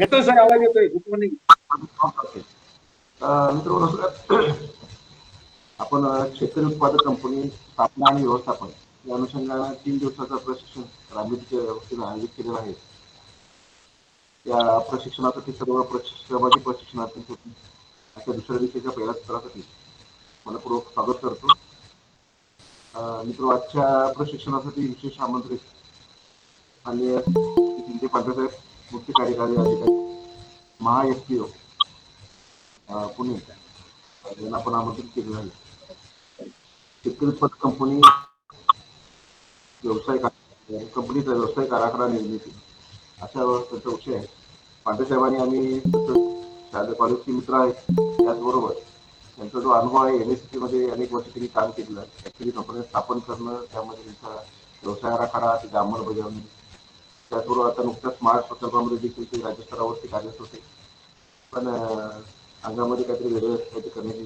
येतोय सर, आवाज येतोय. Good morning. मित्र, आपण शेतकरी उत्पादक कंपनी स्थापना आणि व्यवस्थापन या अनुषंगाने 3 दिवसाचा प्रशिक्षण राबविण्याच्या वतीने आयोजित केलेला आहे. या प्रशिक्षणासाठी सर्व सहभागी प्रशिक्षणार्थी होती. अशा दुसऱ्या दिवशीच्या पहिल्या सत्रासाठी मनपूर्वक स्वागत करतो. मित्र, आजच्या प्रशिक्षणासाठी विशेष आमंत्रित आणि पांढरेसाहेब मुख्य कार्यकारी अधिकारी महा एफपीओ पुणे यांना आपण आमंत्रित केलेलं आहे. शेतकरी उत्पादक कंपनी कंपनीचा व्यावसायिक आराखडा निर्मिती अशा त्यांचा विषय आहे. पांढरेसाहेबांनी आम्ही शाळा कॉलेजचे मित्र आहेत, त्याचबरोबर त्यांचा जो अनुभव आहे NSCT मध्ये अनेक वर्ष त्यांनी काम केलेलं आहे. ऍक्च्युली कंपनी स्थापन करणं, त्यामध्ये त्यांचा व्यवसाय आराखडा, त्याची अंमलबजावणी, त्याचबरोबर आता नुकत्याच स्मार्ट प्रकल्पामध्ये देखील ते राज्यस्तरावरती कार्यरत होते. पण अंगामध्ये काहीतरी वेगळं काहीतरी करण्याची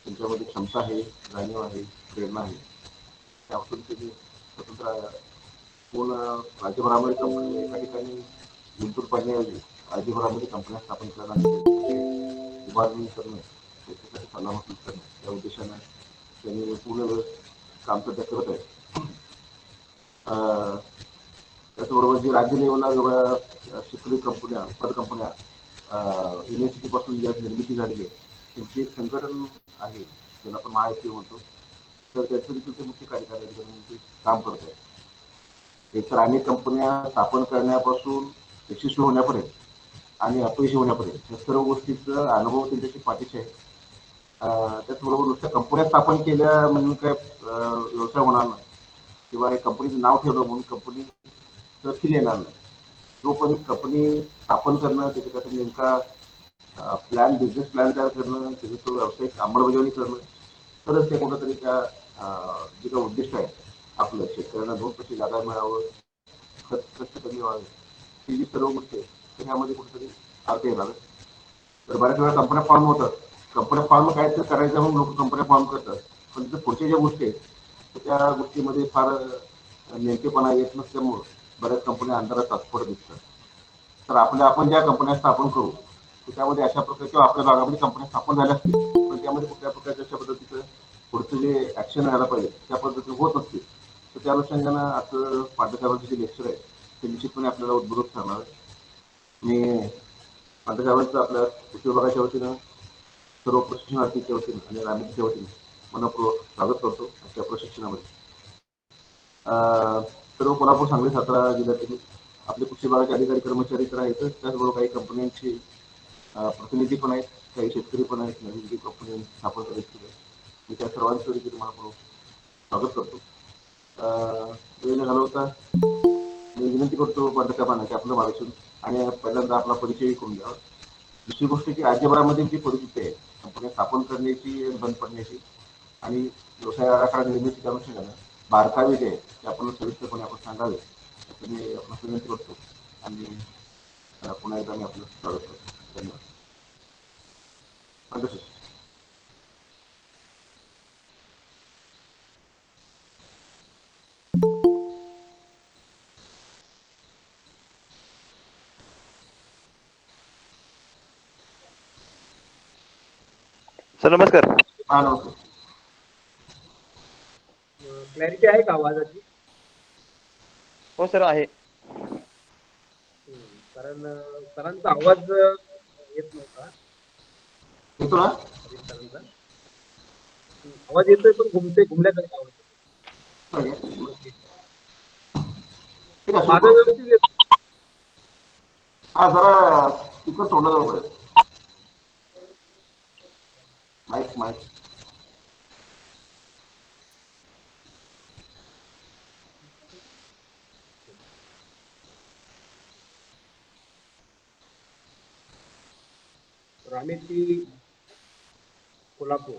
त्यांच्यामध्ये क्षमता आहे, जाणीव आहे, प्रेरणा आहे. त्यापासून त्यांनी स्वतंत्र पूर्ण राज्यभरामध्ये कंपनी एका ठिकाणी गुंतून पडण्याऐवजी राज्यभरामध्ये कंपन्या स्थापन करणं आणि उभारणी करणं, त्याच्यासाठी सल्लामसलत करणं या उद्देशानं त्यांनी पूर्ण वेळ काम सध्या करत आहेत. त्याचबरोबर जी राज्य लेवलला वेगळ्या शेतकरी कंपन्या, उत्पादक कंपन्या NSCT पासून ज्या निर्मिती झालेली आहे त्यांची एक संघटन आहे, ज्याला आपण महाएफपीओ म्हणतो. तर त्याचं देखील ते मुख्य कार्यकारी अधिकारी म्हणून ते काम करत आहे. एकतर अनेक कंपन्या स्थापन करण्यापासून यशस्वी होण्यापर्यंत आणि अपयशी होण्यापर्यंत या सर्व गोष्टीचा अनुभव त्यांच्याशी पाठीशी आहे. त्याचबरोबर नुसत्या कंपन्या स्थापन केल्या म्हणून काय व्यवसाय होणार नाही, किंवा एक कंपनीचं नाव ठेवलं म्हणून कंपनी तर येणार नाही. जोपर्यंत कंपनी स्थापन करणं, त्याच्यासाठी नेमका बिझनेस प्लॅन तयार करणं, त्याची तो व्यावसायिक अंमलबजावणी करणं, तरच ते कुठंतरी त्या जे काही उद्दिष्ट आहे आपलं, शेतकऱ्यांना 2 पैसे जागा मिळावं, खत कष्ट कमी व्हावे, ही जी सर्व गोष्टी आहेत तर ह्यामध्ये कुठेतरी अर्थ येणार. तर बऱ्याच वेळा कंपन्या फॉर्म होतात, कंपन्या फॉर्म काय तर करायचं म्हणून लोक कंपन्या फॉर्म करतात, पण तिथे पुढच्या ज्या गोष्टी आहेत तर त्या गोष्टीमध्ये फार नेमकेपणा येत नसल्यामुळं बऱ्याच कंपन्या अंधारात तात्पुरत्या दिसतात. तर आपण ज्या कंपन्या स्थापन करू त्यामध्ये अशा प्रकारच्या आपल्या भागामध्ये कंपन्या स्थापन झाल्या असतील, पण त्यामध्ये कुठल्या प्रकारच्या अशा पद्धतीचं पुढचं जे ऍक्शन व्हायला पाहिजे त्या पद्धतीने होत नसतील, तर त्या अनुषंगानं असं पांढरेसाहेबांचं जे लेक्चर आहे ते निश्चितपणे आपल्याला उद्बोधक ठरणार आहे. मी पांढरेसाहेबांचं आपल्या कृषी विभागाच्या वतीनं, सर्व प्रशिक्षणार्थीच्या वतीनं आणि राजनीतीच्या वतीनं मनपूर्वक स्वागत करतो आजच्या प्रशिक्षणामध्ये. सर्व कोल्हापूर, सांगली, सातारा जिल्ह्यातील आपले कृषी विभागाचे अधिकारी कर्मचारी तर आहेतच, त्याचबरोबर काही कंपन्यांची प्रतिनिधी पण आहेत, काही शेतकरी पण आहेत, नवीन जी कंपनी स्थापन करायची आहे, मी त्या सर्वांचं देखील मनपूर्वक स्वागत करतो. वेळ घालवता मी विनंती करतो पांढरेसाहेबांना की आपलं मार्गदर्शन आणि पहिल्यांदा आपला परिचय करून द्यावा. दुसरी गोष्ट की राज्यभरामध्ये जी परिस्थिती आहे कंपन्या स्थापन करण्याची, बंद पडण्याची आणि व्यवसाय आराखडा निर्मितीच्या अनुषंगानं बारकावे जे आहे ते आपण सविस्तरपणे आपण सांगावे असं मी आपण विनंती करतो. आणि पुन्हा एकदा मी आपलं स्वागत करतो. धन्यवाद. सर नमस्कार. हा, नमस्कार. क्लॅरिटी आहे का आवाजाची? हो सर, आहे. कारण सरांचा आवाज येत नव्हता. येतो ना? सरांचा आवाज येतोय पण घुमल्याकडे आवाज येतो. माझा व्यवस्थित येतो. हा, जरा स्पीकर तोंडा जवळ आहे. माईक रामेती कोल्हापूर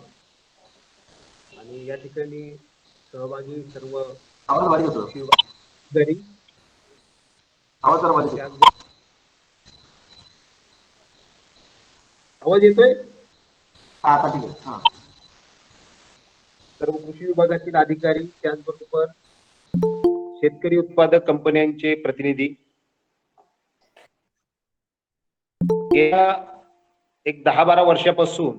आणि या ठिकाणी सहभागी सर्व आवाज बारीक होतो. घरी आवाज जरा बारीक होतो. आवाज येतोय? हा, आता ठीक आहे. हा. सर्व कृषी विभागातील अधिकारी, त्याचबरोबर शेतकरी उत्पादक कंपन्यांचे प्रतिनिधी, गेल्या एक 10-12 वर्षापासून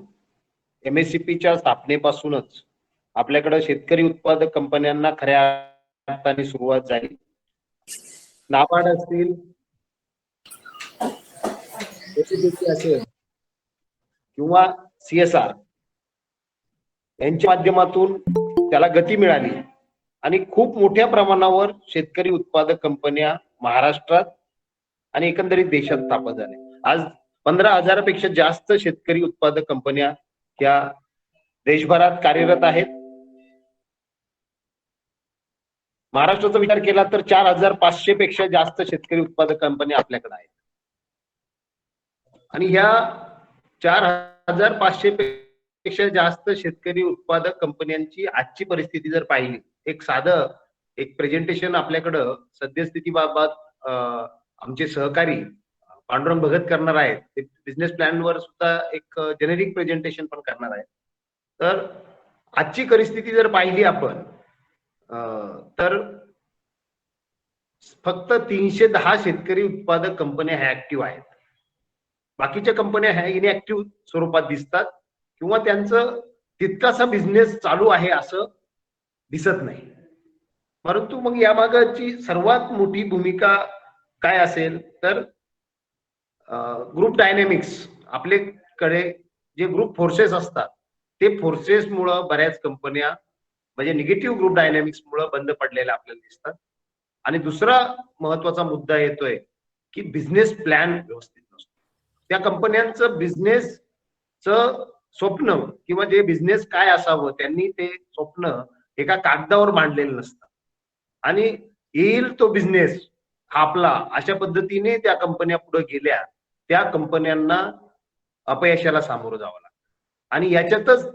MSCPच्या स्थापनेपासूनच आपल्याकडे शेतकरी उत्पादक कंपन्यांना खऱ्या अर्थाने सुरुवात झाली. नाबार्ड असतील, MSCP असेल किंवा CSR यांच्या माध्यमातून त्याला गती मिळाली आणि खूप मोठ्या प्रमाणावर शेतकरी उत्पादक कंपन्या महाराष्ट्रात आणि एकंदरीत देशात स्थापन झाल्या. आज 15,000 पेक्षा जास्त शेतकरी उत्पादक कंपन्या या देशभरात कार्यरत आहेत. महाराष्ट्राचा विचार केला तर 4,500 पेक्षा जास्त शेतकरी उत्पादक कंपन्या आपल्याकडे आहेत. आणि ह्या 4,500 पेक्षा जास्त शेतकरी उत्पादक कंपन्यांची आजची परिस्थिती जर पाहिली, एक प्रेझेंटेशन आपल्याकडं सद्यस्थितीबाबत आमचे सहकारी पांडुरंग भगत करणार आहेत. ते बिझनेस प्लॅन वर सुद्धा एक जेनेरिक प्रेझेंटेशन पण करणार आहेत. तर आजची परिस्थिती जर पाहिली आपण तर फक्त 310 शेतकरी उत्पादक कंपन्या ह्या ऍक्टिव्ह आहेत. बाकीच्या कंपन्या ह्या इनऍक्टिव्ह स्वरूपात दिसतात किंवा त्यांचं तितकासा बिझनेस चालू आहे असं दिसत नाही. परंतु मग यामागची सर्वात मोठी भूमिका काय असेल तर ग्रुप डायनॅमिक्स. आपल्याकडे जे ग्रुप फोर्सेस असतात ते फोर्सेसमुळं बऱ्याच कंपन्या म्हणजे निगेटिव्ह ग्रुप डायनॅमिक्स मुळे बंद पडलेल्या आपल्याला दिसतात. आणि दुसरा महत्वाचा मुद्दा येतोय की बिझनेस प्लॅन व्यवस्थित नसतो. त्या कंपन्यांचं बिझनेसचं स्वप्न किंवा जे बिझनेस काय असावं त्यांनी ते स्वप्न एका कागदावर मांडलेलं नसतं आणि येईल तो बिझनेस हा आपला अशा पद्धतीने त्या कंपन्या पुढे गेल्या. त्या कंपन्यांना अपयशाला सामोरं जावं लागतं आणि याच्यातच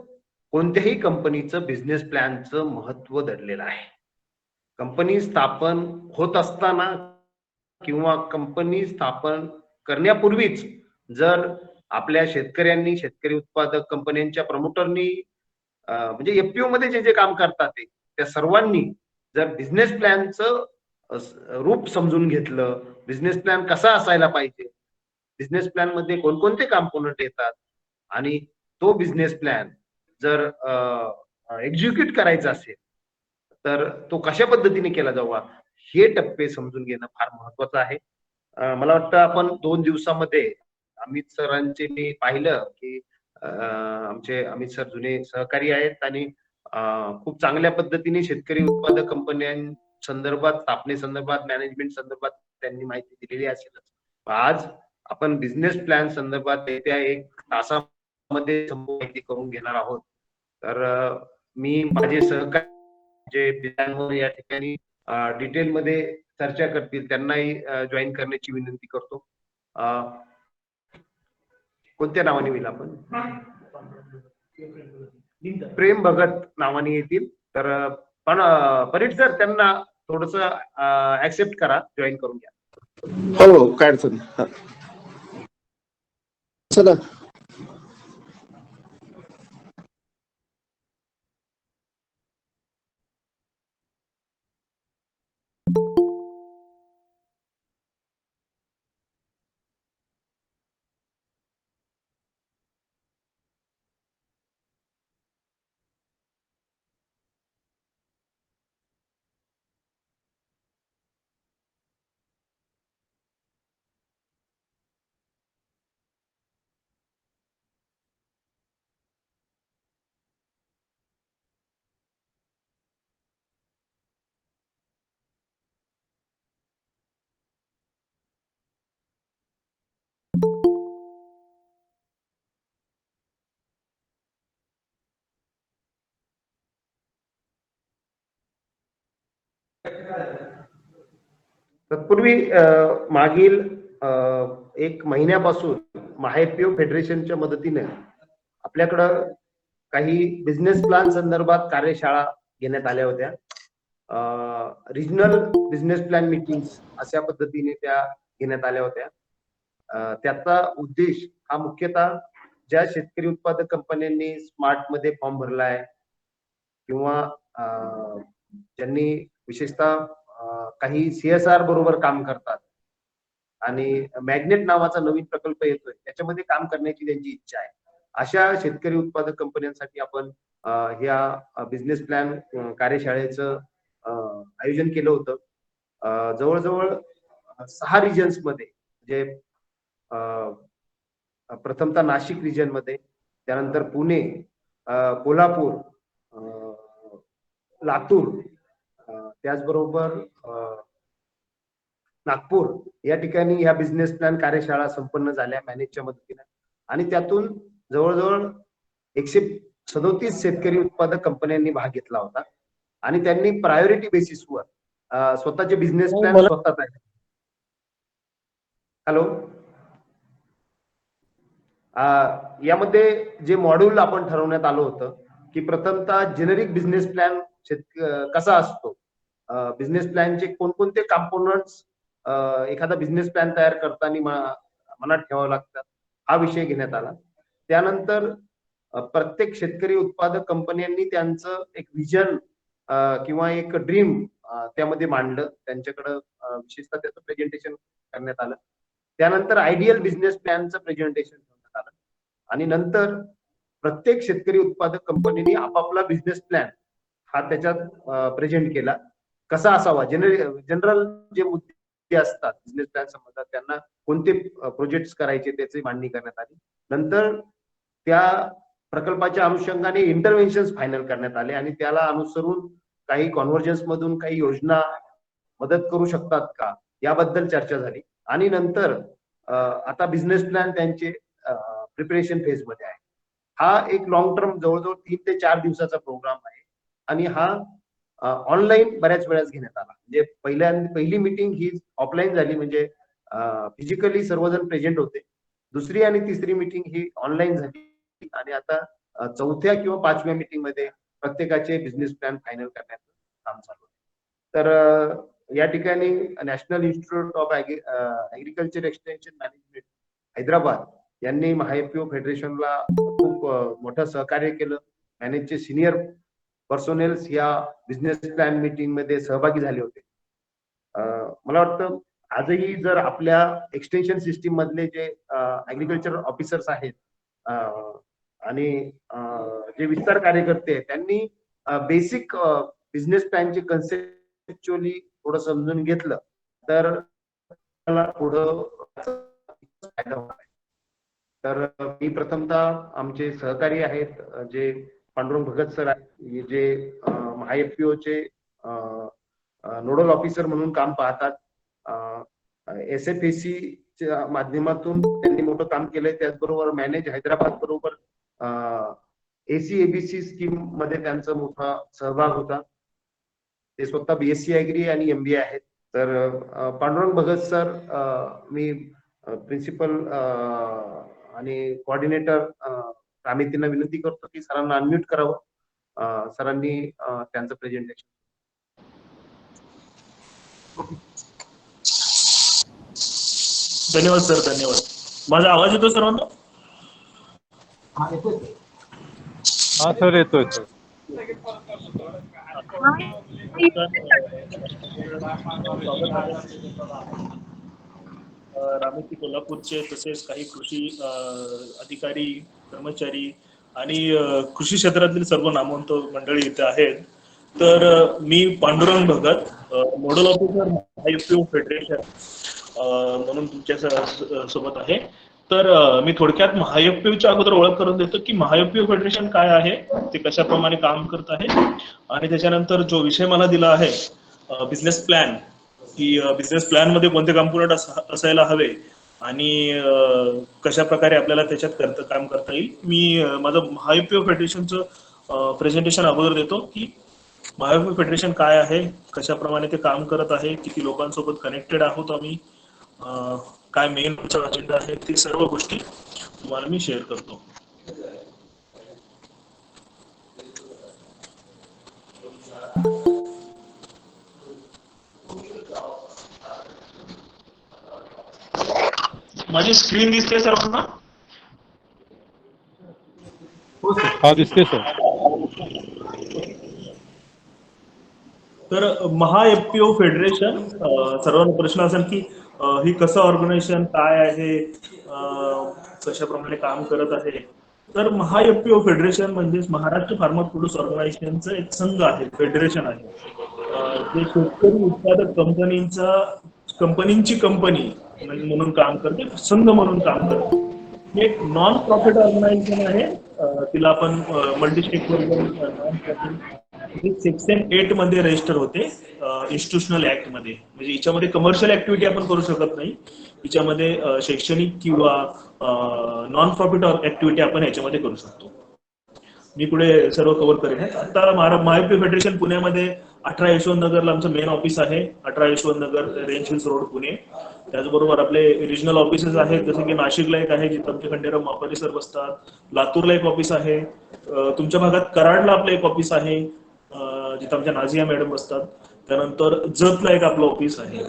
कोणत्याही कंपनीचं बिझनेस प्लॅनचं महत्व दडलेलं आहे. कंपनी स्थापन होत असताना किंवा कंपनी स्थापन करण्यापूर्वीच जर आपल्या शेतकऱ्यांनी, शेतकरी उत्पादक कंपन्यांच्या प्रमोटरनी म्हणजे FPO मध्ये जे जे काम करतात त्या सर्वांनी जर बिझनेस प्लॅनचं रूप समजून घेतलं, बिझनेस प्लॅन कसा असायला पाहिजे, बिझनेस प्लॅन मध्ये कोणकोणते कॉम्पोनंट येतात आणि तो बिझनेस प्लॅन जर एक्झिक्यूट करायचा असेल तर तो कशा पद्धतीने केला जावा हे टप्पे समजून घेणं फार महत्वाचं आहे. मला वाटतं आपण 2 दिवसामध्ये अमित सरांचे मी पाहिलं की आमचे अमित सर जुने सहकारी आहेत आणि खूप चांगल्या पद्धतीने शेतकरी उत्पादक कंपन्यांसंदर्भात, स्थापनेसंदर्भात, मॅनेजमेंट संदर्भात त्यांनी माहिती दिलेली असेलच. आज आपण बिझनेस प्लॅन संदर्भात येत्या 1 तासामध्ये माहिती करून घेणार आहोत. तर मी माझे सहकारी जे प्लॅनवर या ठिकाणी डिटेलमध्ये चर्चा करतील त्यांनाही जॉईन करण्याची विनंती करतो. कोणत्या नावाने होईल आपण? प्रेम भगत नावाने येतील. तर पण परीट सर त्यांना थोडस ऍक्सेप्ट करा, जॉईन करून घ्या. हो, काय अडचण नाही. चला. तत्पूर्वी मागील 1 महिन्यापासून महाएफपीओ फेडरेशनच्या मदतीने आपल्याकडं काही बिझनेस प्लॅन संदर्भात कार्यशाळा घेण्यात आल्या होत्या. रिजनल बिझनेस प्लॅन मीटिंग्स अशा पद्धतीने त्या घेण्यात आल्या होत्या. त्याचा उद्देश हा मुख्यतः ज्या शेतकरी उत्पादक कंपन्यांनी स्मार्ट मध्ये फॉर्म भरलाय किंवा ज्यांनी विशेषतः काही CSR बरोबर काम करतात आणि मॅग्नेट नावाचा नवीन प्रकल्प येतोय, त्याच्यामध्ये काम करण्याची त्यांची इच्छा आहे. अशा शेतकरी उत्पादक कंपन्यांसाठी आपण ह्या बिझनेस प्लॅन कार्यशाळेचं आयोजन केलं होतं. जवळजवळ 6 रिजन्स मध्ये, म्हणजे प्रथमतः नाशिक रिजन मध्ये, त्यानंतर पुणे, कोल्हापूर, लातूर, त्याचबरोबर नागपूर या ठिकाणी ह्या बिझनेस प्लॅन कार्यशाळा संपन्न झाल्या मॅनेजच्या मदतीने, आणि त्यातून जवळजवळ 137 शेतकरी उत्पादक कंपन्यांनी भाग घेतला होता आणि त्यांनी प्रायोरिटी बेसिसवर स्वतःचे बिझनेस प्लॅन स्वतः तयार. हॅलो, यामध्ये जे मॉड्यूल आपण ठरवण्यात आलं होतं की प्रथमतः जेनेरिक बिझनेस प्लॅन कसा असतो, बिझनेस प्लॅनचे कोणकोणते कॉम्पोनंट्स एखादा बिझनेस प्लॅन तयार करताना मनात ठेवावं लागतात, हा विषय घेण्यात आला. त्यानंतर प्रत्येक शेतकरी उत्पादक कंपन्यांनी त्यांचं एक विजन किंवा एक ड्रीम त्यामध्ये मांडलं, त्यांच्याकडं विशेषतः त्याचं प्रेझेंटेशन करण्यात आलं. त्यानंतर आयडियल बिझनेस प्लॅनचं प्रेझेंटेशन करण्यात आलं आणि नंतर प्रत्येक शेतकरी उत्पादक कंपनीने आपापला बिझनेस प्लॅन हा त्याच्यात प्रेझेंट केला. कसा असावा, जनरल जे मुद्दे असतात बिझनेस प्लॅन संबंधात, त्यांना कोणते प्रोजेक्ट्स करायचे त्याची मांडणी करण्यात आली. नंतर त्या प्रकल्पाच्या अनुषंगाने इंटरव्हेन्शन फायनल करण्यात आले आणि त्याला अनुसरून काही कॉन्व्हर्जन्स मधून काही योजना मदत करू शकतात का याबद्दल चर्चा झाली. आणि नंतर आता बिझनेस प्लॅन त्यांचे प्रिपरेशन फेज मध्ये आहे. हा एक लॉंग टर्म जवळजवळ 3 ते 4 दिवसाचा प्रोग्राम आहे आणि हा ऑनलाईन बऱ्याच वेळाच घेण्यात आला. म्हणजे पहिली मीटिंग ही ऑफलाईन झाली, म्हणजे फिजिकली सर्वजण प्रेझेंट होते. दुसरी आणि तिसरी मीटिंग ही ऑनलाईन झाली आणि आता चौथ्या किंवा 5व्या मीटिंग मध्ये प्रत्येकाचे बिझनेस प्लॅन फायनल करण्याचं काम चालू आहे. तर या ठिकाणी national institute of agriculture extension management Hyderabad यांनी महाएफपीओ फेडरेशनला खूप मोठं सहकार्य केलं. मॅनेजचे सिनियर पर्सोनेल्स या बिझनेस प्लॅन मीटिंग मध्ये सहभागी झाले होते. मला वाटतं आजही जर आपल्या एक्सटेन्शन सिस्टीम मधले जे ऍग्रिकल्चर ऑफिसर्स आहेत आणि जे विस्तार कार्यकर्ते आहेत, त्यांनी बेसिक बिझनेस प्लॅनचे कन्सेप्च्युअली थोडं समजून घेतलं तर पुढं फायदा होणार आहे. तर मी प्रथमतः आमचे सहकारी आहेत जे पांडुरंग भगत सर आहेत, जे महाएफपीओचे नोडल ऑफिसर म्हणून काम पाहतात. SFAC च्या माध्यमातून त्यांनी मोठं काम केलंय. त्याचबरोबर मॅनेज हैदराबाद बरोबर ACABC स्कीम मध्ये त्यांचा मोठा सहभाग होता. ते स्वतः BSc ऍग्री आणि MBA आहेत. तर पांडुरंग भगत सर, मी प्रिन्सिपल आणि कोऑर्डिनेटर समितींना विनंती करतो की सरांना अनम्यूट करावं. सरांनी त्यांचं प्रेझेंटेशन. धन्यवाद सर, धन्यवाद. माझा आवाज येतो सर्वांना? हा सर, येतोय. रामेती कोल्हापूरचे तसेच काही कृषी अधिकारी, कर्मचारी आणि कृषी क्षेत्रातील सर्व नामवंत मंडळी इथे आहेत. तर मी पांडुरंग भगत, नोडल ऑफिसर महाएफपीओ फेडरेशन म्हणून तुमच्या सोबत आहे. तर मी थोडक्यात महाएफपीओच्या अगोदर ओळख करून देतो की महाएफपीओ फेडरेशन काय आहे, ते कशाप्रमाणे काम करत आहे, आणि त्याच्यानंतर जो विषय मला दिला आहे बिझनेस प्लॅन, की बिझनेस प्लॅन मध्ये कोणते कॉम्पोनंट असायला हवे आणि कशा प्रकारे आपल्याला त्याच्यात काम करता येईल. मी माझं महाएफपीओ फेडरेशनचं प्रेझेंटेशन अगोदर देतो की महाएफपीओ फेडरेशन काय आहे, कशाप्रमाणे ते काम करत आहे, किती लोकांसोबत कनेक्टेड आहोत आम्ही, काय मेन अजेंडा आहे, ती सर्व गोष्टी तुम्हाला मी शेअर करतो. माझी स्क्रीन दिसते सर्वांना? हा, दिसते सर. तर महाएफपीओ फेडरेशन, सर्वांना प्रश्न असेल की ही कसं ऑर्गनायझेशन काय आहे, कशाप्रमाणे काम करत आहे. तर महाएफपीओ फेडरेशन म्हणजे महाराष्ट्र फार्मर प्रोड्यूस ऑर्गनायझेशनचं एक संघ आहे, फेडरेशन आहे. जे शेतकरी उत्पादक कंपनीची कंपनी म्हणून काम करते, संघ म्हणून काम करते. हे एक नॉन प्रॉफिट ऑर्गनायझेशन आहे. तिला आपण multi stake non profit section 8 मध्ये रजिस्टर होते, इन्स्टिट्यूशनल ऍक्ट मध्ये. म्हणजे याच्यामध्ये कमर्शियल ऍक्टिव्हिटी आपण करू शकत नाही. याच्यामध्ये शैक्षणिक किंवा नॉन प्रॉफिट ऍक्टिव्हिटी आपण याच्यामध्ये करू शकतो. मी पुढे सर्व कव्हर करेन. आता महाएफपीओ फेडरेशन पुण्यामध्ये 18 यशवंत नगरला आमचं मेन ऑफिस आहे. 18 यशवंत नगर, रेंज हिल्स रोड, पुणे. त्याचबरोबर आपले रिजनल ऑफिसेस आहेत, जसे की नाशिकला एक आहे जिथं आमचे खंडेराव मापारी सर बसतात. लातूरला एक ऑफिस आहे. तुमच्या भागात कराडला आपलं एक ऑफिस आहे, जिथं आमच्या नाझिया मॅडम बसतात. त्यानंतर जतला एक आपलं ऑफिस आहे.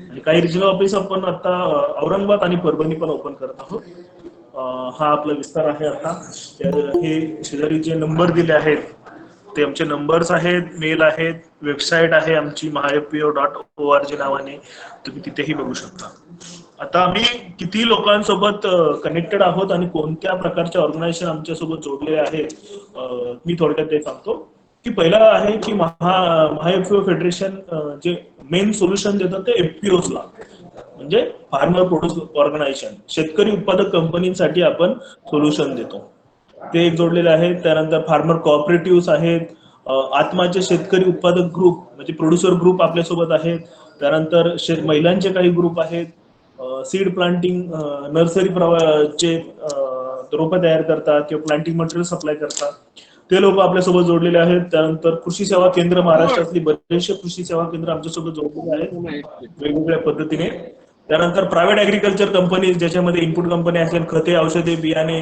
आणि काही रिजनल ऑफिस आपण आता औरंगाबाद आणि परभणी पण ओपन करत आहोत. हा आपला विस्तार आहे. आता हे शेजारी जे नंबर दिले आहेत ते आमचे नंबर्स आहेत, मेल आहेत, वेबसाईट आहे आमची myfpo.org नावाने, तुम्ही तिथेही बघू शकता. आता आम्ही किती लोकांसोबत कनेक्टेड आहोत आणि कोणत्या प्रकारचे ऑर्गनायझेशन आमच्यासोबत जोडले आहेत, मी थोडक्यात ते सांगतो. की पहिला आहे की महाएफपीओ फेडरेशन जे मेन सोल्युशन देतात ते एफपीओला, म्हणजे फार्मर प्रोड्यूस ऑर्गनायझेशन, शेतकरी उत्पादक कंपनीसाठी आपण सोल्युशन देतो, ते एक जोडलेले आहेत. त्यानंतर फार्मर कोऑपरेटिव्ह आहेत, आत्माचे शेतकरी उत्पादक ग्रुप म्हणजे प्रोड्युसर ग्रुप आपल्यासोबत आहेत. त्यानंतर महिलांचे काही ग्रुप आहेत, सीड प्लांटिंग नर्सरी रोपं तयार करतात किंवा प्लांटिंग मटेरियल सप्लाय करतात, ते लोक आपल्यासोबत जोडलेले आहेत. त्यानंतर कृषी सेवा केंद्र, महाराष्ट्रातली बरेचसे कृषी सेवा केंद्र आमच्यासोबत जोडलेले आहेत वेगवेगळ्या पद्धतीने. त्यानंतर प्रायव्हेट ऍग्रिकल्चर कंपनी, ज्याच्यामध्ये इनपुट कंपनी असेल, खते, औषधे, बियाणे,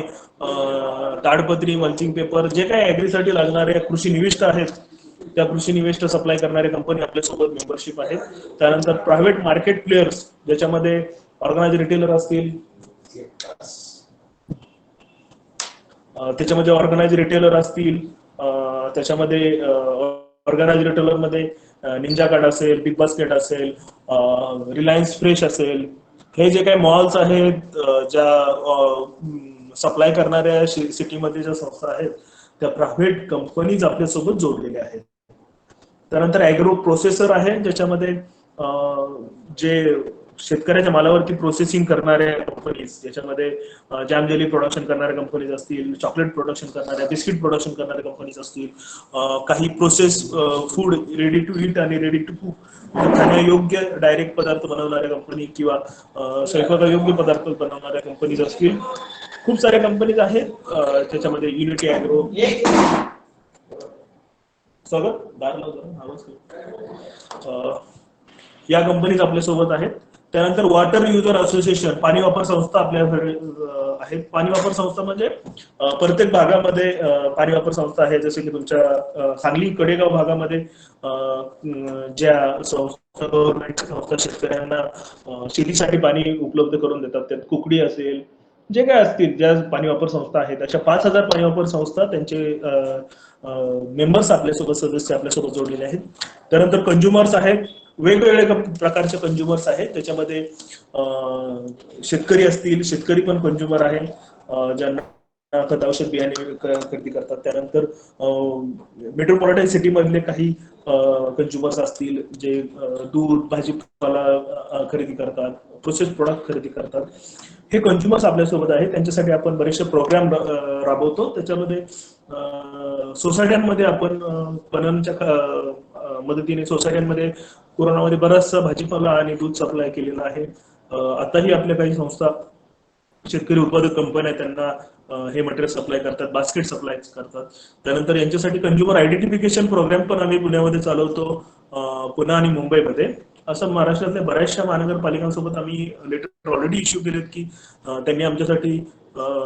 ताडपत्री, मल्चिंग पेपर, जे काही ऍग्रीसाठी लागणारे कृषी निविष्ठ आहेत, त्या कृषी निविष्ठ सप्लाय करणारे कंपनी आपल्यासोबत मेंबरशिप आहेत. त्यानंतर प्रायव्हेट मार्केट प्लेयर्स, ज्याच्यामध्ये ऑर्गनाइज रिटेलर असतील, त्याच्यामध्ये ऑर्गनाइज रिटेलर असतील, त्याच्यामध्ये ऑर्गनाइज रिटेलर मध्ये निंजा कार्ड असेल, बिग बास्केट असेल, रिलायन्स फ्रेश असेल, हे जे काही मॉल्स आहेत, ज्या सप्लाय करणाऱ्या सिटीमध्ये ज्या संस्था आहेत, त्या प्रायव्हेट कंपनीज आपल्यासोबत जोडलेल्या आहेत. त्यानंतर ऍग्रो प्रोसेसर आहे, ज्याच्यामध्ये जे शेतकऱ्याच्या मालावरती प्रोसेसिंग करणाऱ्या कंपनीज, ज्याच्यामध्ये जॅम जेली प्रोडक्शन करणाऱ्या कंपनीज असतील, चॉकलेट प्रोडक्शन करणाऱ्या, बिस्किट प्रोडक्शन करणाऱ्या कंपनीज असतील, काही process food, ready to eat आणि रेडी टू कुक खाण्यायोग्य डायरेक्ट पदार्थ बनवणाऱ्या कंपनी किंवा स्वयंपाकायोग्य पदार्थ बनवणाऱ्या कंपनीज असतील. खूप साऱ्या कंपनीज आहेत, त्याच्यामध्ये युनिटी ऍग्रो, या कंपनीज आपल्यासोबत आहेत. त्यानंतर वॉटर युजर असोसिएशन, पाणी वापर संस्था आपल्याकडे आहेत. पाणी वापर संस्था म्हणजे प्रत्येक भागामध्ये पाणी वापर संस्था आहे. जसे की तुमच्या सांगली कडेगाव भागामध्ये ज्या संस्था, गव्हर्नमेंट संस्था शेतकऱ्यांना शेतीसाठी पाणी उपलब्ध करून देतात, त्यात कुकडी असेल, जे काय असतील, ज्या पाणी वापर संस्था आहेत, अशा 5000 पाणी वापर संस्था, त्यांचे मेंबर्स आपल्यासोबत, सदस्य आपल्यासोबत जोडलेले आहेत. त्यानंतर कंझ्युमर्स आहेत, वेगवेगळ्या प्रकारचे कंझ्युमर्स आहेत. त्याच्यामध्ये शेतकरी असतील, शेतकरी पण कंझ्युमर आहे, ज्यांना खत, औषध, बियाणे खरेदी करतात. त्यानंतर मेट्रोपॉलिटन सिटी मधले काही कंझ्युमर्स असतील, जे दूध, भाजीपाला खरेदी करतात, प्रोसेस प्रोडक्ट खरेदी करतात, हे कंझ्युमर्स आपल्यासोबत आहेत. त्यांच्यासाठी आपण बरेचसे प्रोग्राम राबवतो. त्याच्यामध्ये सोसायट्यांमध्ये आपण पणनच्या मदतीने सोसायट्यांमध्ये कोरोनामध्ये बराचसा भाजीपाला आणि दूध सप्लाय केलेला आहे. आताही आपल्या काही संस्था, शेतकरी उत्पादक कंपन्या, त्यांना हे मटेरियल सप्लाय करतात, बास्केट सप्लाय करतात. त्यानंतर यांच्यासाठी कंझ्युमर आयडेंटिफिकेशन प्रोग्राम पण आम्ही पुण्यामध्ये चालवतो, पुणे आणि मुंबईमध्ये. असं महाराष्ट्रातल्या बऱ्याचशा महानगरपालिकांसोबत आम्ही लेटर ऑलरेडी इश्यू केलेत की त्यांनी आमच्यासाठी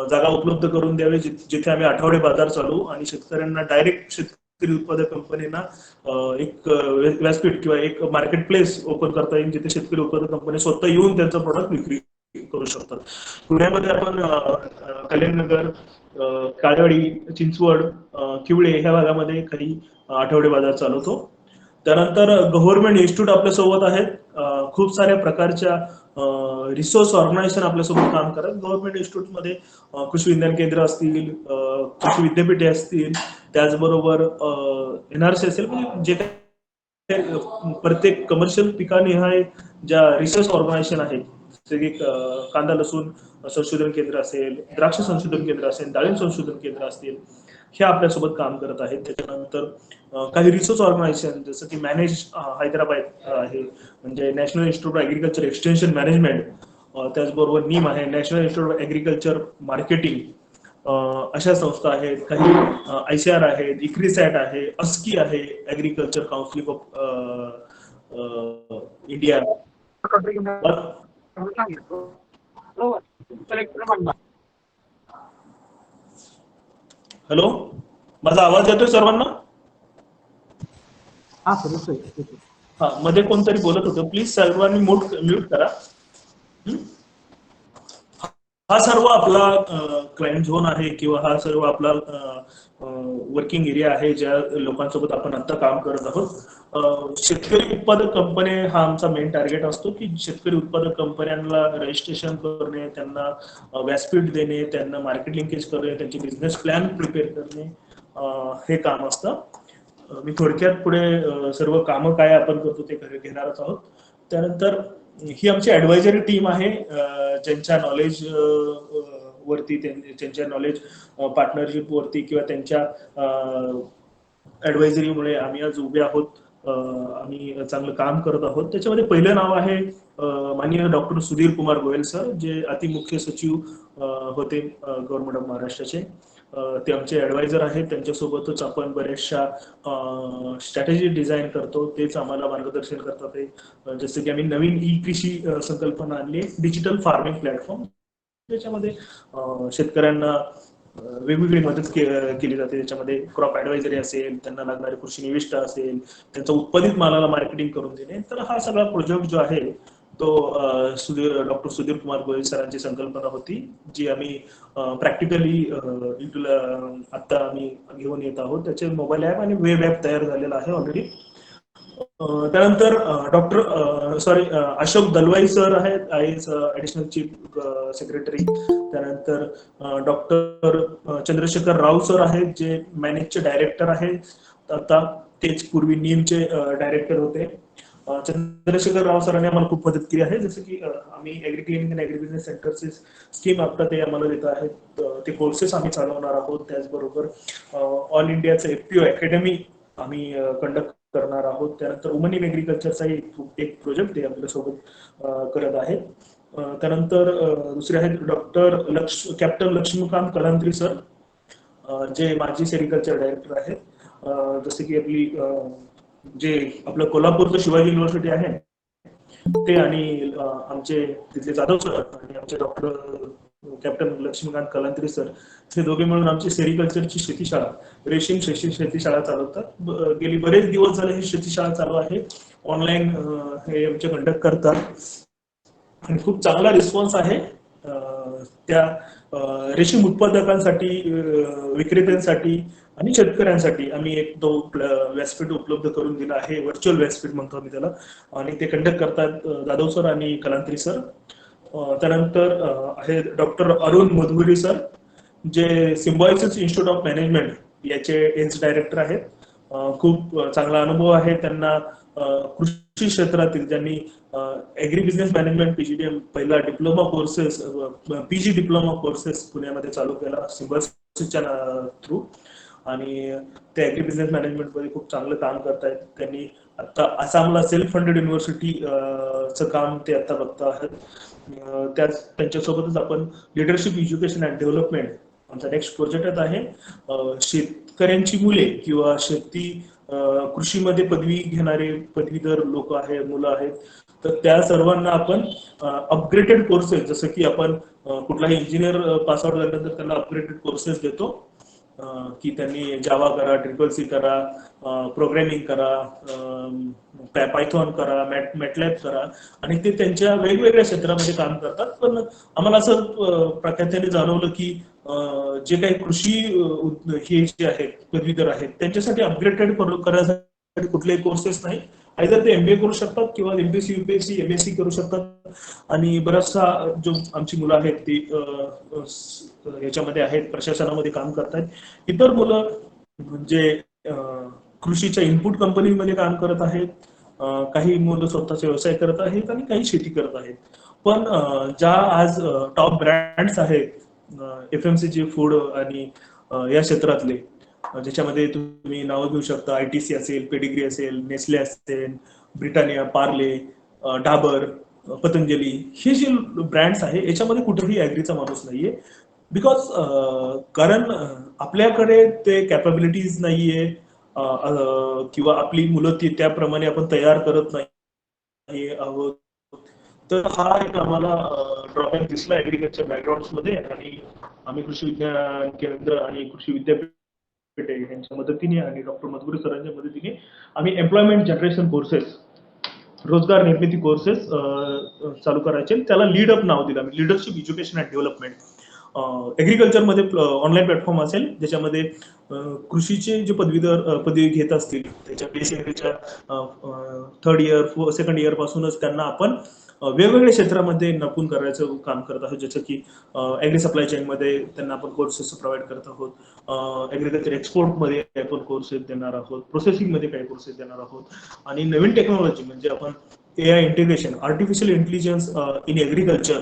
जागा उपलब्ध करून द्यावे, जिथे आम्ही आठवडे बाजार चालू आणि शेतकऱ्यांना डायरेक्ट शेतकरी उत्पादक कंपनीना एक व्यासपीठ किंवा एक मार्केट प्लेस ओपन करता येईल, जिथे शेतकरी उत्पादक कंपनी स्वतः येऊन त्यांचं प्रोडक्ट विक्री करू शकतात. पुण्यामध्ये आपण कल्याणनगर, काळेवाडी, चिंचवड, किवळे ह्या भागामध्ये काही आठवडे बाजार चालवतो. त्यानंतर गव्हर्नमेंट इन्स्टिट्यूट आपल्यासोबत आहेत. खूप साऱ्या प्रकारच्या रिसोर्स ऑर्गनायझेशन आपल्यासोबत काम करतात. गव्हर्नमेंट इन्स्टिट्यूटमध्ये कृषी विज्ञान केंद्र असतील, कृषी विद्यापीठे असतील, त्याचबरोबर NRC असेल, म्हणजे जे काही प्रत्येक कमर्शियल पिकानिहाय ज्या रिसर्च ऑर्गनायझेशन आहेत, जसे की कांदा लसूण संशोधन केंद्र असेल, द्राक्ष संशोधन केंद्र असेल, डाळिंब संशोधन केंद्र असतील, हे आपल्यासोबत काम करत आहेत. त्याच्यानंतर काही रिसर्च ऑर्गनायझेशन जसं की मॅनेज हैदराबाद आहे, म्हणजे national institute of agriculture extension management, त्याचबरोबर नीम आहे, national institute of agriculture marketing, अशा संस्था आहेत. काही ICAR आहेत, इक्रिसॅट आहे, अस्की आहे, agriculture council of India. Hello, माझा आवाज येतोय सर्वांना? हा, मध्ये कोणतरी बोलत होतं, प्लीज सर्वांनी म्यूट करा. हा सर्व आपला क्लायंट झोन आहे, किंवा हा सर्व आपला वर्किंग एरिया आहे, ज्या लोकांसोबत आपण आता काम करत आहोत. शेतकरी उत्पादक कंपनी हा आमचा मेन टार्गेट असतो, की शेतकरी उत्पादक कंपन्यांना रजिस्ट्रेशन करणे, त्यांना व्यासपीठ देणे, त्यांना मार्केट लिंकेज करणे, त्यांचे बिझनेस प्लॅन प्रिपेअर करणे, हे काम असतं. मी थोडक्यात पुढे सर्व कामं काय आपण करतो ते घेणारच आहोत. त्यानंतर ही आमची ऍडवायझरी टीम आहे, ज्यांच्या नॉलेज वरती, त्यांच्या नॉलेज पार्टनरशिप वरती किंवा त्यांच्या ऍडवायझरीमुळे आम्ही आज उभे आहोत. आम्ही चांगलं काम करत आहोत. त्याच्यामध्ये पहिलं नाव आहे माननीय डॉक्टर सुधीर कुमार गोयल सर, जे अतिमुख्य सचिव होते गव्हर्नमेंट ऑफ महाराष्ट्राचे. ते आमचे ऍडवायझर आहेत. त्यांच्यासोबतच आपण बऱ्याचशा स्ट्रॅटेजी डिझाईन करतो, तेच आम्हाला मार्गदर्शन करतात. जसं की आम्ही नवीन कृषी संकल्पना आणली, डिजिटल फार्मिंग प्लॅटफॉर्म, त्याच्यामध्ये शेतकऱ्यांना वेगवेगळी मदत केली जाते. त्याच्यामध्ये क्रॉप ऍडवायझरी असेल, त्यांना लागणारे कृषी निविष्ठा असेल, त्यांचा उत्पादित मालाला मार्केटिंग करून देणे. तर हा सगळा प्रोजेक्ट जो आहे तो डॉक्टर सुधीर कुमार गोयल सरांची संकल्पना होती, जी आम्ही प्रॅक्टिकली आता आम्ही घेऊन येत आहोत. त्याचे मोबाईल ऍप आणि वेब ऍप तयार झालेला आहे ऑलरेडी. त्यानंतर अशोक दलवाई सर आहेत, ऍडिशनल चीफ सेक्रेटरी. त्यानंतर डॉक्टर चंद्रशेखर राव सर आहेत, जे मॅनेजचे डायरेक्टर आहेत आता, तेच पूर्वी नीमचे डायरेक्टर होते. चंद्रशेखर राव सरांनी आम्हाला खूप मदत केली आहे, जसं की आम्ही ऍग्रिक्लिनिक आणि ऍग्री बिझनेस सेंटरचे स्कीम आता ते आम्हाला देत आहेत, ते कोर्सेस आम्ही चालवणार आहोत. त्याचबरोबर ऑल इंडियाचं FPO अकॅडमी आम्ही कंडक्ट करणार आहोत. त्यानंतर वुमन इन ऍग्रिकल्चरचा एक प्रोजेक्ट ते आपल्यासोबत करत आहेत. त्यानंतर दुसरे आहेत doctor captain Laxmikant Kalantri sir, जे माजी सेरिकल्चर डायरेक्टर आहेत. जसे की जे आपलं कोल्हापूरचं शिवाजी युनिव्हर्सिटी आहे ते, आणि आमचे तिथले जाधव सर आणि आमचे doctor captain Laxmikant Kalantri sir, हे दोघे मिळून आमची सेरिकल्चरची शेतीशाळा, रेशीम शेतीशाळा चालवतात. गेली बरेच दिवस झाले ही शेतीशाळा चालू आहे. ऑनलाईन हे आमचे कंडक्ट करतात आणि खूप चांगला रिस्पॉन्स आहे. त्या रेशीम उत्पादकांसाठी, विक्रेत्यांसाठी आणि शेतकऱ्यांसाठी आम्ही एक तो व्यासपीठ उपलब्ध करून दिला आहे. व्हर्च्युअल व्यासपीठ म्हणतो आम्ही त्याला, आणि ते कंडक्ट करतात जाधव सर आणि कलांत्री सर. त्यानंतर आहे डॉक्टर अरुण मधुरी सर, जे सिम्बॉयसिस इन्स्टिट्यूट ऑफ मॅनेजमेंट याचे एज डायरेक्टर आहेत. खूप चांगला अनुभव आहे त्यांना कृषी क्षेत्रातील. ज्यांनी ऍग्री बिझनेस मॅनेजमेंट PGDM पहिला diploma courses, PG diploma courses पुण्यामध्ये चालू केला सिम्बॉयसिसच्या थ्रू, आणि ते ऍग्री बिझनेस मॅनेजमेंट मध्ये खूप चांगलं काम करतायत. त्यांनी आता आसामला सेल्फ फंडेड युनिव्हर्सिटीचं काम ते आता बघता आहेत. त्यांच्यासोबतच आपण लिडरशिप एज्युकेशन अँड डेव्हलपमेंट आमचा नेक्स्ट प्रोजेक्ट आहे. शेतकऱ्यांची मुले किंवा कृषीमध्ये पदवी घेणारे पदवीधर लोक आहेत, मुलं आहेत, तर त्या सर्वांना आपण अपग्रेडेड कोर्सेस, जसं की आपण कुठलाही इंजिनियर पासआउट झाल्यानंतर त्यांना अपग्रेडेड कोर्सेस देतो, की त्यांनी जावा करा, CCC करा, प्रोग्रॅमिंग करा, पायथॉन करा, मॅटलॅब करा, आणि ते त्यांच्या वेगवेगळ्या क्षेत्रामध्ये काम करतात. पण आम्हाला असं प्राख्याने जाणवलं की जे काही कृषी हे जे आहेत पदवीधर आहेत त्यांच्यासाठी अपग्रेडेड करण्यासाठी कुठलेही कोर्सेस नाही, आयदर ते MBA करू शकतात किंवा MPSC UPSC MSc करू शकतात. आणि बराचसा जो आमची मुलं आहेत ती याच्यामध्ये आहेत, प्रशासनामध्ये काम करतात. इतर मुलं म्हणजे कृषीच्या इनपुट कंपनीमध्ये काम करत आहेत, काही मुलं स्वतःचा व्यवसाय करत आहेत आणि काही शेती करत आहेत. पण ज्या आज टॉप ब्रँड्स आहेत FMCG फूड आणि या क्षेत्रातले, ज्याच्यामध्ये तुम्ही नावं घेऊ शकता, ITC असेल, पेडिग्री असेल, नेस्ले असेल, ब्रिटानिया, पार्ले, डाबर, पतंजली, हे जे ब्रँड्स आहे याच्यामध्ये कुठेही ऍग्रीचा माणूस नाहीये. बिकॉज कारण आपल्याकडे ते कॅपॅबिलिटीज नाहीये, किंवा आपली मुलं ती त्याप्रमाणे आपण तयार करत नाही आहोत. तर हा एक आम्हाला ड्रॉबॅक दिसला ऍग्रिकल्चर बॅकग्राऊंड मध्ये. आणि आम्ही कृषी विज्ञान केंद्र आणि कृषी विद्यापीठ यांच्या मदतीने आणि डॉक्टर मधुरी सरांच्या मदतीने आम्ही एम्प्लॉयमेंट जनरेशन कोर्सेस, रोजगार निर्मिती कोर्सेस चालू करायचे. त्याला लीड अप नाव दिलं आम्ही, लिडरशिप एज्युकेशन अँड डेव्हलपमेंट. ऍग्रिकल्चरमध्ये ऑनलाईन प्लॅटफॉर्म असेल ज्याच्यामध्ये कृषीचे जे पदवी घेत असतील त्याच्या बेसिकच्या 3rd इयर 2nd इयर पासूनच त्यांना आपण वेगवेगळ्या क्षेत्रामध्ये नपून करायचं काम करत आहोत. जसं की ऍग्री सप्लाय चेन मध्ये त्यांना आपण कोर्सेस प्रोव्हाइड करत आहोत, ऍग्रिकल्चर एक्सपोर्ट मध्ये आपण कोर्सेस देणार आहोत, प्रोसेसिंग मध्ये काही कोर्सेस देणार आहोत. आणि नवीन टेक्नॉलॉजी म्हणजे आपण AI integration, artificial intelligence in agriculture,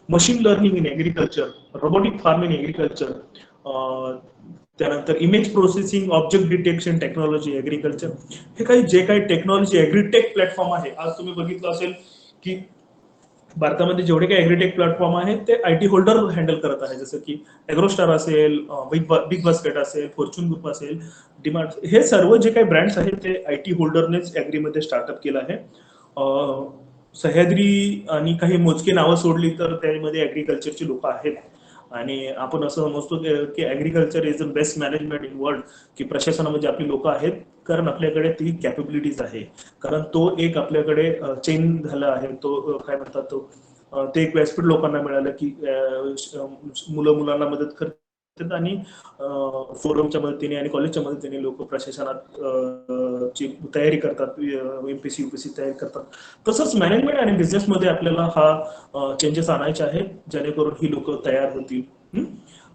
machine learning in agriculture, robotic farm in agriculture, त्यानंतर image processing, object detection technology agriculture, हे काही जे काही टेक्नॉलॉजी ऍग्रीटेक प्लॅटफॉर्म आहे. आज तुम्ही बघितलं असेल की भारतामध्ये जेवढे काही ऍग्रीटेक प्लॅटफॉर्म आहेत ते IT होल्डर हँडल करत आहे. जसं की ॲग्रोस्टार असेल, बिग बास्केट असेल, फॉर्च्यून ग्रुप असेल, डिमार्ट, हे सर्व जे काही ब्रँड्स आहेत ते IT होल्डरनेच ऍग्रीमध्ये स्टार्टअप केलं आहे. सह्याद्री आणि काही मोजके नावं सोडली तर त्यामध्ये ऍग्रिकल्चरची लोक आहेत. आणि आपण असं समजतो की agriculture is the best management in world, की प्रशासनामध्ये आपली लोक आहेत कारण आपल्याकडे ती कॅपेबिलिटीज आहे. कारण तो एक आपल्याकडे चेन झाला आहे, तो काय म्हणतात ते एक व्यासपीठ लोकांना मिळालं की मुलं मुलांना मदत करतात आणि फोरमच्या मदतीने आणि कॉलेजच्या मदतीने लोक प्रशासनात ची तयारी करतात, MPSC UPSC तयारी करतात. तसंच मॅनेजमेंट आणि बिझनेसमध्ये आपल्याला हा चेंजेस आणायचे आहेत जेणेकरून ही लोक तयार होतील.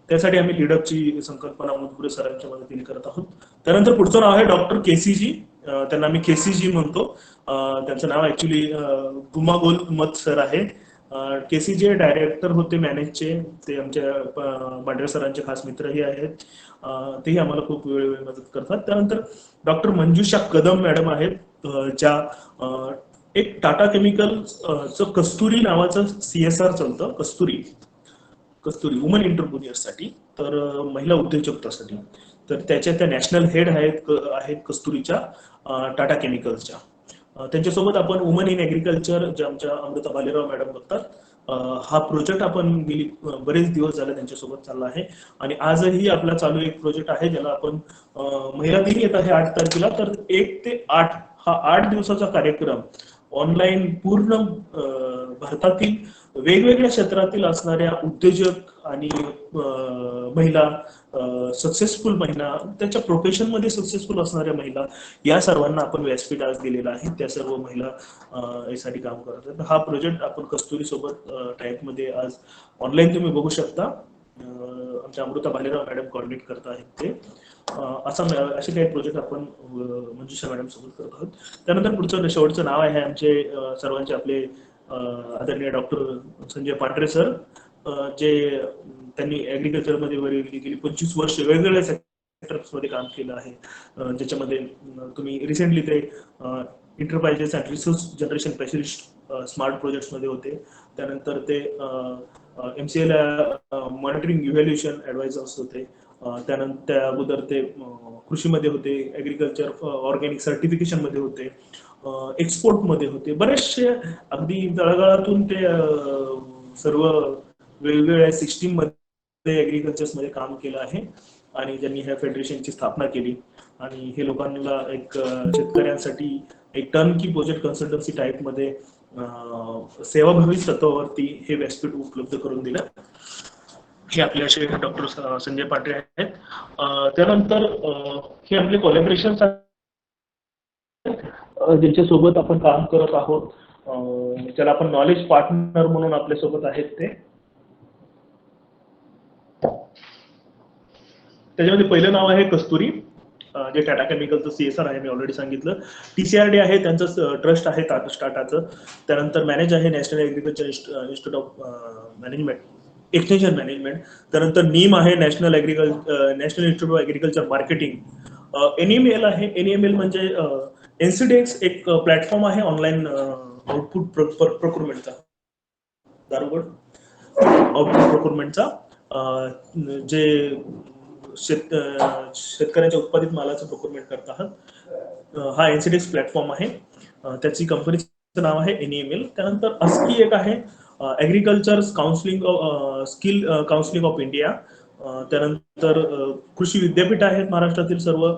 त्यासाठी आम्ही लीडअपची संकल्पना मुदगुरे सरांच्या मदतीने करत आहोत. त्यानंतर पुढचं नाव आहे डॉक्टर KCG, त्यांना आम्ही KCG म्हणतो. त्यांचं नाव ऍक्च्युली गुमागोल मत सर आहे. KCG डायरेक्टर होते मॅनेजचे, ते आमच्या बांडरे सरांचे खास मित्रही आहेत. तेही आम्हाला खूप वेळ मदत करतात. त्यानंतर डॉक्टर मंजुषा कदम मॅडम आहेत, ज्या एक टाटा केमिकल्सचं कस्तुरी नावाचं CSR चालतं, कस्तुरी वुमन एंटरप्रेन्युअर्ससाठी, तर महिला उद्योजकतासाठी. तर त्याच्या त्या नॅशनल हेड आहेत कस्तुरीच्या टाटा केमिकल्सच्या. त्यांच्यासोबत आपण वुमन इन ऍग्रिकल्चर, जे आमच्या अमृता भालेराव मॅडम बघतात, हा प्रोजेक्ट आपण गेली बरेच दिवस झाले त्यांच्यासोबत चालला आहे. आणि आजही आपला चालू एक प्रोजेक्ट आहे ज्याला आपण महिला दिन येत आहे 8 तारखेला. तर 1 ते 8 हा 8 दिवसाचा कार्यक्रम ऑनलाईन पूर्ण भारतातील वेगवेगळ्या क्षेत्रातील असणाऱ्या उद्योजक आणि महिला, सक्सेसफुल महिला, त्याच्या प्रोफेशन मध्ये सक्सेसफुल असणाऱ्या महिला, या सर्वांना आपण व्यासपीठ आज दिलेला आहे. त्या सर्व महिला यासाठी काम करतात. हा प्रोजेक्ट आपण कस्तुरी सोबत टाईप मध्ये आज ऑनलाईन तुम्ही बघू शकता. आमच्या अमृता भालेराव मॅडम कोऑर्डिनेट करत आहेत ते. असे काही प्रोजेक्ट आपण मंजुषा मॅडम सोबत करत आहोत. त्यानंतर पुढचं शेवटचं नाव आहे आमचे सर्वांचे आपले आदरणीय डॉक्टर संजय पांढरे सर, जे त्यांनी ऍग्रिकल्चर मध्ये गेली 25 वर्ष वेगवेगळ्या सेक्टर्स मध्ये काम केलं आहे. ज्याच्यामध्ये तुम्ही रिसेंटली ते enterprises and resource generation specialist smart projects मध्ये होते. त्यानंतर ते MCA ला मॉनिटरिंग इव्हॅल्युएशन ऍडवायझर्स होते. त्यानंतर त्या अगोदर ते कृषीमध्ये होते, ऍग्रिकल्चर ऑर्गॅनिक सर्टिफिकेशन मध्ये होते, एक्सपोर्ट मध्ये होते. बरेचसे अगदी तळागाळातून ते सर्व वेगवेगळ्या सिस्टीम मध्ये ऍग्रिकल्चर मध्ये काम केलं आहे. आणि ज्यांनी ह्या फेडरेशनची स्थापना केली. आणि हे लोकांना एक शेतकऱ्यांसाठी एक टर्न की प्रोजेक्ट कन्सल्टन्सी टाईप मध्ये सेवाभावी तत्वावरती हे व्यासपीठ उपलब्ध करून दिलं. हे आपले असे डॉक्टर संजय पांढरे आहेत. त्यानंतर हे आपले कोलॅबरेशन ज्यांच्या सोबत आपण काम करत आहोत, ज्याला आपण नॉलेज पार्टनर म्हणून आपल्या सोबत आहेत ते. त्याच्यामध्ये पहिलं नाव आहे कस्तुरी, जे टाटा केमिकलचं CSR आहे, मी ऑलरेडी सांगितलं. TCRD आहे, त्यांचं ट्रस्ट आहे टाटाचं. त्यानंतर मॅनेज आहे national agriculture institute of management, extension management. त्यानंतर नीम आहे, national institute of agriculture marketing. NEML आहे, NEML म्हणजे NCDEX, एक प्लॅटफॉर्म आहे ऑनलाईन आउटपुट प्रोक्युरमेंटचा, आउटपुट प्रोक्युरमेंटचा, जे शेतकऱ्यांच्या उत्पादित मालाचं प्रोक्युरमेंट करत आहात. हा NCDEX प्लॅटफॉर्म आहे, त्याची कंपनीचं नाव आहे NEML. त्यानंतर ASCI एक आहे, agriculture counselling skill counselling of India. त्यानंतर कृषी विद्यापीठ आहेत महाराष्ट्रातील सर्व.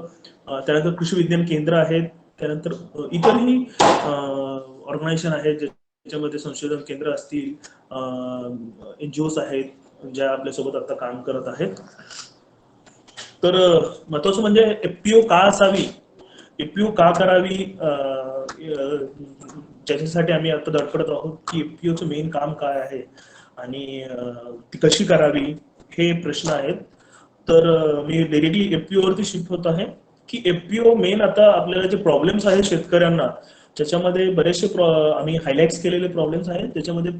त्यानंतर कृषी विज्ञान केंद्र आहेत. त्यानंतर इतरही ऑर्गनायझेशन आहेत ज्याच्यामध्ये संशोधन केंद्र असतील, NGOs आहेत ज्या आपल्यासोबत आता काम करत आहेत. तर महत्वाचं म्हणजे FPO का असावी, FPO का करावी, ज्याच्यासाठी आम्ही आता धडपडत आहोत की FPOचं मेन काम काय आहे आणि ती कशी करावी, हे प्रश्न आहेत. तर मी डायरेक्टली FPO वरती शिफ्ट होत आहे की FPO मेन आता आपल्याला जे प्रॉब्लेम्स आहेत शेतकऱ्यांना, त्याच्यामध्ये बरेचसे आम्ही हायलाइट्स केलेले प्रॉब्लेम्स आहेत. त्याच्यामध्ये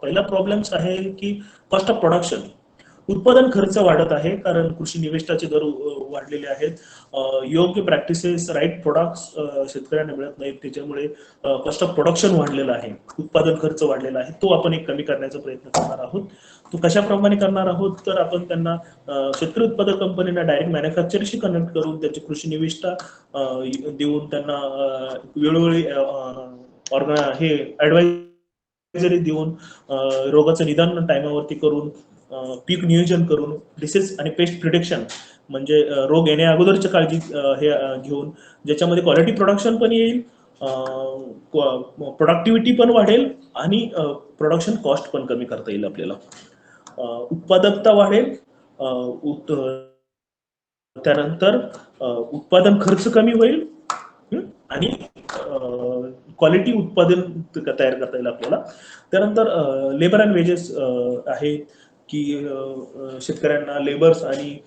पहिला प्रॉब्लेम्स आहे की कॉस्ट ऑफ प्रोडक्शन, उत्पादन खर्च वाढत आहे कारण कृषी निविष्ठाचे दर वाढलेले आहेत. योग्य प्रॅक्टिसेस, राईट प्रोडक्ट्स शेतकऱ्यांना मिळत नाहीत, त्याच्यामुळे कॉस्ट ऑफ प्रोडक्शन वाढलेलं आहे, उत्पादन खर्च वाढलेला आहे. तो आपण एक कमी करण्याचा प्रयत्न करणार आहोत. तो कशाप्रमाणे करणार आहोत, तर आपण त्यांना शेतकरी उत्पादक कंपनीना डायरेक्ट मॅन्युफॅक्चरशी कनेक्ट करून त्याची कृषी निविष्ठा देऊन त्यांना वेळोवेळी हे ऍडवाइजरी देऊन, रोगाचं निदान टायमावरती करून, पीक नियोजन करून, डिसीज आणि पेस्ट प्रिडिक्शन म्हणजे रोग येण्या अगोदरची काळजी हे घेऊन, ज्याच्यामध्ये क्वालिटी प्रोडक्शन पण येईल, प्रोडक्टिव्हिटी पण वाढेल आणि प्रोडक्शन कॉस्ट पण कमी करता येईल आपल्याला, उत्पादकता वाढेल, त्यानंतर उत्पादन खर्च कमी होईल आणि क्वालिटी उत्पादन तयार करता येईल आपल्याला. त्यानंतर लेबर अँड वेजेस आहे की शेतकऱ्यांना लेबर्स आणि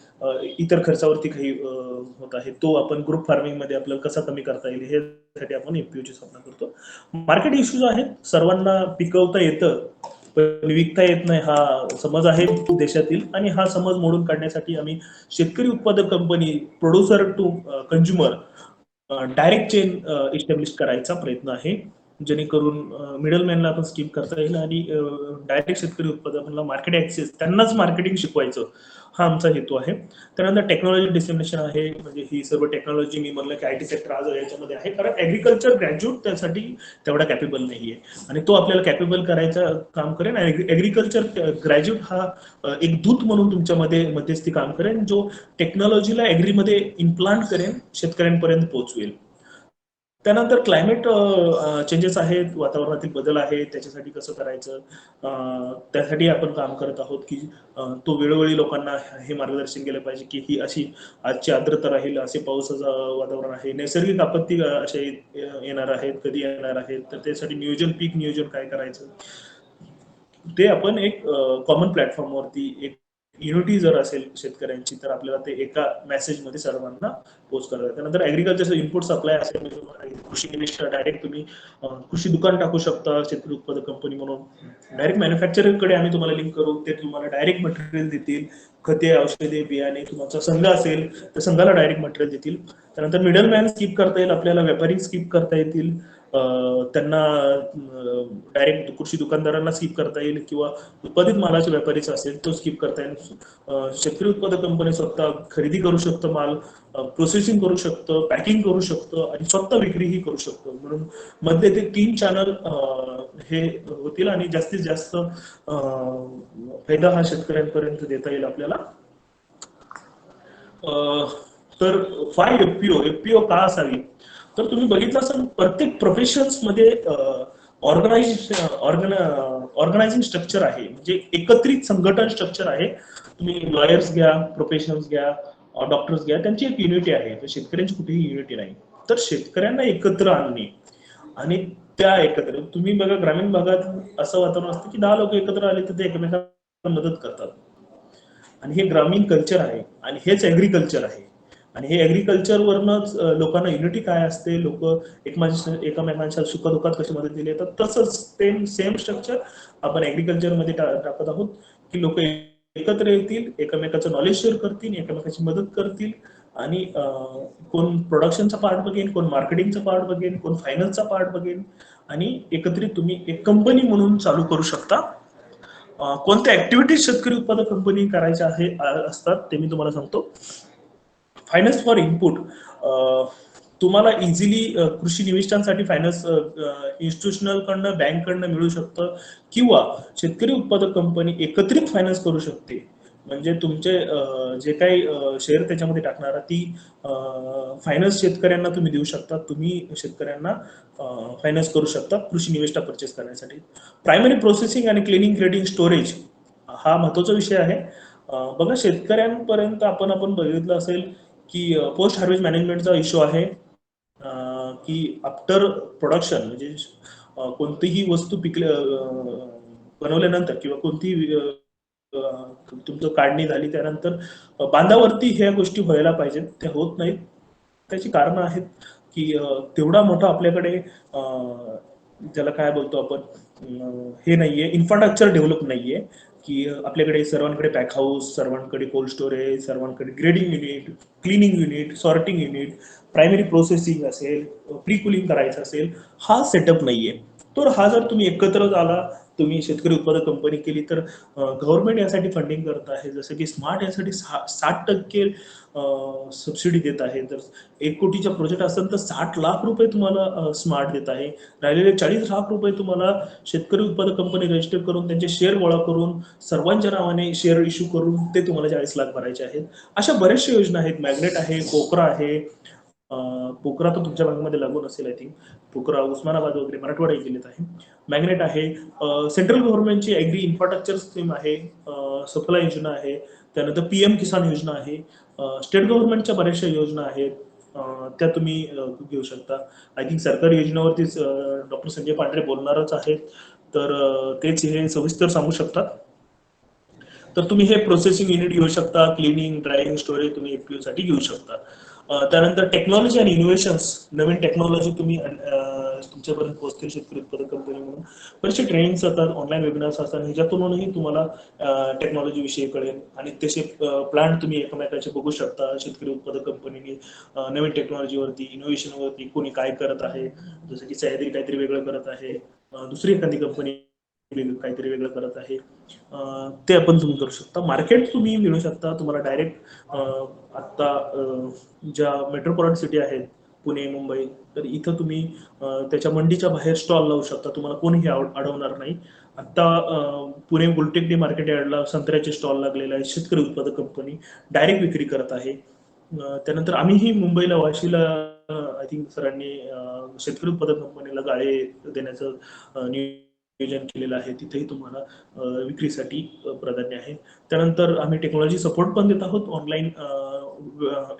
इतर खर्चावरती काही होत आहे, तो आपण ग्रुप फार्मिंग मध्ये आपल्याला कसा कमी करता येईल हे साठी आपण FPOची स्थापना करतो. मार्केट इश्यूज आहेत, सर्वांना पिकवता येतं पण विकता येत नाही हा समज आहे देशातील, आणि हा समज मोडून काढण्यासाठी आम्ही शेतकरी उत्पादक company, producer to consumer direct chain establish करायचा प्रयत्न आहे, जेणेकरून मिडलमॅनला आपण स्किप करता येईल आणि डायरेक्ट शेतकरी उत्पादकांना मार्केट ऍक्सेस, त्यांनाच मार्केटिंग शिकवायचं, हा आमचा हेतू आहे. त्यानंतर टेक्नॉलॉजी डिसेमिनेशन आहे, म्हणजे ही सर्व टेक्नॉलॉजी मी म्हणलं की IT सेक्टर आज याच्यामध्ये आहे, कारण ऍग्रिकल्चर ग्रॅज्युएट त्यासाठी तेवढा कॅपेबल नाहीये आणि तो आपल्याला कॅपेबल करायचं काम करेन. ऍग्रिकल्चर ग्रॅज्युएट हा एक दूत म्हणून तुमच्यामध्ये मध्यस्थी काम करेन, जो टेक्नॉलॉजीला ऍग्रीमध्ये इम्प्लांट करेन, शेतकऱ्यांपर्यंत पोहोचवेल. त्यानंतर क्लायमेट चेंजेस आहेत, वातावरणातील बदल आहेत, त्याच्यासाठी कसं करायचं, त्यासाठी आपण काम करत आहोत की तो वेळोवेळी लोकांना हे मार्गदर्शन केलं पाहिजे की ही अशी आजची आर्द्रता राहील, असे पावसाचं वातावरण आहे, नैसर्गिक आपत्ती असे येणार आहेत, कधी येणार आहेत, तर त्यासाठी नियोजन, पीक नियोजन काय करायचं, ते आपण एक कॉमन प्लॅटफॉर्मवरती एक युनिटी जर असेल शेतकऱ्यांची, तर आपल्याला ते एका मेसेजमध्ये सर्वांना पोस्ट करायचं. त्यानंतर ऍग्रिकल्चरचं इनपुट सप्लाय असेल, कृषी निविष्ठा डायरेक्ट तुम्ही कृषी दुकान टाकू शकता शेतकरी उत्पादक कंपनी म्हणून, डायरेक्ट मॅन्युफॅक्चररकडे आम्ही तुम्हाला लिंक करू, ते तुम्हाला डायरेक्ट मटेरियल देतील, खते, औषधे, बियाणे. तुमचा संघ असेल तर संघाला डायरेक्ट मटेरियल देतील. त्यानंतर मिडलमॅन स्किप करता येईल आपल्याला, व्यापारी स्किप करता येतील, त्यांना डायरेक्ट कृषी दुकानदारांना स्किप करता येईल, किंवा उत्पादित मालाचे व्यापारीचा असेल तो स्किप करता येईल. शेतकरी उत्पादक कंपनी स्वतः खरेदी करू शकतं माल, प्रोसेसिंग करू शकतं, पॅकिंग करू शकतं आणि स्वतः विक्रीही करू शकतं. म्हणून मध्ये ते 3 चॅनल हे होतील आणि जास्तीत जास्त फायदा हा शेतकऱ्यांपर्यंत देता येईल आपल्याला. तर FPO का असावी, तर तुम्ही बघितलं असेल प्रत्येक प्रोफेशन्स मध्ये ऑर्गनायझिंग स्ट्रक्चर आहे, म्हणजे एकत्रित संघटन स्ट्रक्चर आहे. तुम्ही लॉयर्स घ्या, प्रोफेशनल्स घ्या, डॉक्टर्स घ्या, त्यांची एक युनिटी आहे. शेतकऱ्यांची कुठेही युनिटी नाही. तर शेतकऱ्यांना एकत्र आणणे आणि त्या एकत्र, तुम्ही बघा ग्रामीण भागात असं वातावरण असतं की 10 लोक एकत्र आले तर ते एकमेकांना मदत करतात, आणि हे ग्रामीण कल्चर आहे आणि हेच ऍग्रिकल्चर आहे. आणि हे ऍग्रिकल्चर वरनच लोकांना युनिटी काय असते, लोक एकमेकांच्या सुखदुःखात कशी मदत दिली येतात, तसंच सेम स्ट्रक्चर आपण ऍग्रिकल्चर मध्ये टाकत आहोत की लोक एकत्र येतील, एकमेकाचं नॉलेज शेअर करतील, एकमेकाची मदत करतील, आणि कोण प्रोडक्शनचा पार्ट बघेन, कोण मार्केटिंगचा पार्ट बघेन, कोण फायनान्सचा पार्ट बघेन, आणि एकत्रित तुम्ही एक कंपनी म्हणून चालू करू शकता. कोणत्या ऍक्टिव्हिटीज शेतकरी उत्पादक कंपनी करायच्या असतात ते मी तुम्हाला सांगतो. फायनान्स फॉर इनपुट, तुम्हाला इझिली कृषी निविष्ठांसाठी फायनान्स इन्स्टिट्यूशनल कडनं, बँक कडनं मिळू शकतं, किंवा शेतकरी उत्पादक कंपनी एकत्रित फायनान्स करू शकते. म्हणजे तुमचे जे काही शेअर त्याच्यामध्ये टाकणारा ती फायनान्स शेतकऱ्यांना तुम्ही देऊ शकता, तुम्ही शेतकऱ्यांना फायनान्स करू शकता कृषी निविष्ठा परचेस करण्यासाठी. प्रायमरी प्रोसेसिंग आणि क्लिनिंग, ग्रेडिंग, स्टोरेज हा महत्वाचा विषय आहे. बघा शेतकऱ्यांपर्यंत आपण बघितलं असेल की पोस्ट हार्वेस्ट मॅनेजमेंटचा इश्यू आहे, की आफ्टर प्रोडक्शन म्हणजे कोणतीही वस्तू बनवल्यानंतर किंवा कोणतीही तुमचं काढणी झाली त्यानंतर बांधावरती ह्या गोष्टी व्हायला पाहिजेत, त्या होत नाहीत. त्याची कारणं आहेत की तेवढा मोठा आपल्याकडे ज्याला काय बोलतो आपण, हे नाहीये, इन्फ्रास्ट्रक्चर डेव्हलप नाहीये की आपल्याकडे सर्वांकडे पॅक हाऊस, सर्वांकडे कोल्ड स्टोरेज, सर्वांकडे grading unit, cleaning unit, sorting unit, primary processing असेल, प्री कुलिंग करायचं असेल, हा सेटअप नाहीये. तर हा जर तुम्ही एकत्र झाला, तुम्ही शेतकरी उत्पादक कंपनी केली, तर गव्हर्नमेंट यासाठी फंडिंग करत आहे. जसं की स्मार्ट यासाठी 60% सबसिडी देत आहे. तर 1 कोटीचा प्रोजेक्ट असेल तर 60 लाख रुपये तुम्हाला स्मार्ट देत आहे. राहिलेले 40 लाख रुपये तुम्हाला शेतकरी उत्पादक कंपनी रजिस्टर करून त्यांचे शेअर गोळा करून सर्वांच्या नावाने शेअर इश्यू करून ते तुम्हाला 40 लाख भरायचे आहेत. अशा बऱ्याचशा योजना आहेत. मॅग्नेट आहे, पोकरा आहे. पोकरा तर तुमच्या भागामध्ये लागू नसेल आय थिंक. पोकरा उस्मानाबाद वगैरे मराठवाडा जिल्ह्यात आहे. मॅग्नेट आहे. सेंट्रल गव्हर्नमेंटची ऍग्री इन्फ्रास्ट्रक्चर स्कीम आहे, सप्लाय योजना आहे, त्यानंतर PM किसान योजना आहे, स्टेट गव्हर्नमेंटच्या बऱ्याचशा योजना आहेत, त्या तुम्ही घेऊ शकता. आय थिंक सरकारी योजनेवरतीच डॉक्टर संजय पांढरे बोलणारच आहेत, तर तेच हे सविस्तर सांगू शकतात. तर तुम्ही हे प्रोसेसिंग युनिट घेऊ शकता, क्लिनिंग, ड्रायव्हिंग, स्टोरेज तुम्ही FPO साठी घेऊ शकता. त्यानंतर टेक्नॉलॉजी आणि इनोव्हेशन्स, नवीन टेक्नॉलॉजी तुम्ही तुमच्यापर्यंत पोहोचतील शेतकरी उत्पादक कंपनी म्हणून. बरेचसे ट्रेनिंग्स असतात, ऑनलाईन वेबिनार्स असतात, ह्याच्यातूनही तुम्हाला टेक्नॉलॉजी विषयी कळेल, आणि तसे प्लॅन तुम्ही एकमेकांचे बघू शकता. शेतकरी उत्पादक कंपनीने नवीन टेक्नॉलॉजीवरती, इनोव्हेशनवरती कोणी काय करत आहे, जसं की सह्याद्री काहीतरी वेगळं करत आहे, दुसरी एखादी कंपनी काहीतरी वेगळं करत आहे, ते आपण तुम्ही करू शकता. मार्केट तुम्ही मिळू शकता. तुम्हाला डायरेक्ट आता ज्या मेट्रोपॉलिटन सिटी आहेत पुणे, मुंबई, तर इथं तुम्ही त्याच्या मंडीच्या बाहेर स्टॉल लावू शकता, तुम्हाला कोणीही अडवणार नाही. आता पुणे गुलटेकडी मार्केट यार्डला संत्र्याचे स्टॉल लागलेले आहेत. शेतकरी उत्पादक कंपनी डायरेक्ट विक्री करत आहे. त्यानंतर आम्हीही मुंबईला, वाशीला आय थिंक सरांनी शेतकरी उत्पादक कंपनीला गाळे देण्याचं नियोजन केलेलं आहे, तिथेही तुम्हाला विक्रीसाठी प्राधान्य आहे. त्यानंतर आम्ही टेक्नॉलॉजी सपोर्ट पण देत आहोत, ऑनलाईन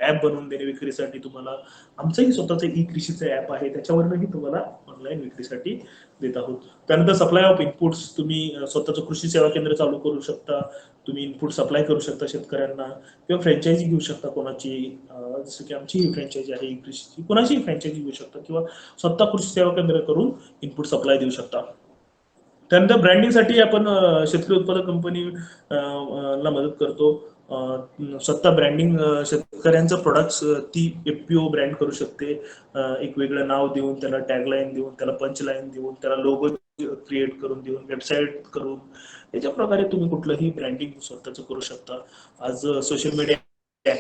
ऍप बनवून देणे विक्रीसाठी तुम्हाला. आमचंही स्वतःचं ई कृषीचं ऍप आहे, त्याच्यावरही तुम्हाला ऑनलाईन विक्रीसाठी देत आहोत. त्यानंतर सप्लाय ऑफ इनपुट्स, तुम्ही स्वतःचं कृषी सेवा केंद्र चालू करू शकता, तुम्ही इनपुट सप्लाय करू शकता शेतकऱ्यांना, किंवा फ्रँचायझी घेऊ शकता कोणाची, जसं की आमची ही फ्रँचायझी आहे ई कृषीची, कोणाचीही फ्रँचायझी घेऊ शकता, किंवा स्वतः कृषी सेवा केंद्र करून इनपुट सप्लाय देऊ शकता. त्यानंतर ब्रँडिंगसाठी आपण शेतकरी उत्पादक कंपनी ला मदत करतो. स्वतः ब्रँडिंग, शेतकऱ्यांचं प्रोडक्ट्स ती FPO ब्रँड करू शकते, एक वेगळं नाव देऊन, त्याला टॅगलाईन देऊन, त्याला पंचलाईन देऊन, त्याला लोगो क्रिएट करून देऊन, वेबसाईट करून, याच्या प्रकारे तुम्ही कुठलंही ब्रँडिंग स्वतःचं करू शकता. आज सोशल मीडिया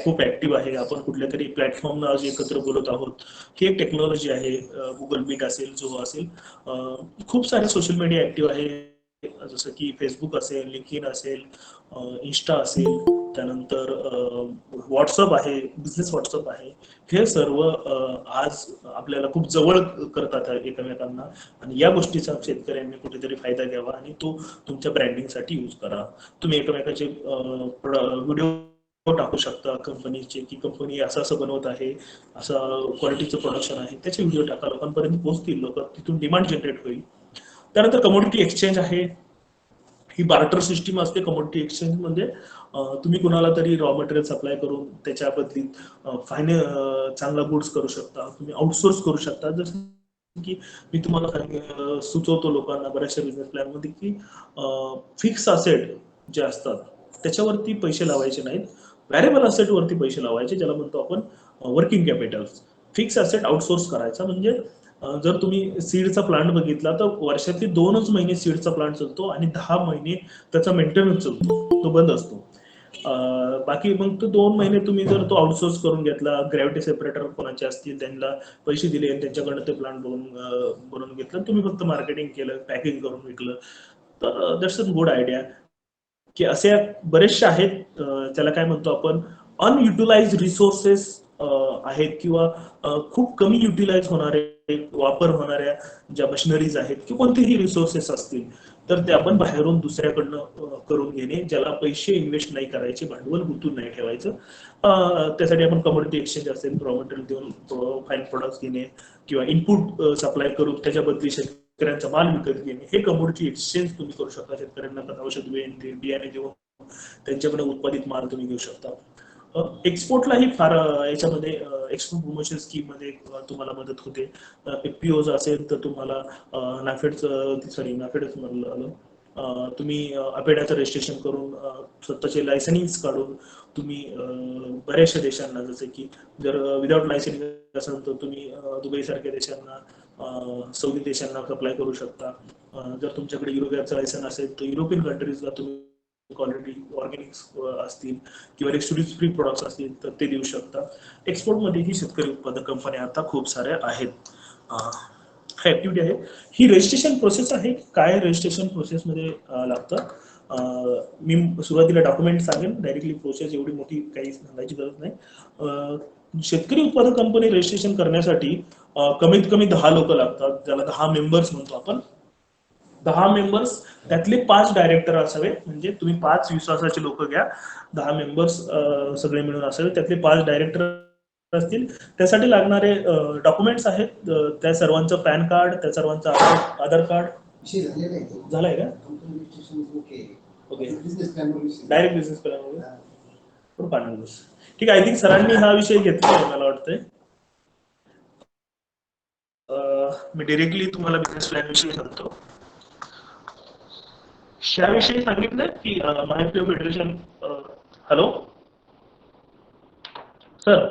खूप ऍक्टिव्ह आहे. आपण कुठल्या तरी प्लॅटफॉर्म आज एकत्र बोलत आहोत, ही एक टेक्नॉलॉजी आहे. गुगल मीट असेल, जो असेल, खूप सारे सोशल मीडिया ऍक्टिव्ह आहे, जसं की फेसबुक असेल, लिंक्डइन असेल, इन्स्टा असेल, त्यानंतर व्हॉट्सअप आहे, बिझनेस व्हॉट्सअप आहे. हे सर्व आज आपल्याला खूप जवळ करतात एकमेकांना, आणि या गोष्टीचा शेतकऱ्यांनी कुठेतरी फायदा घ्यावा आणि तो तुमच्या ब्रँडिंगसाठी यूज करा. तुम्ही एकमेकाचे व्हिडिओ टाकू शकता कंपनीचे, की कंपनी असं असं बनवत आहे, असं क्वालिटीचं प्रोडक्शन आहे, त्याचे व्हिडिओ टाका, लोकांपर्यंत पोहोचतील, लोक तिथून डिमांड जनरेट होईल. त्यानंतर कमोडिटी एक्सचेंज आहे. ही बार्टर सिस्टीम असते कमोडिटी एक्सचेंज म्हणजे तुम्ही कुणाला तरी रॉ मटेरियल सप्लाय करून त्याच्या बदलीत चांगला गुड्स करू शकता, तुम्ही आउटसोर्स करू शकता. जसं की मी तुम्हाला सुचवतो लोकांना बऱ्याचशा बिझनेस प्लॅन मध्ये की फिक्स असेट जे असतात त्याच्यावरती पैसे लावायचे नाहीत, व्हॅरिएबल असेट वरती पैसे लावायचे, ज्याला म्हणतो आपण working capital. Fix asset outsource करायचा म्हणजे जर तुम्ही सीडचा प्लांट बघितला तर वर्षातले 2च महिने सीडचा प्लांट चालतो आणि 10 महिने त्याचा मेंटेनन्स चालतो, तो बंद असतो. बाकी मग तो 2 महिने तुम्ही जर तो आउटसोर्स करून घेतला, ग्रॅव्हिटी सेपरेटर कोणाचे असतील त्यांना पैसे दिले आणि त्यांच्याकडनं ते प्लांट बनवून घेतलं, तुम्ही फक्त मार्केटिंग केलं, पॅकिंग करून विकलं, तर दॅट्स अ गुड आयडिया. की असे बरेचसे आहेत, त्याला काय म्हणतो आपण अनयुटिलाइज रिसोर्सेस आहेत किंवा खूप कमी युटिलाइज होणारे, वापर होणाऱ्या ज्या मशिनरीज आहेत किंवा कोणतेही रिसोर्सेस असतील तर ते आपण बाहेरून दुसऱ्याकडनं करून घेणे, ज्याला पैसे इन्व्हेस्ट नाही करायचे, भांडवल गुंतून नाही ठेवायचं. त्यासाठी आपण कमोडिटी एक्सचेंज असेल, रॉ मटेरियल देऊन फाईन प्रोडक्ट्स घेणे किंवा इनपुट सप्लाय करून त्याच्या बदली शेतकऱ्यांचा माल विकत घेणे, हे कमोडिटी एक्सचेंज तुम्ही करू शकता. शेतकऱ्यांना औषध बियाणे देऊन त्यांच्याकडे उत्पादित माल तुम्ही घेऊ शकता. एक्सपोर्टलाही फार याच्यामध्ये एक्सपोर्ट प्रमोशन स्कीम मध्ये तुम्हाला मदत होते. एफपीओ असेल तर तुम्हाला नाफेडच म्हणलं तुम्ही अपेडाचं रजिस्ट्रेशन करून स्वतःचे लायसनिंग काढून तुम्ही बऱ्याचशा देशांना, जसे की जर विदाउट लायसनिंग असेल तर तुम्ही दुबई सारख्या देशांना, सौदी देशांना सप्लाय करू शकता. जर तुमच्याकडे युरोपियनचं लायसन असेल तर युरोपियन कंट्रीजला तुम्ही क्वालिटी ऑर्गॅनिक असतील किंवा एक्सक्लुझिव्ह फ्री प्रोडक्ट्स असतील तर ते देऊ शकता. एक्सपोर्टमध्येही शेतकरी उत्पादक कंपन्या आता खूप साऱ्या आहेत. ऍक्टिव्हिटी आहे. ही रजिस्ट्रेशन प्रोसेस आहे. काय रजिस्ट्रेशन प्रोसेसमध्ये लागतं, मी सुरुवातीला डॉक्युमेंट सांगेन, डायरेक्टली प्रोसेस एवढी मोठी काही सांगायची गरज नाही. शेतकरी उत्पादक कंपनी रजिस्ट्रेशन करण्यासाठी कमीत कमी 10 लोक लागतात, ज्याला 10 मेंबर्स म्हणतो आपण. 10 मेंबर्स त्यातले 5 डायरेक्टर असावे, म्हणजे तुम्ही 5 विश्वासाचे लोक घ्या, 10 मेंबर्स सगळे मिळून असावे, त्यातले 5 डायरेक्टर असतील. त्यासाठी लागणारे डॉक्युमेंट्स आहेत, त्या सर्वांचं पॅन कार्ड, त्या सर्वांचं आधार कार्ड झालंय का? Okay, direct business plan. ठीक आहे. आय थिंक सरांनी हा विषय घेतला मला वाटतंय. मी डिरेक्टली तुम्हाला बिझनेस प्लॅन विषयी सांगतो. याविषयी सांगितलं की महाराष्ट्र फेडरेशन. हॅलो सर,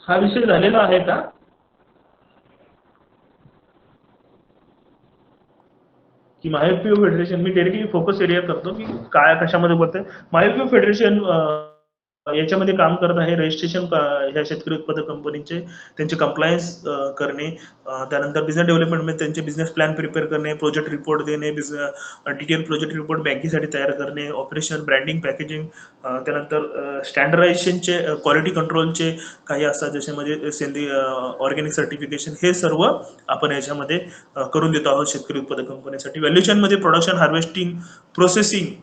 हा विषय झालेला आहे का? की महाएफपीओ फेडरेशन, मी डायरेक्टली फोकस एरिया करतो की काय कशामध्ये बोलतोय. महाएफपीओ फेडरेशन याच्यामध्ये काम करत आहे रजिस्ट्रेशन ह्या शेतकरी उत्पादक कंपनीचे, त्यांचे कंप्लायन्स करणे, त्यानंतर बिझनेस डेव्हलपमेंटमध्ये त्यांचे बिझनेस प्लॅन प्रिपेअर करणे, प्रोजेक्ट रिपोर्ट देणे, डिटेल प्रोजेक्ट रिपोर्ट बँकेसाठी तयार करणे, ऑपरेशन, ब्रँडिंग, पॅकेजिंग, त्यानंतर स्टँडर्डायझेशनचे, क्वालिटी कंट्रोलचे काही असतात ज्याच्यामध्ये सेंद्रिय ऑर्गॅनिक सर्टिफिकेशन, हे सर्व आपण याच्यामध्ये करून देतो आहोत शेतकरी उत्पादक कंपनीसाठी. व्हॅल्युएशनमध्ये production, harvesting, processing,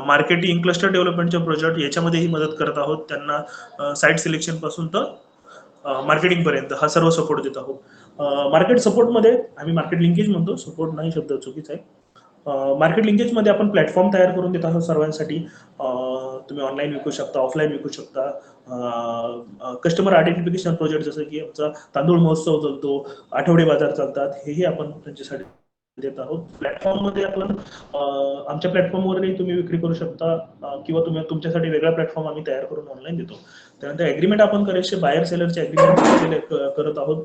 marketing, cluster डेव्हलपमेंटचे प्रोजेक्ट याच्यामध्येही मदत करत आहोत. त्यांना साईट सिलेक्शन पासून तर मार्केटिंग पर्यंत हा सर्व सपोर्ट देत आहोत. मार्केट सपोर्टमध्ये आम्ही मार्केट लिंकेज म्हणतो, सपोर्ट नाही शब्द चुकीचा आहे. मार्केट लिंकेजमध्ये आपण प्लॅटफॉर्म तयार करून देत आहोत सर्वांसाठी. तुम्ही ऑनलाईन विकू शकता, ऑफलाईन विकू शकता. कस्टमर आयडेंटिफिकेशन प्रोजेक्ट, जसं की आमचा तांदूळ महोत्सव चालतो, आठवडे बाजार चालतात, हेही आपण त्यांच्यासाठी देत आहोत. प्लॅटफॉर्ममध्ये आपण आमच्या प्लॅटफॉर्मवरही तुम्ही विक्री करू शकता किंवा तुम्ही तुमच्यासाठी वेगळा प्लॅटफॉर्म आम्ही तयार करून ऑनलाईन देतो. त्यानंतर ऍग्रीमेंट आपण करायचे, बायर सेलरचे ऍग्रीमेंट करत आहोत.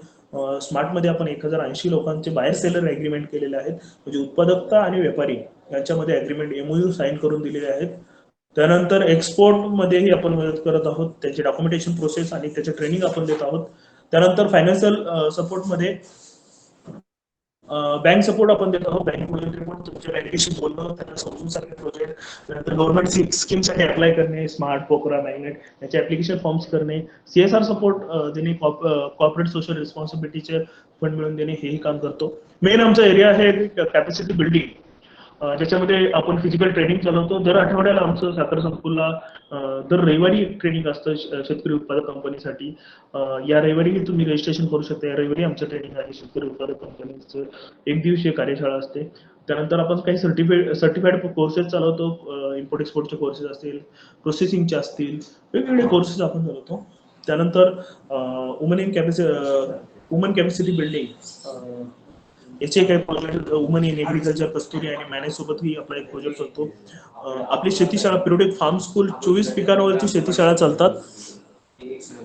स्मार्टमध्ये आपण 1080 लोकांचे बायर सेलर ऍग्रीमेंट केलेले आहेत, म्हणजे उत्पादकता आणि व्यापारी यांच्यामध्ये ऍग्रीमेंट MOU साईन करून दिलेले आहेत. त्यानंतर एक्सपोर्टमध्येही आपण मदत करत आहोत, त्याची डॉक्युमेंटेशन प्रोसेस आणि त्याचे ट्रेनिंग आपण देत आहोत. त्यानंतर फायनान्शियल सपोर्टमध्ये बँक सपोर्ट आपण देत आहोत. तुमच्या बँकेशी बोलणं, त्यांना समजून सांगणे प्रोजेक्ट, त्यानंतर गव्हर्नमेंट स्कीमसाठी अप्लाय करणे, स्मार्ट, पोकरा, मॅग्नेट याचे ऍप्लिकेशन फॉर्म्स करणे, CSR सपोर्ट देणे, कॉर्पोरेट सोशल रिस्पॉन्सिबिलिटीचे फंड मिळवून देणे, हेही काम करतो. मेन आमचा एरिया आहे कॅपॅसिटी बिल्डिंग. ज्याच्यामध्ये आपण फिजिकल ट्रेनिंग चालवतो. दर आठवड्याला आमचं साखर संकुलला दर रविवारी एक ट्रेनिंग असतं शेतकरी उत्पादक कंपनीसाठी. या रविवारी तुम्ही रजिस्ट्रेशन करू शकता. या रविवारी आमचं ट्रेनिंग आहे शेतकरी उत्पादक कंपनीचं. एक दिवसीय कार्यशाळा असते. त्यानंतर आपण काही सर्टिफाईड कोर्सेस चालवतो. इम्पोर्ट एक्सपोर्टचे कोर्सेस असतील, प्रोसेसिंगचे असतील, वेगवेगळे कोर्सेस आपण चालवतो. त्यानंतर वुमन कॅपॅसिटी बिल्डिंग याचे काही प्रोजेक्ट वुमन इन एग्रीकल्चर, कस्तुरी आणि मॅनेज सोबतही आपला एक प्रोजेक्ट चालतो. आपली शेतीशाळा पिरियोडिक फार्म स्कूल 24 पिकांवरची शेतीशाळा चालतात.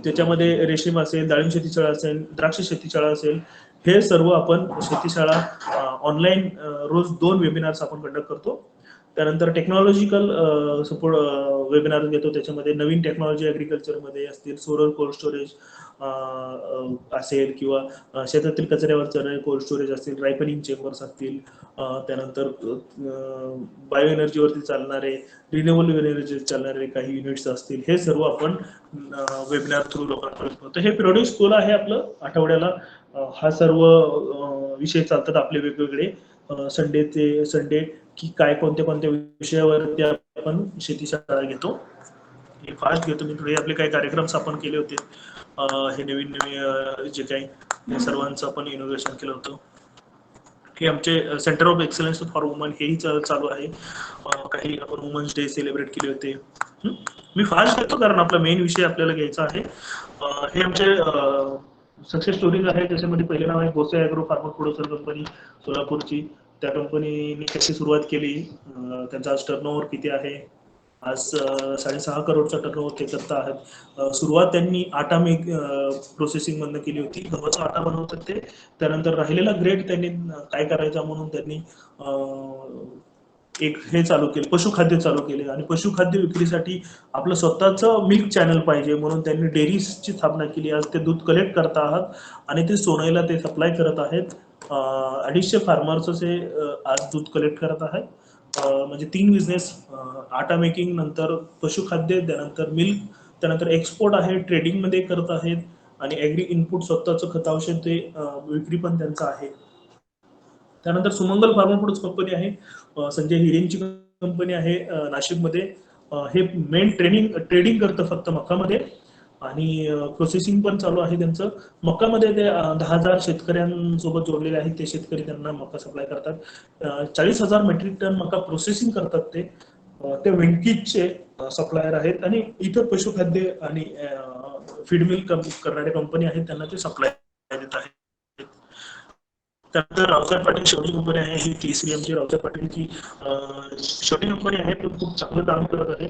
त्याच्यामध्ये रेशीम असेल, डाळिंब शेतीशाळा असेल, द्राक्ष शेतीशाळा असेल, हे सर्व आपण शेतीशाळा ऑनलाईन रोज 2 वेबिनार्स आपण कंडक्ट करतो. त्यानंतर टेक्नॉलॉजिकल सपोर्ट वेबिनार घेतो. त्याच्यामध्ये नवीन टेक्नॉलॉजी ॲग्रिकल्चरमध्ये असतील, सोलर कोल्ड स्टोरेज असेल किंवा शेतातील कचऱ्यावर चालणारे कोल्ड स्टोरेज असतील, रायपनिंग चेंबर्स असतील, त्यानंतर बायो एनर्जीवरती चालणारे, रिन्युएबल एनर्जी चालणारे काही युनिट्स असतील, हे सर्व आपण वेबिनार थ्रू लोकांपर्यंत होतं. हे प्रोड्यूस स्कूल आहे आपलं. आठवड्याला हा सर्व विषय चालतात आपले वेगवेगळे. संडे की काय कोणत्या विषयावरती आपण शेतीशाळा घेतो. हे फास्ट घेतो मी. थोडे आपले काही कार्यक्रम आपण केले होते. हे नवीन जे काही सर्वांचं आपण इनोव्हेशन केलं होतं. हे आमचे centre of excellence for woman हेही चालू आहे. काही आपण वुमन्स डे सेलिब्रेट केले होते. मी फास्ट घेतो कारण आपला मेन विषय आपल्याला घ्यायचा आहे. हे आमचे सक्सेस स्टोरीज आहे. त्याच्यामध्ये पहिले नाव आहे Bhose agro farmer producer company सोलापूरची. त्या कंपनीने कशी सुरुवात केली, त्यांचा आज टर्नओव्हर किती आहे. आज 6.5 करोडचा टर्नओव्हर ते करता आहेत. सुरुवात त्यांनी आटा प्रोसेसिंग मधनं केली होती. गव्हाचा आटा बनवतात ते. त्यानंतर राहिलेला ग्रेड त्यांनी काय करायचा म्हणून त्यांनी एक हे चालू केलं, पशुखाद्य चालू केले. आणि पशुखाद्य विक्रीसाठी आपलं स्वतःचं मिल्क चॅनल पाहिजे म्हणून त्यांनी डेअरीजची स्थापना केली. आज ते दूध कलेक्ट करत आहात आणि ते सोनईला ते सप्लाय करत आहेत. 250 फार्मर्स हे आज दूध कलेक्ट करत आहेत. म्हणजे 3 बिझनेस, आटा मेकिंग, नंतर पशुखाद्य, त्यानंतर मिल्क, त्यानंतर एक्सपोर्ट आहे, ट्रेडिंगमध्ये करत आहेत. आणि ॲग्री इनपुट स्वतःचं खतावशेत ते विक्री पण त्यांचं आहे. त्यानंतर सुमंगल फार्मा प्रोडक्ट्स कंपनी आहे. संजय हिरेंची कंपनी आहे नाशिकमध्ये. हे मेन ट्रेडिंग करतं फक्त मक्कामध्ये आणि प्रोसेसिंग पण चालू आहे त्यांचं. मक्कामध्ये ते 10,000 शेतकऱ्यांसोबत जोडलेले आहेत. ते शेतकरी त्यांना मक्का सप्लाय करतात. 40,000 मेट्रिक टन मक्का प्रोसेसिंग करतात ते वेंकीजचे सप्लायर आहेत. आणि इतर पशुखाद्य आणि फीड मिल करणाऱ्या कंपनी आहेत, त्यांना ते सप्लाय देत आहेत. त्यानंतर रावसाहेब पाटील शेवटी कंपनी आहे. ही तिसरी आमची रावसाहेब पाटीलची शेवटी कंपनी आहे. ते खूप चांगलं काम करत आहे.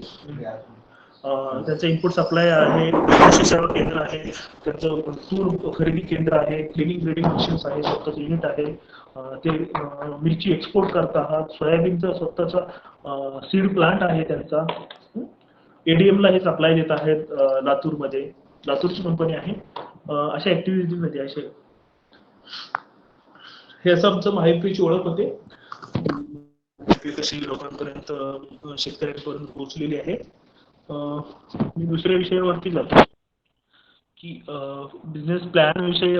त्यांचं इनपुट सप्लाय आहे, कृषी सेवा केंद्र आहे, त्यांचं तूर खरेदी केंद्र आहे, क्लिनिंग ग्रेडिंग मशीन्स आहे, स्वतःचं युनिट आहे. ते मिरची एक्सपोर्ट करत आहात. सोयाबीनचा स्वतःचा सीड प्लांट आहे त्यांचा. एडीएमला हे सप्लाय देत आहेत लातूरमध्ये. लातूरची कंपनी आहे. अशा ऍक्टिव्हिटीमध्ये असे हे असं आमचं माहितीची ओळख होते. कशी लोकांपर्यंत शेतकऱ्यांपर्यंत पोहोचलेली आहे. मी दुसऱ्या विषयावरती जातो की बिझनेस प्लॅन विषयी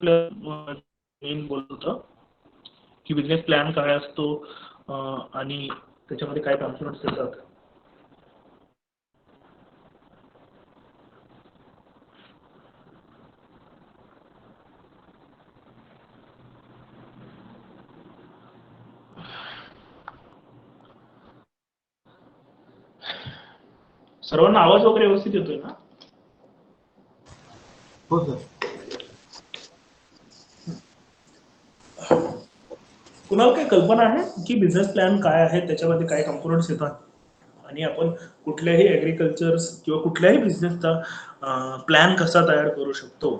मेन बोलत होतं की बिझनेस प्लॅन काय असतो आणि त्याच्यामध्ये काय कॉम्पोनंट्स येतात. सर्वांना आवाज वगैरे व्यवस्थित येतोय ना? हो सर. कुणाला काही कल्पना आहे की बिझनेस प्लॅन काय आहे, त्याच्यामध्ये काय कॉम्पोनंट्स येतात आणि आपण कुठल्याही ऍग्रिकल्चर किंवा कुठल्याही बिझनेसचा प्लॅन कसा तयार करू शकतो?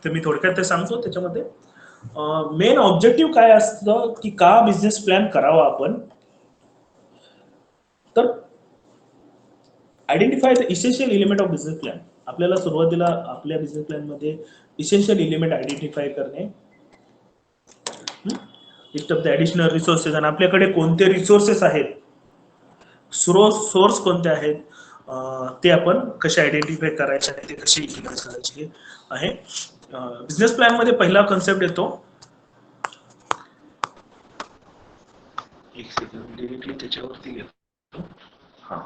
तर मी थोडक्यात ते सांगतो. त्याच्यामध्ये मेन ऑब्जेक्टिव्ह काय असतं की का बिझनेस प्लॅन करावा आपण, तर identify the essential element of business plan. आपल्याला सुरुवातीला आपल्या बिझनेस प्लॅन मध्ये इसेन्शियल एलिमेंट आयडेंटिफाय करणे, list of the additional resources, आणि आपल्याकडे कोणते रिसोर्सेस आहेत, सोर्स कोणते आहेत, ते आपण कसे आयडेंटिफाय करायचे आणि ते कसे युटिलाइज करायचे आहे. बिझनेस प्लॅन मध्ये पहिला कन्सेप्ट येतो एक सेकंड डिरेक्टली त्याच्यावरती घेतो. हा,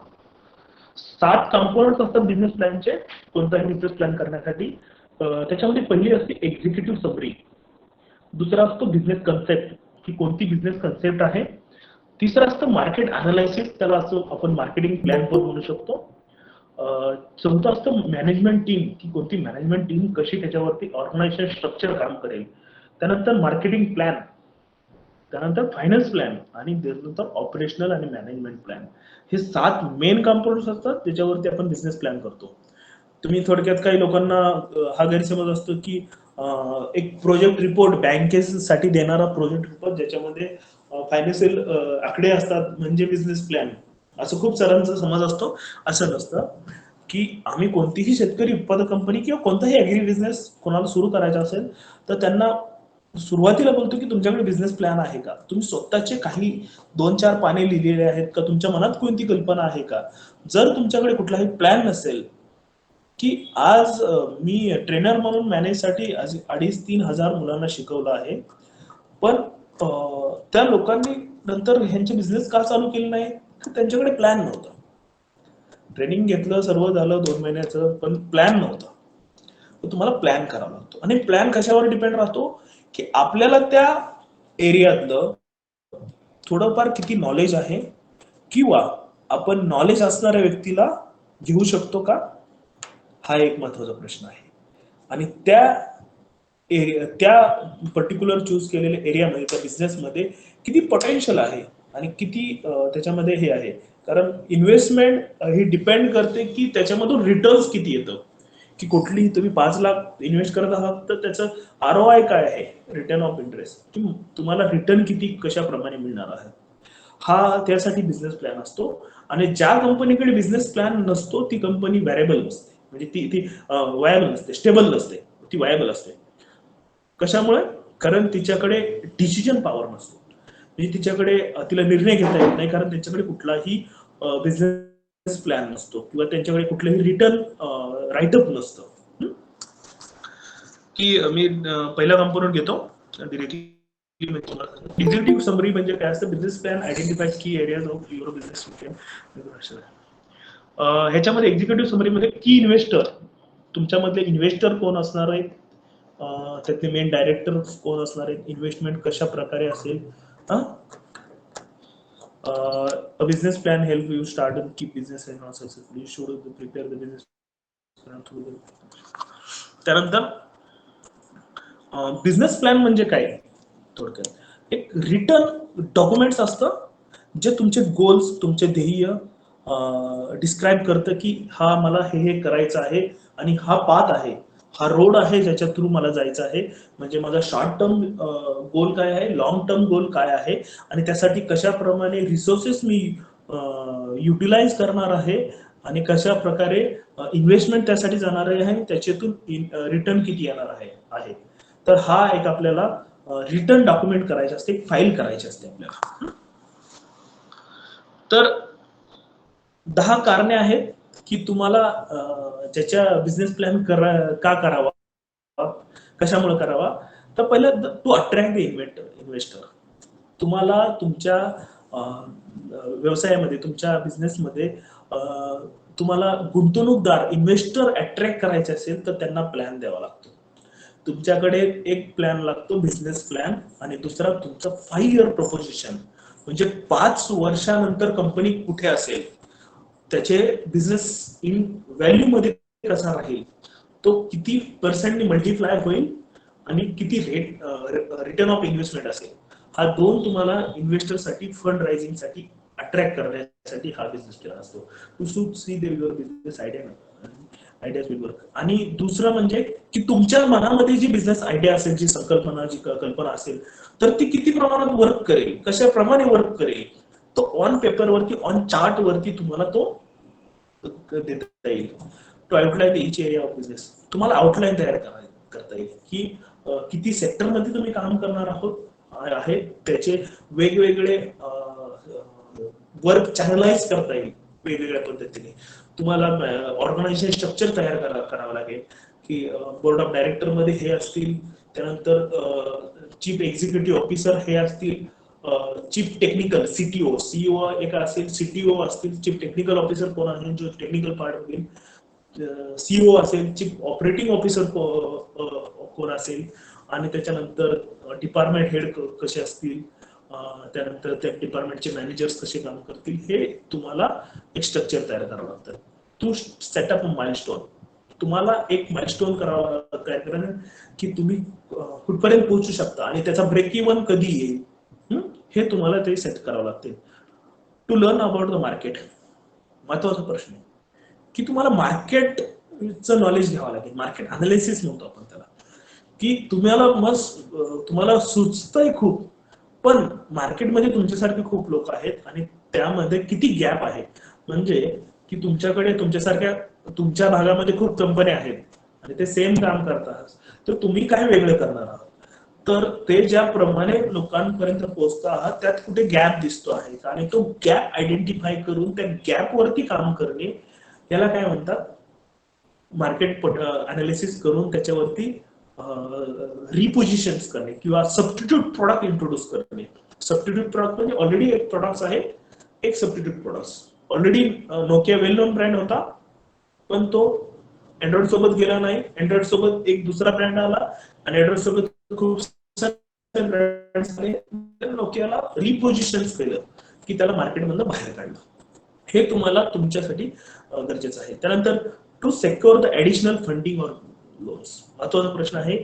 7 कंपोनंट्स असतात बिझनेस प्लॅनचे, कोणताही बिझनेस प्लॅन करण्यासाठी. त्याच्यामध्ये पहिली असते एक्झिक्युटिव्ह समरी, दुसरा असतो बिझनेस कन्सेप्ट, की कोणती बिझनेस कन्सेप्ट आहे. तिसरं असतं मार्केट अनालायसिस, त्याला असं आपण मार्केटिंग प्लॅन पण म्हणू शकतो. चौथं असतं मॅनेजमेंट टीम, की कोणती मॅनेजमेंट टीम कशी त्याच्यावरती ऑर्गनायझेशन स्ट्रक्चर काम करेल. त्यानंतर मार्केटिंग प्लॅन, त्यानंतर फायनान्स प्लॅन आणि त्यानंतर ऑपरेशनल आणि मॅनेजमेंट प्लॅन. हे 7 मेन कंपोनंट्स असतात त्याच्यावरती आपण बिझनेस प्लॅन करतो. तुम्ही थोडक्यात काही लोकांना हा गैरसमज असतो की एक प्रोजेक्ट रिपोर्ट बँकेसाठी देणारा प्रोजेक्ट रिपोर्ट ज्याच्यामध्ये फायनान्शियल आकडे असतात म्हणजे बिझनेस प्लॅन, असं खूप सारांचा समज असतो. असं नसतं. की आम्ही कोणतीही शेतकरी उत्पादक कंपनी किंवा कोणताही ऍग्री बिझनेस कोणाला सुरू करायचा असेल तर त्यांना सुरुवातीला बोलतो की तुमच्याकडे बिझनेस प्लॅन आहे का, तुम्ही स्वतःचे काही 2-4 पाने लिहिलेले आहेत का, तुमच्या मनात कोणती कल्पना आहे का. जर तुमच्याकडे कुठलाही प्लॅन नसेल, की आज मी ट्रेनर म्हणून मॅनेजसाठी 2,500-3,000 हजार मुलांना शिकवलं आहे, पण त्या लोकांनी नंतर ह्यांचे बिझनेस का चालू केले नाही, त्यांच्याकडे प्लॅन नव्हता. ट्रेनिंग घेतलं, सर्व झालं 2 महिन्याचं, पण प्लॅन नव्हता. तर तुम्हाला प्लॅन करावा लागतो. आणि प्लॅन कशावर डिपेंड राहतो, की आपल्याला त्या एरियातलं थोडंफार किती नॉलेज आहे, किंवा आपण नॉलेज असणाऱ्या व्यक्तीला घेऊ शकतो का, हा एक महत्वाचा प्रश्न आहे. आणि त्या पर्टिक्युलर चूज केलेल्या एरियामध्ये, त्या बिझनेसमध्ये किती पोटेन्शियल आहे आणि किती त्याच्यामध्ये हे आहे. कारण इन्व्हेस्टमेंट ही डिपेंड करते की त्याच्यामधून रिटर्न्स किती येतं. की कुठलीही तुम्ही 5 लाख इन्व्हेस्ट करत आहात तर त्याचं ROI काय आहे, रिटर्न ऑफ इंटरेस्ट, की तुम्हाला रिटर्न किती कशाप्रमाणे मिळणार आहे, हा त्यासाठी बिझनेस प्लॅन असतो. आणि ज्या कंपनीकडे बिझनेस प्लॅन नसतो ती कंपनी व्हेरिएबल नसते, म्हणजे ती वायबल नसते, स्टेबल नसते, ती वायबल असते. कशामुळे, कारण तिच्याकडे डिसिजन पॉवर नसतो, म्हणजे तिच्याकडे तिला निर्णय घेता येत नाही, कारण त्यांच्याकडे कुठलाही बिझनेस प्लॅन नसतो किंवा त्यांच्याकडे कुठलंही रिटर्न राईटअप नसतं. की मी पहिला कंपोनंट घेतो डिरेक्टली. एक्झिक्युटिव्ह समरी म्हणजे काय असतं, बिझनेस प्लॅन आयडेंटिफाय की एरियाज ऑफ युअर बिझनेस. ह्याच्यामध्ये एक्झिक्युटिव्ह समरीमध्ये की इन्व्हेस्टर, तुमच्यामधले इन्व्हेस्टर कोण असणार आहेत, त्यातले मेन डायरेक्टर कोण असणार आहेत, इन्व्हेस्टमेंट कशा प्रकारे असेल. A business plan help you start and keep business and not successful. You should prepare the business plan through the. त्यानंतर बिझनेस प्लॅन म्हणजे काय, थोडक्यात एक रिटर्न डॉक्युमेंट्स असतं जे तुमचे गोल्स, तुमचे ध्येय डिस्क्राईब करतं की हा मला हे करायचं आहे आणि हा पाथ आहे, हा रोड आहे ज्याच्या थ्रू मला जायचं आहे. म्हणजे माझा शॉर्ट टर्म गोल काय आहे, लॉंग टर्म गोल काय आहे, आणि त्यासाठी कशाप्रमाणे रिसोर्सेस मी युटिलाइज करणार आहे आणि कशा प्रकारे इन्व्हेस्टमेंट त्यासाठी जाणार आहे आणि त्याच्यातून रिटर्न किती येणार आहे. तर हा एक आपल्याला रिटर्न डॉक्युमेंट करायचे असते, एक फाईल करायची असते आपल्याला. तर 10 कारणे आहेत की तुम्हाला ज्याच्या बिझनेस प्लॅन का करावा, कशामुळे करावा. तर पहिलं, टू अट्रॅक्ट द इन्व्हेस्टर. तुम्हाला तुमच्या व्यवसायामध्ये, तुमच्या बिझनेसमध्ये तुम्हाला गुंतवणूकदार, इन्व्हेस्टर अट्रॅक्ट करायचे असेल तर त्यांना प्लॅन द्यावा लागतो. तुमच्याकडे एक प्लॅन लागतो, बिझनेस प्लॅन, आणि दुसरा तुमचा 5 इयर प्रोपोजिशन, म्हणजे 5 वर्षानंतर कंपनी कुठे असेल, त्याचे बिझनेस इन व्हॅल्यू मध्ये कसा राहील, तो किती पर्सेंटनी मल्टिप्लाय होईल आणि किती रिटर्न ऑफ इन्व्हेस्टमेंट असेल. हा 2 तुम्हाला इन्व्हेस्टर साठी, फंड रायझिंग साठी अट्रॅक्ट करण्यासाठी हा बिझनेस प्लॅन असतो. To suit see there your business ideas will work. आणि दुसरं म्हणजे की तुमच्या मनामध्ये जी बिझनेस आयडिया असेल, जी संकल्पना, जी कल्पना असेल, तर ती किती प्रमाणात वर्क करेल, कशाप्रमाणे वर्क करेल, तो ऑन पेपर वरती, ऑन चार्ट वरती तुम्हाला तो देता येईल. To outline each area of business, तुम्हाला आउटलाईन तयार करता येईल की किती सेक्टरमध्ये तुम्ही काम करणार आहे, त्याचे वेगवेगळे वर्क चॅनलाइज करता येईल वेगवेगळ्या पद्धतीने. तुम्हाला ऑर्गनायझेशन स्ट्रक्चर तयार करावं लागेल की बोर्ड ऑफ डायरेक्टर मध्ये हे असतील, त्यानंतर चीफ एक्झिक्युटिव्ह ऑफिसर हे असतील, चीफ टेक्निकल सीटीओ, सीईओ एक असेल, सीटीओ असतील, चीफ टेक्निकल ऑफिसर कोण आहे जो टेक्निकल पार्ट होईल, सीईओ असेल, चीफ ऑपरेटिंग ऑफिसर कोण असेल, आणि त्याच्यानंतर डिपार्टमेंट हेड कसे असतील, त्यानंतर त्या डिपार्टमेंटचे मॅनेजर्स कसे काम करतील, हे तुम्हाला एक स्ट्रक्चर तयार करावं लागतं. टू सेटअप माइलस्टोन, तुम्हाला एक माइलस्टोन करावा तयार करणं की तुम्ही कुठपर्यंत पोहोचू शकता आणि त्याचा ब्रेक इव्हन कधी येईल, हे तुम्हाला ते सेट करावं लागते. To learn about the market, महत्वाचा प्रश्न आहे की तुम्हाला मार्केटचं नॉलेज घ्यावं लागेल. मार्केट अनालिसिस म्हणतो आपण त्याला, की तुम्हाला सुचतंय खूप, पण मार्केटमध्ये तुमच्यासारखे खूप लोक आहेत आणि त्यामध्ये किती गॅप आहे. म्हणजे की तुमच्याकडे तुमच्यासारख्या तुमच्या भागामध्ये खूप कंपन्या आहेत आणि ते सेम काम करतात, तर तुम्ही काय वेगळं करणार आहात. तर ते ज्याप्रमाणे लोकांपर्यंत पोहोचता आहात त्यात कुठे गॅप दिसतो आहे आणि तो गॅप आयडेंटिफाय करून त्या गॅपवरती काम करणे, याला काय म्हणतात, मार्केट अनालिसिस करून त्याच्यावरती रिपोजिशन्स करणे किंवा सबस्टिट्यूट प्रोडक्ट इंट्रोड्यूस करणे. सबस्टिट्यूट प्रोडक्ट म्हणजे ऑलरेडी एक प्रोडक्ट आहे, एक सबस्टिट्यूट प्रोडक्ट. ऑलरेडी नोकिया वेल नोन ब्रँड होता, पण तो अँड्रॉइड सोबत गेला नाही. अँड्रॉइड सोबत एक दुसरा ब्रँड आला आणि अँड्रॉइड सोबत खूप नोकियाला रिपोजिशन्स केलं की त्याला मार्केटमधून बाहेर काढलं. हे तुम्हाला तुमच्यासाठी गरजेचं आहे. त्यानंतर to secure the additional funding or loans, महत्वाचा प्रश्न आहे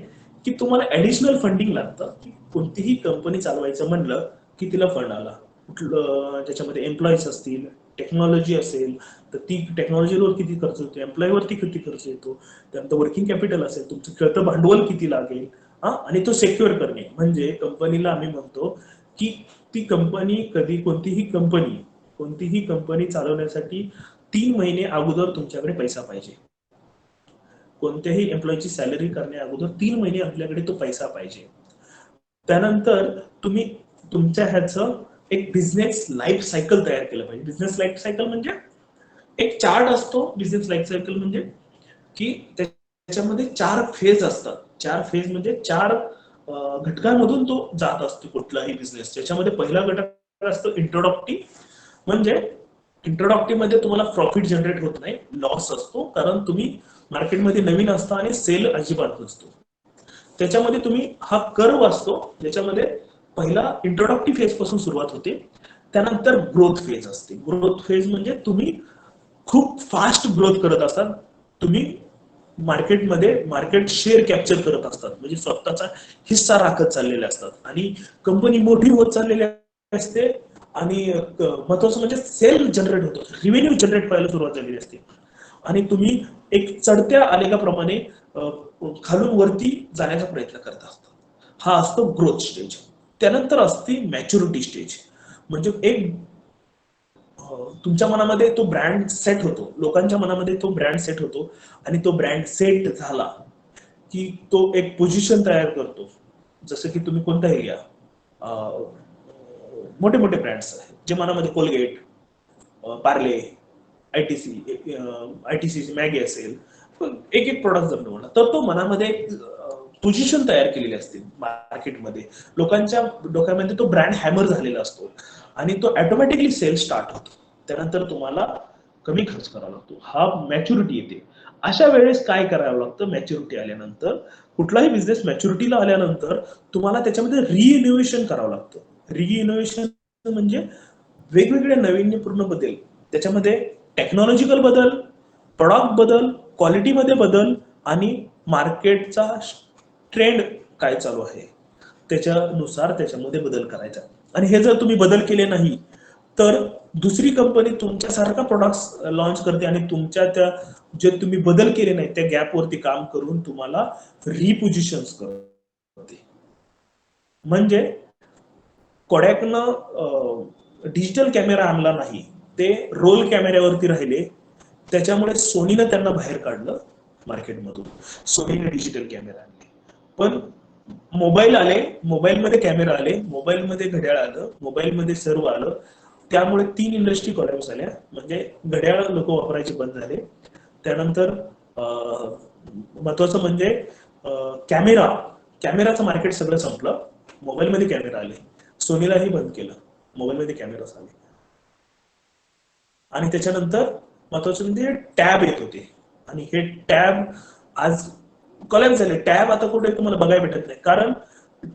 की तुम्हाला ऍडिशनल फंडिंग लागतं. की कोणतीही कंपनी चालवायचं म्हणलं की तिला फंड आला, कुठलं त्याच्यामध्ये एम्प्लॉईज असतील, टेक्नॉलॉजी असेल तर ती टेक्नॉलॉजीवर किती खर्च होतो, एम्प्लॉईवरती किती खर्च येतो, त्यानंतर वर्किंग कॅपिटल असेल, तुमचं खेळतं भांडवल किती लागेल, आणि तो सेक्युअर करणे. म्हणजे कंपनीला आम्ही म्हणतो की ती कंपनी कोणतीही कंपनी चालवण्यासाठी 3 महिने अगोदर तुमच्याकडे पैसा पाहिजे. कोणत्याही एम्प्लॉईची सॅलरी करण्या अगोदर 3 महिने आपल्याकडे तो पैसा पाहिजे. त्यानंतर तुम्ही तुमच्या ह्याचं एक बिझनेस लाईफ सायकल तयार केलं पाहिजे. बिझनेस लाईफ सायकल म्हणजे एक चार्ट असतो. बिझनेस लाईफ सायकल म्हणजे की त्याच्यामध्ये 4 फेज असतात. 4 फेज म्हणजे 4 घटकांमधून तो जात असतो कुठलाही बिझनेस. त्याच्यामध्ये पहिला घटक असतो इंट्रोडक्टिव्ह, म्हणजे इंट्रोडक्टिव्ह मध्ये तुम्हाला प्रॉफिट जनरेट होत नाही, लॉस असतो, कारण तुम्ही मार्केटमध्ये नवीन असता आणि सेल अजिबात नसतो. त्याच्यामध्ये तुम्ही हा कर्व असतो, ज्याच्यामध्ये पहिला इंट्रोडक्टिव्ह फेज पासून सुरुवात होते. त्यानंतर ग्रोथ फेज असते. ग्रोथ फेज म्हणजे तुम्ही खूप फास्ट ग्रोथ करत असतात, तुम्ही मार्केटमध्ये मार्केट शेअर कॅप्चर करत असतात, म्हणजे स्वतःचा हिस्सा राखत चाललेले असतात आणि कंपनी मोठी होत चाललेली असते आणि महत्वाचं म्हणजे सेल जनरेट होतो, रिव्हेन्यू जनरेट व्हायला सुरुवात झालेली असते आणि तुम्ही एक चढत्या आलेखाप्रमाणे खालून वरती जाण्याचा प्रयत्न करत असता. हा असतो ग्रोथ स्टेज. त्यानंतर असते मॅच्युरिटी स्टेज, म्हणजे एक तुमच्या मनामध्ये तो ब्रँड सेट होतो, लोकांच्या मनामध्ये तो ब्रँड सेट होतो आणि तो ब्रँड सेट झाला की तो एक पोझिशन तयार करतो. जसं की तुम्ही कोणताही घ्या, मोठे मोठे ब्रँड्स आहेत जे मनामध्ये कोलगेट, पार्ले, आयटीसी मॅगी असेल, एक एक प्रोडक्ट जर निवडला तर तो मनामध्ये पोझिशन तयार केलेली असते मार्केटमध्ये. लोकांच्या डोक्यामध्ये तो ब्रँड हॅमर झालेला असतो आणि तो ऑटोमॅटिकली सेल स्टार्ट होतो. त्यानंतर तुम्हाला कमी खर्च करावा लागतो, हा मॅच्युरिटी येते. अशा वेळेस काय करावं लागतं, मॅच्युरिटी आल्यानंतर, कुठलाही बिझनेस मॅच्युरिटीला आल्यानंतर तुम्हाला त्याच्यामध्ये रिइनोव्हेशन करावं लागतं. रिइनोव्हेशन म्हणजे वेगवेगळे नाविन्यपूर्ण बदल, त्याच्यामध्ये टेक्नॉलॉजिकल बदल, प्रॉडक्ट बदल, क्वालिटीमध्ये बदल आणि मार्केटचा ट्रेंड काय चालू आहे त्याच्यानुसार त्याच्यामध्ये बदल करायचा. आणि हे जर तुम्ही बदल केले नाही तर दुसरी कंपनी तुमच्यासारखा प्रोडक्ट लॉन्च करते आणि तुमच्या त्या जे तुम्ही बदल केले नाही त्या गॅपवरती काम करून तुम्हाला रिपोजिशन्स करते. म्हणजे कोडॅकनं डिजिटल कॅमेरा आणला नाही, ते रोल कॅमेऱ्यावरती राहिले, त्याच्यामुळे सोनीनं त्यांना बाहेर काढलं मार्केटमधून. सोनीने डिजिटल कॅमेरा आणले, पण मोबाईल आले, मोबाईलमध्ये कॅमेरा आले, मोबाईलमध्ये घड्याळ आलं, मोबाईलमध्ये सर्व आलं, त्यामुळे 3 इंडस्ट्री कोलॅप्स झाल्या. म्हणजे घड्याळ लोक वापरायचे बंद झाले. त्यानंतर महत्वाचं म्हणजे कॅमेराचं मार्केट सगळं संपलं, मोबाईलमध्ये कॅमेरा आले, सोनीलाही बंद केलं, मोबाईलमध्ये कॅमेराज आले. आणि त्याच्यानंतर महत्वाचं म्हणजे टॅब येत होते, आणि हे टॅब आज कॉलेज झाले. टॅब आता कुठे तुम्हाला बघायला भेटत नाही, कारण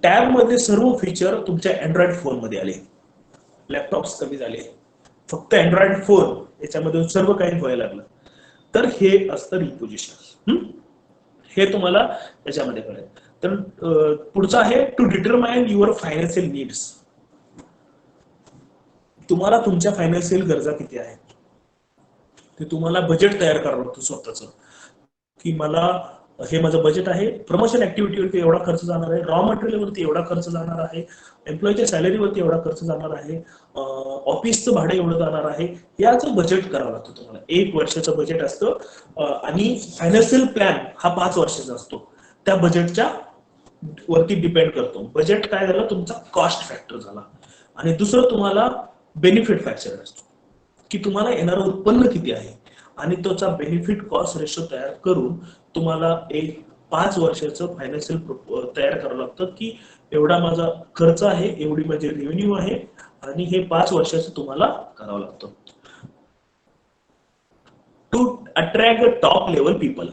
टॅब मध्ये सर्व फीचर तुमच्या अँड्रॉइड फोन मध्ये आले. लॅपटॉप्स कमी झाले, फक्त अँड्रॉइड फोन याच्यामध्ये सर्व काही व्हायला लागलं. तर हे असतं रिपोजिशन. हे तुम्हाला त्याच्यामध्ये कळेल. तर पुढचं आहे to determine your financial needs. तुम्हाला तुमच्या फायनान्शियल गरजा किती आहेत ते तुम्हाला बजेट तयार करावं लागतं स्वतःच, की मला हे माझं बजेट आहे, प्रमोशन ऍक्टिव्हिटीवरती एवढा खर्च जाणार आहे, रॉ मटेरियलवरती एवढा खर्च जाणार आहे, एम्प्लॉईच्या सॅलरीवरती एवढा खर्च जाणार आहे, ऑफिसचं भाडं एवढं जाणार आहे. याचं बजेट करावं लागतं तुम्हाला. 1 वर्षाचं बजेट असतं, आणि फायनान्शियल प्लॅन हा 5 वर्षाचा असतो. त्या बजेटच्या वरती डिपेंड करतो. बजेट काय झालं, तुमचा कॉस्ट फॅक्टर झाला. आणि दुसरं तुम्हाला बेनिफिट फॅक्टर असतो, की तुम्हाला येणारं उत्पन्न किती आहे, आणि त्याचा बेनिफिट कॉस्ट रेशो तयार करून तुम्हाला एक 5 वर्षाचं फायनान्शियल तयार करावं लागतं, की एवढा माझा खर्च आहे, एवढी माझी रेव्हेन्यू आहे, आणि हे 5 वर्षाचं तुम्हाला करावं लागतं. To attract top level people.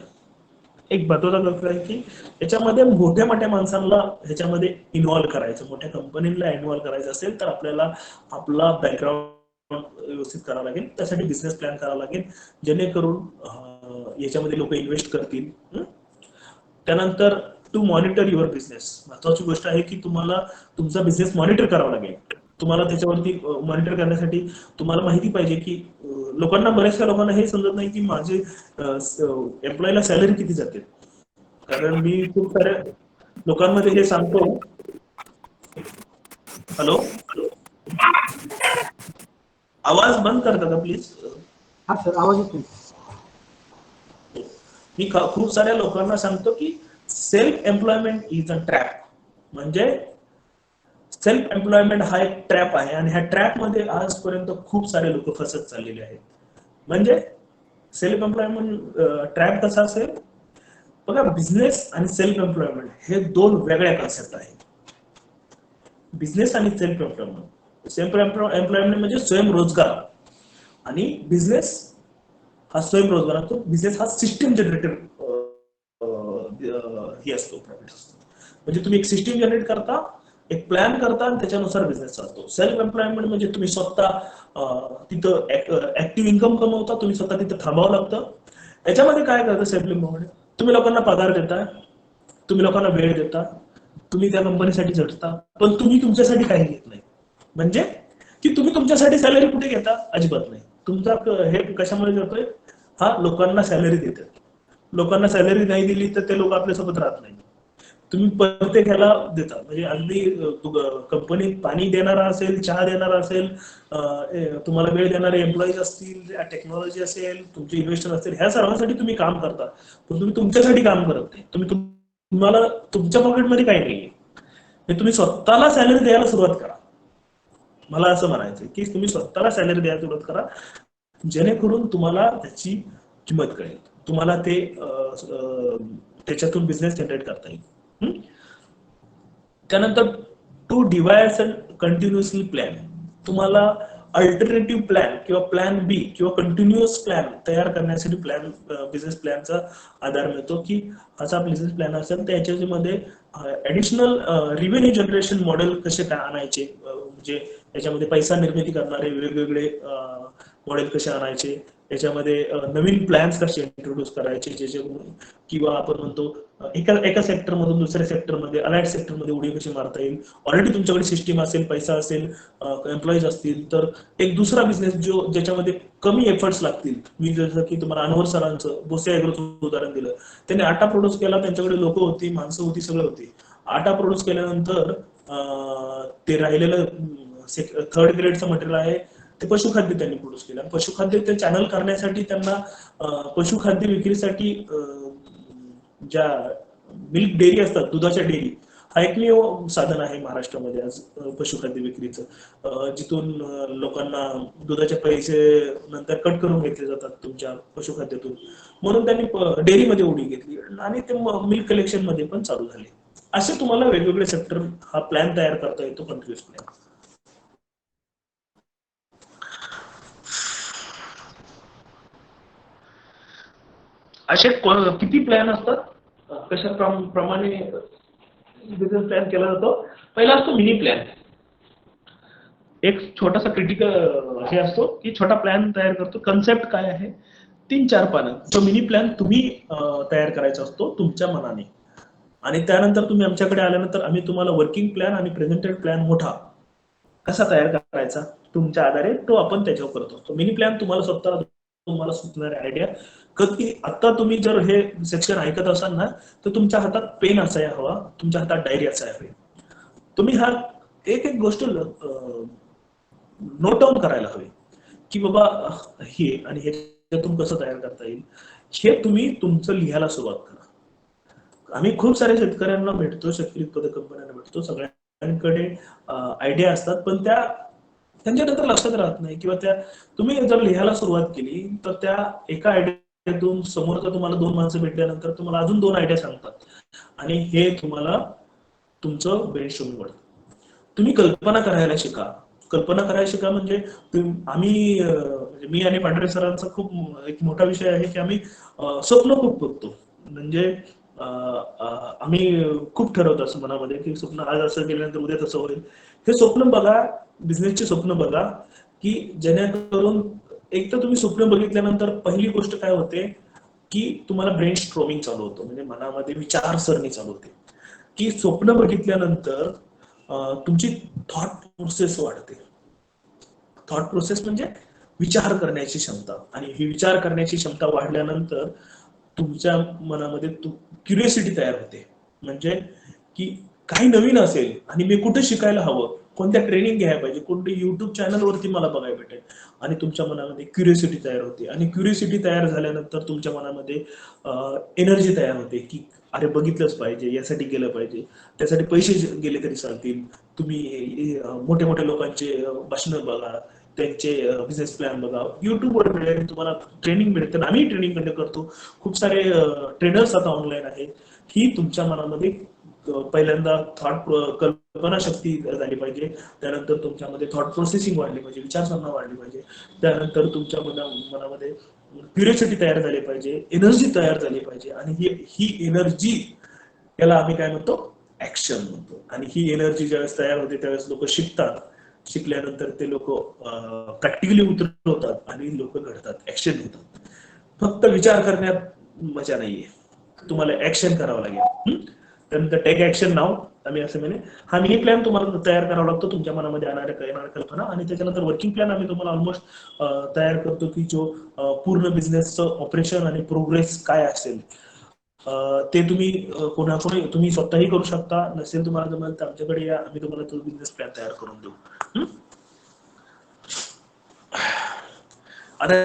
एक महत्वाचा गोष्ट आहे की याच्यामध्ये मोठ्या मोठ्या माणसांना ह्याच्यामध्ये इन्व्हॉल्व्ह करायचं, मोठ्या कंपनीला इन्व्हॉल्व्ह करायचं असेल तर आपल्याला आपला बॅकग्राऊंड व्यवस्थित करावं लागेल. त्यासाठी बिझनेस प्लॅन करावा लागेल, जेणेकरून याच्यामध्ये लोक इन्व्हेस्ट करतील. त्यानंतर टू मॉनिटर युअर बिझनेस. महत्वाची गोष्ट आहे की तुम्हाला तुमचा बिझनेस मॉनिटर करावा लागेल. तुम्हाला त्याच्यावरती मॉनिटर करण्यासाठी तुम्हाला माहिती पाहिजे की बऱ्याचशा लोकांना हे समजत नाही की माझे एम्प्लॉईला सॅलरी किती जाते. कारण मी खूप साऱ्या लोकांमध्ये हे सांगतो. हॅलो, आवाज बंद करता का प्लीज? हा सर, आवाज येतोय. मी खूप साऱ्या लोकांना सांगतो की self employment is a trap. म्हणजे सेल्फ एम्प्लॉयमेंट हा एक ट्रॅप आहे, आणि ह्या ट्रॅप मध्ये आजपर्यंत खूप सारे लोक फसत चाललेले आहेत. म्हणजे सेल्फ एम्प्लॉयमेंट ट्रॅप कसा असेल बघा, बिझनेस आणि सेल्फ एम्प्लॉयमेंट हे 2 वेगळ्या कन्सेप्ट आहेत. बिझनेस आणि सेल्फ एम्प्लॉयमेंट. सेल्फ एम्प्लॉयमेंट म्हणजे स्वयंरोजगार, आणि बिझनेस हा स्वयंरोजगार असतो. बिझनेस हा सिस्टीम जनरेटेड हे असतो, प्रॉफिट असतो. म्हणजे तुम्ही एक सिस्टीम जनरेट करता, एक प्लॅन करता, आणि त्याच्यानुसार बिझनेस चालतो. सेल्फ एम्प्लॉयमेंट म्हणजे तुम्ही स्वतः तिथं ऍक्टिव्ह इन्कम कमवता, तुम्ही स्वतः तिथं थांबावं लागतं. याच्यामध्ये काय करतं सेल्फ एम्प्लॉयमेंट, तुम्ही लोकांना पगार देता, तुम्ही लोकांना वेळ देता, तुम्ही त्या कंपनीसाठी झटता, पण तुम्ही तुमच्यासाठी काही घेत नाही. म्हणजे की तुम्ही तुमच्यासाठी सॅलरी कुठे घेता, अजिबात नाही. तुमचा हे कशामुळे जातोय, हा लोकांना सॅलरी देतात. लोकांना सॅलरी नाही दिली तर ते लोक आपल्यासोबत राहत नाही. तुम्ही प्रत्येकाला देता, म्हणजे अगदी कंपनीत पाणी देणारा असेल, चहा देणारा असेल, तुम्हाला वेळ देणारे एम्प्लॉईज असतील, टेक्नॉलॉजी असेल, तुमचे इन्व्हेस्टर असतील, ह्या सर्वांसाठी तुम्ही काम करता. पण तुम्ही तुमच्यासाठी काम करत नाही. तुम्हाला तुमच्या पॉकेटमध्ये काही नाहीये. तुम्ही स्वतःला सॅलरी द्यायला सुरुवात करा. मला असं म्हणायचं की तुम्ही स्वतःला सॅलरी द्यायला सुरुवात करा, जेणेकरून तुम्हाला त्याची किंमत कळेल, तुम्हाला ते त्याच्यातून बिझनेस जनरेट करता येईल. त्यानंतर to divide and continuously plan. तुम्हाला अल्टरनेटिव्ह प्लॅन किंवा प्लॅन बी किंवा कंटिन्युअस प्लॅन तयार करण्यासाठी बिझनेस प्लॅनचा आधार मिळतो, की असा बिझनेस प्लॅन असेल तर याच्यामध्ये ऍडिशनल रिव्हेन्यू जनरेशन मॉडेल कसे काय आणायचे, म्हणजे याच्यामध्ये पैसा निर्मिती करणारे वेगवेगळे मॉडेल कसे आणायचे, याच्यामध्ये नवीन प्लॅन्स कसे इंट्रोड्यूस करायचे, ज्याच्याकडून किंवा आपण म्हणतो एका सेक्टर मधून दुसऱ्या सेक्टरमध्ये, अलाइड सेक्टरमध्ये उडी कशी मारता येईल. ऑलरेडी तुमच्याकडे सिस्टीम असेल, पैसा असेल, एम्प्लॉईज असतील, तर एक दुसरा बिझनेस ज्याच्यामध्ये कमी एफर्ट्स लागतील. मी जसं की तुम्हाला अनवर सरांचं भोसे ॲग्रोचं उदाहरण दिलं. त्यांनी आटा प्रोड्यूस केला, त्यांच्याकडे लोक होती, माणसं होती, सगळं होती. आटा प्रोड्यूस केल्यानंतर ते राहिलेलं 3rd ग्रेडचं मटेरियल आहे ते पशुखाद्य त्यांनी प्रोड्यूस केलं. पशुखाद्य ते चॅनल करण्यासाठी त्यांना पशुखाद्य विक्रीसाठी ज्या मिल्क डेअरी असतात, दुधाच्या डेअरी, हा एकमेव साधन आहे महाराष्ट्रामध्ये आज पशुखाद्य विक्रीचं, जिथून लोकांना दुधाचे पैसे नंतर कट करून घेतले जातात तुमच्या पशुखाद्यातून. म्हणून त्यांनी डेअरीमध्ये उडी घेतली, आणि ते मिल्क कलेक्शन मध्ये पण चालू झाले. असे तुम्हाला वेगवेगळे सेक्टर हा प्लॅन तयार करता येतो, कंटिन्युअस प्लॅन. असे किती प्लॅन असतात, कशा प्रमाणे बिझनेस प्लॅन केला जातो? पहिला असतो मिनी प्लॅन. एक छोटासा क्रिटिकल हे असतो की छोटा प्लॅन तयार करतो. कन्सेप्ट काय आहे? 3-4 पानं. तो मिनी प्लॅन तुम्ही तयार करायचा असतो तुमच्या मनाने. आणि त्यानंतर तुम्ही आमच्याकडे आल्यानंतर आम्ही तुम्हाला वर्किंग प्लॅन आणि प्रेझेंटेड प्लॅन मोठा कसा तयार करायचा तुमच्या आधारे तो आपण त्याच्यावर करत असतो. मिनी प्लॅन तुम्हाला स्वतः तुम्हाला सुचणारी आयडिया. कधी आता तुम्ही जर हे सेक्शन ऐकत असाल ना, तर तुमच्या हातात पेन असायला हवा, तुमच्या हातात डायरी असायला हवी. तुम्ही हा एक एक गोष्ट नोट डाऊन करायला हवी की बाबा हे आणि ह्याच्यातून कसं तयार करता येईल, हे तुम्ही तुमचं लिहायला सुरुवात करा. आम्ही खूप साऱ्या शेतकऱ्यांना भेटतो, शेतकरी उत्पादक कंपन्यांना भेटतो, सगळ्यांकडे आयडिया असतात, पण त्या त्यांच्यानंतर लक्षात राहत नाही किंवा त्या तुम्ही जर लिहायला सुरुवात केली तर त्या एका आयडियातून समोरचा तुम्हाला 2 माणसं भेटल्यानंतर तुम्हाला अजून 2 आयडिया सांगतात आणि हे तुम्हाला तुमचं ब्रेनस्टॉर्मिंग वाढतं. तुम्ही कल्पना करायला शिका. कल्पना करायला शिका म्हणजे आम्ही म्हणजे मी आणि पांढरे सरांचा खूप एक मोठा विषय आहे की आम्ही स्वप्न खूप बघतो. म्हणजे आम्ही खूप ठरवतो असं मनामध्ये की स्वप्न आज असं केल्यानंतर उद्या तसं होईल. हे स्वप्न बघा, बिझनेसचे स्वप्न बघा की जेणेकरून एक तर तुम्ही स्वप्न बघितल्यानंतर पहिली गोष्ट काय होते की तुम्हाला ब्रेन स्ट्रोमिंग चालू होतं, म्हणजे मनामध्ये विचारसरणी चालू होते की स्वप्न बघितल्यानंतर तुमची थॉट प्रोसेस वाढते. थॉट प्रोसेस म्हणजे विचार करण्याची क्षमता, आणि ही विचार करण्याची क्षमता वाढल्यानंतर तुमच्या मनामध्ये क्युरियोसिटी तयार होते. म्हणजे की काही नवीन असेल आणि मी कुठे शिकायला हवं, कोणत्या ट्रेनिंग घ्यायला पाहिजे, कोणत्या युट्यूब चॅनलवरती मला बघायला भेटेल, आणि तुमच्या मनामध्ये क्युरियोसिटी तयार होते. आणि क्युरियोसिटी तयार झाल्यानंतर तुमच्या मनामध्ये एनर्जी तयार होते की अरे बघितलंच पाहिजे, यासाठी गेलं पाहिजे, त्यासाठी पैसे गेले तरी चालतील. तुम्ही मोठ्या मोठ्या लोकांचे भाषणं बघा, त्यांचे बिझनेस प्लॅन बघा, युट्यूबवर मिळेल तुम्हाला ट्रेनिंग मिळते. आम्ही ट्रेनिंग कंडक्ट करतो, खूप सारे ट्रेनर्स आता ऑनलाईन आहेत. ही तुमच्या मनामध्ये पहिल्यांदा कल्पना शक्ती झाली पाहिजे, त्यानंतर तुमच्यामध्ये थॉट प्रोसेसिंग वाढली पाहिजे, विचारसरणी वाढली पाहिजे, त्यानंतर तुमच्या मनामध्ये क्युरियोसिटी तयार झाली पाहिजे, एनर्जी तयार झाली पाहिजे. आणि ही एनर्जी, याला आम्ही काय म्हणतो, ऍक्शन म्हणतो. आणि ही एनर्जी ज्यावेळेस तयार होते त्यावेळेस लोक शिकतात, शिकल्यानंतर ते लोक प्रॅक्टिकली उतरवतात आणि लोक घडतात, ऍक्शन घेतात. फक्त विचार करण्यात मजा नाहीये, तुम्हाला ऍक्शन करावं लागेल. त्यानंतर टेक ऍक्शन नाव आम्ही असं म्हणे. हा मिनी प्लॅन तुम्हाला तयार करावा लागतो, तुमच्या मनामध्ये येणाऱ्या कल्पना, आणि त्याच्यानंतर वर्किंग प्लॅन आम्ही तुम्हाला ऑलमोस्ट तयार करतो की जो पूर्ण बिझनेसचं ऑपरेशन आणि प्रोग्रेस काय असेल ते तुम्ही कोणाकोणी तुम्ही स्वतःही करू शकता. नसेल तुम्हाला जमेल तर आमच्याकडे या, आम्ही तुम्हाला तो बिझनेस प्लॅन तयार करून देऊ. आता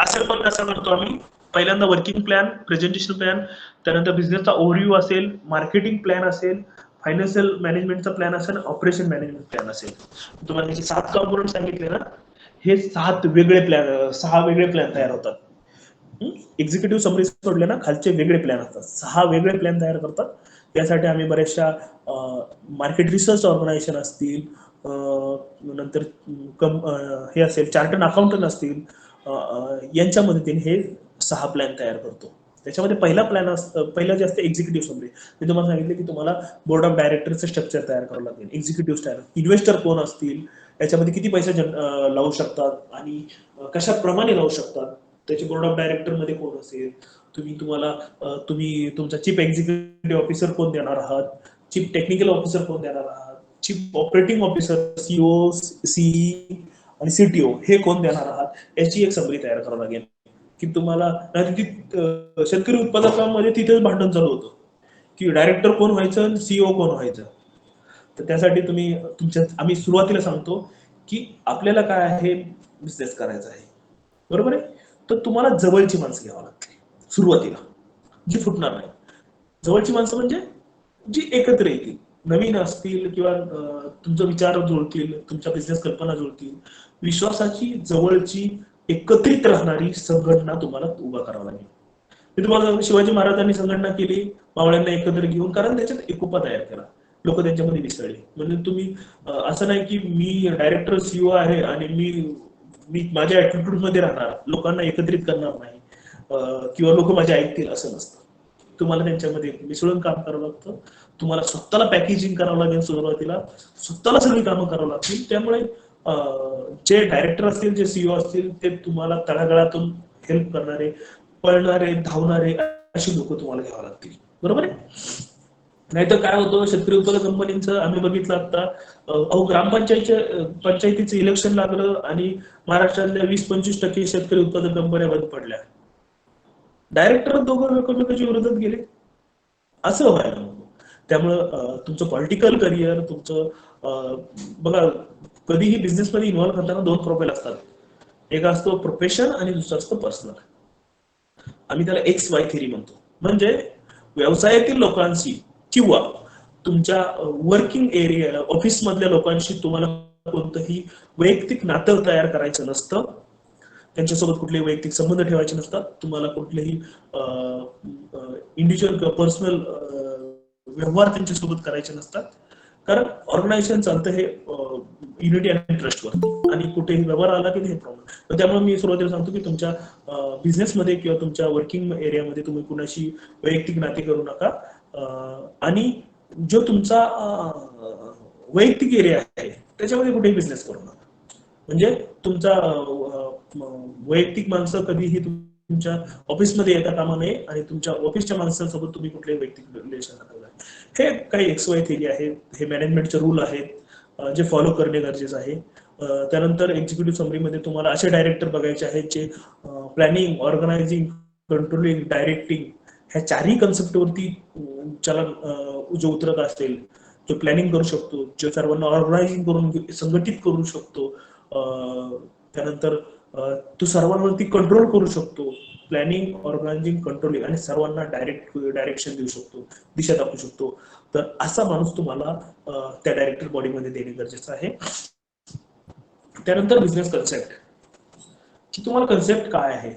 असं पण कसं करतो आम्ही, पहिल्यांदा वर्किंग प्लॅन, प्रेझेंटेशन प्लॅन, त्यानंतर बिझनेसचा ओव्हरव्ह्यू असेल, मार्केटिंग प्लॅन असेल, फायनान्शियल मॅनेजमेंटचा प्लॅन असेल, ऑपरेशन मॅनेजमेंट प्लॅन असेल. तुम्हाला त्याचे 7 कॉम्पोनंट सांगितले ना, हे 6 वेगळे प्लॅन तयार होतात. एक्झिक्युटिव्ह समरी सोडले ना, खालचे वेगळे प्लॅन असतात, 6 वेगळे प्लॅन तयार करतात. यासाठी आम्ही बऱ्याचशा मार्केट रिसर्च ऑर्गनायझेशन असतील, नंतर हे असेल चार्टर्ड अकाउंटंट असतील, यांच्या मदतीने हे 6 प्लॅन तयार करतो. त्याच्यामध्ये पहिला जे असते एक्झिक्युटिव्ह समरी. मी तुम्हाला सांगितलं की तुम्हाला बोर्ड ऑफ डायरेक्टरचं स्ट्रक्चर तयार करावं लागेल. एक्झिक्युटिव्ह स्टाईल, इन्व्हेस्टर कोण असतील, याच्यामध्ये किती पैसे लावू शकतात आणि कशाप्रमाणे लावू शकतात, त्याचे बोर्ड ऑफ डायरेक्टर मध्ये कोण असेल, तुम्ही तुमचा चीफ एक्झिक्युटिव्ह ऑफिसर कोण देणार आहात, चीफ टेक्निकल ऑफिसर कोण देणार आहात, chief operating officer, CO, CE आणि सीटीओ हे कोण देणार आहात, याची एक समरी तयार करावी लागेल. की तुम्हाला शेतकरी उत्पादकांमध्ये तिथेच भांडण चालू होतं की डायरेक्टर कोण व्हायचं, सीईओ कोण व्हायचं. तर त्यासाठी आम्ही सुरुवातीला सांगतो की आपल्याला काय आहे, बिझनेस करायचा आहे, बरोबर आहे. तर तुम्हाला जवळची माणसं घ्यावं लागतील सुरुवातीला, जी फुटणार नाही. जवळची माणसं म्हणजे जी एकत्र येतील, नवीन असतील किंवा तुमचा विचार जुळतील, तुमच्या बिझनेस कल्पना जुळतील. विश्वासाची, जवळची, एकत्रित राहणारी संघटना तुम्हाला उभा करावं लागेल. मी तुम्हाला सांगतो, शिवाजी महाराजांनी संघटना केली मावळ्यांना एकत्र घेऊन, कारण त्याच्यात एकोपा तयार केला, लोक त्यांच्यामध्ये मिसळले. म्हणजे तुम्ही असं नाही की मी डायरेक्टर सीईओ आहे आणि मी माझ्या ऍटिट्यूड मध्ये राहणार, लोकांना एकत्रित करणार नाही. किंवा लोक माझे ऐकतील असं नसतं. तुम्हाला त्यांच्यामध्ये मिसळून काम करावं लागतं. तुम्हाला स्वतःला पॅकेजिंग करावं लागेल, सुरुवातीला स्वतःला सगळी कामं करावं लागतील. त्यामुळे जे डायरेक्टर असतील, जे सीईओ असतील, ते तुम्हाला तळागाळातून हेल्प करणारे, पळणारे, धावणारे अशी लोक तुम्हाला घ्यावं लागतील. बरोबर आहे. नाहीतर काय होतं, शेतकरी उत्पादक कंपनीचं आम्ही बघितलं आता, पंचायतीचं इलेक्शन लागलं आणि महाराष्ट्रातल्या 20-25% शेतकरी उत्पादक कंपन्या बंद पडल्या. डायरेक्टर दोघं एकमेकांच्या विरोधात गेले. असं व्हायला नको. त्यामुळं तुमचं पॉलिटिकल करिअर, तुमचं बघा, कधीही बिझनेसमध्ये इन्व्हॉल्व्ह करताना 2 प्रोफाईल असतात. एक असतो प्रोफेशन आणि दुसरा असतो पर्सनल. आम्ही त्याला XY थेरी म्हणतो. म्हणजे व्यवसायातील लोकांशी किंवा तुमच्या वर्किंग एरिया, ऑफिस मधल्या लोकांशी तुम्हाला कोणतंही वैयक्तिक नातं तयार करायचं नसतं. त्यांच्यासोबत कुठलेही वैयक्तिक संबंध ठेवायचे नसतात. तुम्हाला कुठलेही इंडिव्हिज्युअल पर्सनल व्यवहार त्यांच्यासोबत करायचे नसतात. कारण ऑर्गनायझेशन चालतं हे युनिटी आणि ट्रस्टवरती, आणि कुठेही व्यवहार आला की हे प्रॉब्लेम. त्यामुळे मी सुरुवातीला सांगतो की तुमच्या बिझनेसमध्ये किंवा तुमच्या वर्किंग एरियामध्ये तुम्ही कुणाशी वैयक्तिक नाते करू नका. आणि जो तुमचा वैयक्तिक एरिया आहे त्याच्यामध्ये कुठेही बिझनेस करू नका. म्हणजे तुमचा वैयक्तिक माणसं कधीही तुमच्या ऑफिसमध्ये येता कामा नये आणि तुमच्या ऑफिसच्या माणसांसोबत तुम्ही कुठलेही वैयक्तिक रिलेशन नका. हे काही XY थेरी आहे, हे मॅनेजमेंटचे रूल आहेत जे फॉलो करणे गरजेचं आहे. त्यानंतर एक्झिक्युटिव्ह समरीमध्ये तुम्हाला असे डायरेक्टर बघायचे आहेत जे प्लॅनिंग, ऑर्गनायझिंग, कंट्रोलिंग, डायरेक्टिंग ह्या 4ही कन्सेप्टवरती चलन जो उतरत असेल, जो प्लॅनिंग करू शकतो, जो सर्वांना ऑर्गनायझिंग करून संघटित करू शकतो, त्यानंतर तो सर्वांवरती कंट्रोल करू शकतो. प्लॅनिंग, ऑर्गनायझिंग, कंट्रोलिंग आणि सर्वांना डायरेक्शन देऊ शकतो, दिशा दाखवू शकतो. तर असा माणूस तुम्हाला त्या डायरेक्टर बॉडीमध्ये देणे गरजेचं आहे. त्यानंतर बिझनेस कन्सेप्ट, की तुम्हाला कन्सेप्ट काय आहे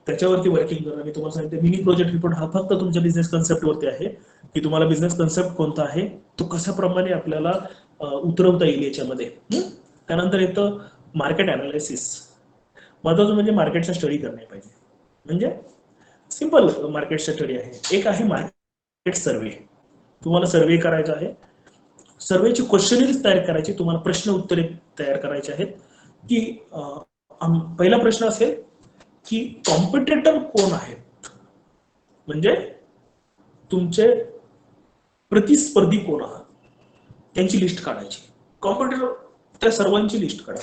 त्याच्यावरती वर्किंग करा. मी तुम्हाला सांगितलं मिनी प्रोजेक्ट रिपोर्ट हा फक्त तुमच्या बिझनेस कन्सेप्टवरती आहे, की तुम्हाला बिझनेस कन्सेप्ट कोणता आहे, तो कशाप्रमाणे आपल्याला उतरवता येईल याच्यामध्ये. त्यानंतर येतं मार्केट अनालिसिस. महत्वाचं म्हणजे मार्केटचा स्टडी करणे पाहिजे. म्हणजे सिंपल मार्केटचा स्टडी आहे. एक आहे मार्केट सर्वे. तुम्हाला सर्वे करायचा आहे. सर्वेची क्वेश्चनरीज तयार करायची, तुम्हाला प्रश्न उत्तरे तयार करायचे आहेत. की पहिला प्रश्न असेल की कॉम्पिटिटर कोण आहेत, म्हणजे तुमचे प्रतिस्पर्धी कोण आहात त्यांची लिस्ट काढायची. कॉम्पिटिटर त्या सर्वांची लिस्ट काढा.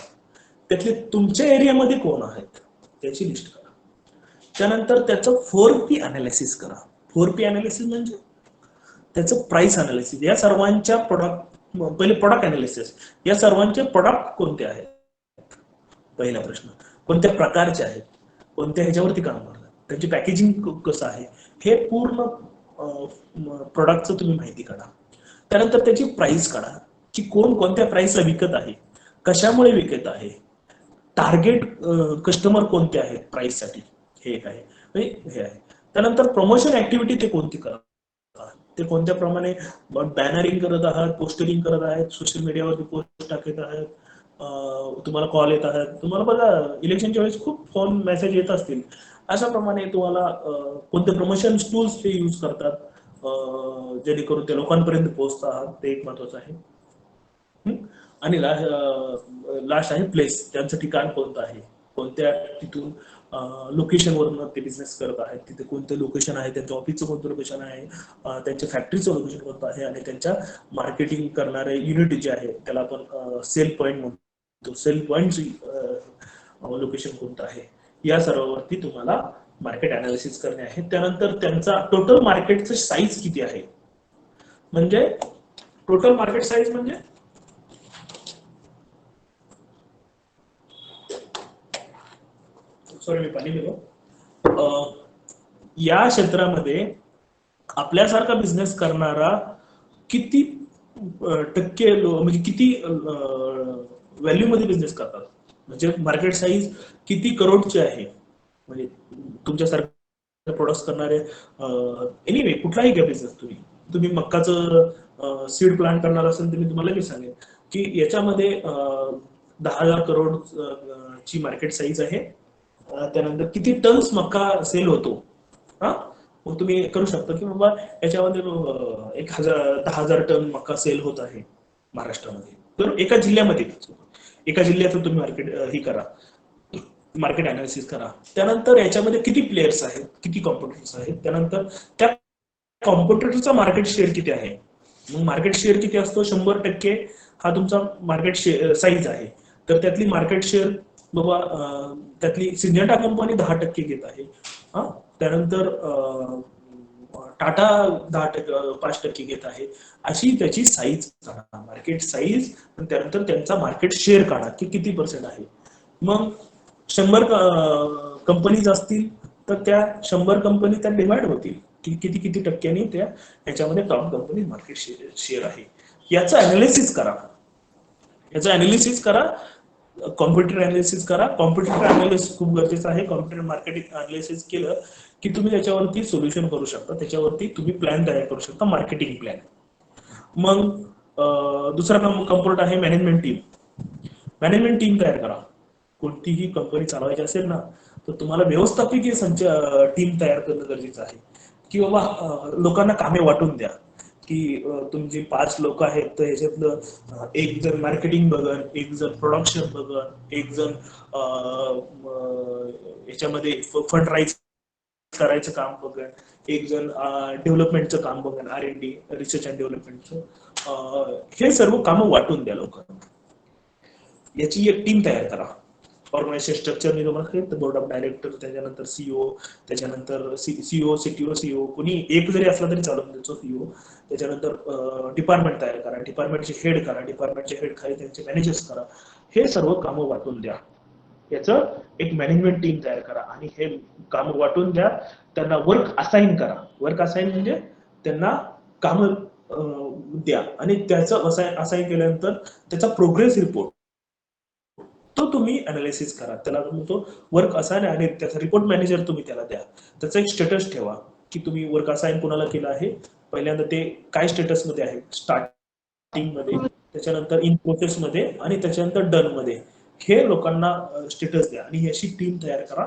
त्यातले तुमच्या एरियामध्ये कोण आहेत त्याची लिस्ट करा. त्यानंतर त्याचं 4P अनालिसिस करा. 4P अनालिसिस म्हणजे त्याचं प्राइस अनालिसिस. या सर्वांच्या पहिले प्रोडक्ट अनालिसिस, या सर्वांचे प्रोडक्ट कोणते आहेत, पहिला प्रश्न. कोणत्या प्रकारचे आहेत, कोणत्या ह्याच्यावरती काम करतात, त्यांची पॅकेजिंग कसं आहे, हे पूर्ण प्रोडक्टचं तुम्ही माहिती काढा. त्यानंतर त्याची प्राइस काढा, की कोण कोणत्या प्राइसला विकत आहे, कशामुळे विकत आहे, टार्गेट कस्टमर कोणते आहेत प्राइससाठी, हे एक आहे. हे आहे. त्यानंतर प्रमोशन ऍक्टिव्हिटी ते कोणती करत आहात, ते कोणत्या प्रमाणे बॅनरिंग करत आहात, पोस्टरिंग करत आहेत, सोशल मीडियावरती पोस्ट टाकत आहात, तुम्हाला कॉल येत आहेत. तुम्हाला बघा इलेक्शनच्या वेळेस खूप फोन मेसेज येत असतील. अशा प्रमाणे तुम्हाला कोणते प्रमोशन टूल्स ते यूज करतात जेणेकरून ते लोकांपर्यंत पोहोचतात, ते एक महत्वाचं आहे. आणि लास्ट आहे प्लेस. त्यांचं ठिकाण कोणतं आहे, कोणत्या तिथून लोकेशनवरून ते बिझनेस करत आहेत, तिथे कोणतं लोकेशन आहे, त्यांच्या ऑफिसचं कोणतं लोकेशन आहे, त्यांच्या फॅक्टरीचं लोकेशन कोणतं आहे, आणि त्यांच्या मार्केटिंग करणारे युनिट जे आहे त्याला आपण सेल पॉईंट म्हणतो, सेल पॉईंटची लोकेशन कोणतं आहे, या सर्वांवरती तुम्हाला मार्केट अनालिसिस करणे आहे. त्यानंतर त्यांचा टोटल मार्केटचं साईज किती आहे, म्हणजे टोटल मार्केट साईज म्हणजे सॉरी मी पाणी पिलो. या क्षेत्रामध्ये आपल्यासारखा बिझनेस करणारा किती टक्के म्हणजे किती व्हॅल्यू मध्ये बिझनेस करतात, म्हणजे मार्केट साईज किती करोडची आहे. म्हणजे तुमच्यासारखे प्रोडक्ट्स करणारे एनिवे कुठलाही घ्या बिझनेस, तुम्ही मक्काचं सीड प्लांट करणार असेल तर मी तुम्हाला मी सांगेन की याच्यामध्ये 10,000 करोड ची मार्केट साईज आहे. त्यानंतर किती टन्स मका सेल होतो. हा, मग तुम्ही करू शकता की बाबा याच्यामध्ये 10,000 टन मका सेल होत आहे महाराष्ट्रामध्ये, तर एका जिल्ह्यामध्ये, एका जिल्ह्याचं तुम्ही मार्केट ही करा, मार्केट अनालिसिस करा. त्यानंतर याच्यामध्ये किती प्लेयर्स आहेत, किती कॉम्पिटिटर्स आहेत, त्यानंतर त्या कॉम्पिटिटरचा मार्केट शेअर किती आहे. मग मार्केट शेअर किती असतो, 100% हा तुमचा मार्केट साईज आहे. तर त्यातली मार्केट शेअर बाबा त्यातली सिंजेंटा कंपनी 10% घेत आहे. हा, त्यानंतर टाटा 5% घेत आहे. अशी त्याची साईज काढा, मार्केट साईज, त्यानंतर त्यांचा मार्केट शेअर काढा की किती पर्सेंट आहे. मग 100 कंपनीज असतील तर त्या 100 कंपनी त्या डिवाइड होतील की किती किती टक्क्यांनी त्या याच्यामध्ये टॉप कंपनी मार्केट शेअर आहे. याचं अनालिसिस करा, याचं अनालिसिस करा, कॉम्प्युटर अनालिसिस करा. कॉम्प्युटर अनालिसिस खूप गरजेचं आहे. कॉम्प्युटर मार्केटिंग अनालिसिस केलं की तुम्ही त्याच्यावरती सोल्युशन करू शकता, त्याच्यावरती तुम्ही प्लॅन तयार करू शकता, मार्केटिंग प्लॅन. मग दुसरा कंपोनेंट आहे मॅनेजमेंट टीम. मॅनेजमेंट टीम तयार करा. कोणतीही कंपनी चालवायची असेल ना, तर तुम्हाला व्यवस्थापकीय टीम तयार करणं गरजेचं आहे. की बाबा लोकांना कामे वाटून द्या, की तुमची 5 लोक आहेत तर ह्याच्यातलं एक जण मार्केटिंग बघन, एक जण प्रोडक्शन बघन, एक जण याच्यामध्ये फंड राईज करायचं काम बघन, एक जण डेव्हलपमेंटचं काम बघन, R&D, रिसर्च अँड डेव्हलपमेंटचं. हे सर्व कामं वाटून द्या लोकांना. याची एक टीम तयार करा. ऑर्गनायझेशन स्ट्रक्चर मी तुम्हाला सांगितलं, बोर्ड ऑफ डायरेक्टर, त्याच्यानंतर सीईओ, त्याच्यानंतर सीईओ, सीटीओ, सीईओ, कोणी एक जरी असला तरी चालून द्यायचो सीईओ. त्याच्यानंतर डिपार्टमेंट तयार करा, डिपार्टमेंटचे हेड करा, डिपार्टमेंटचे हेड खाली त्यांचे मॅनेजर्स करा. हे सर्व कामं वाटून द्या. याचं एक मॅनेजमेंट टीम तयार करा आणि हे काम वाटून द्या. त्यांना वर्क असाइन करा. वर्क असाइन म्हणजे त्यांना काम द्या आणि त्याचं असाइन केल्यानंतर त्याचा प्रोग्रेस रिपोर्ट तो तुम्ही अनालिसिस करा. त्याला तो वर्क असाइन आणि त्याचा रिपोर्ट मॅनेजर तुम्ही त्याला द्या. त्याचा एक स्टेटस ठेवा की तुम्ही वर्क असाइन कोणाला केलं आहे, पहिल्यांदा ते काय स्टेटस मध्ये आहे, स्टार्टिंग मध्ये, त्याच्यानंतर इन प्रोसेस मध्ये आणि त्याच्यानंतर डन मध्ये. हे लोकांना स्टेटस द्या आणि अशी टीम तयार करा.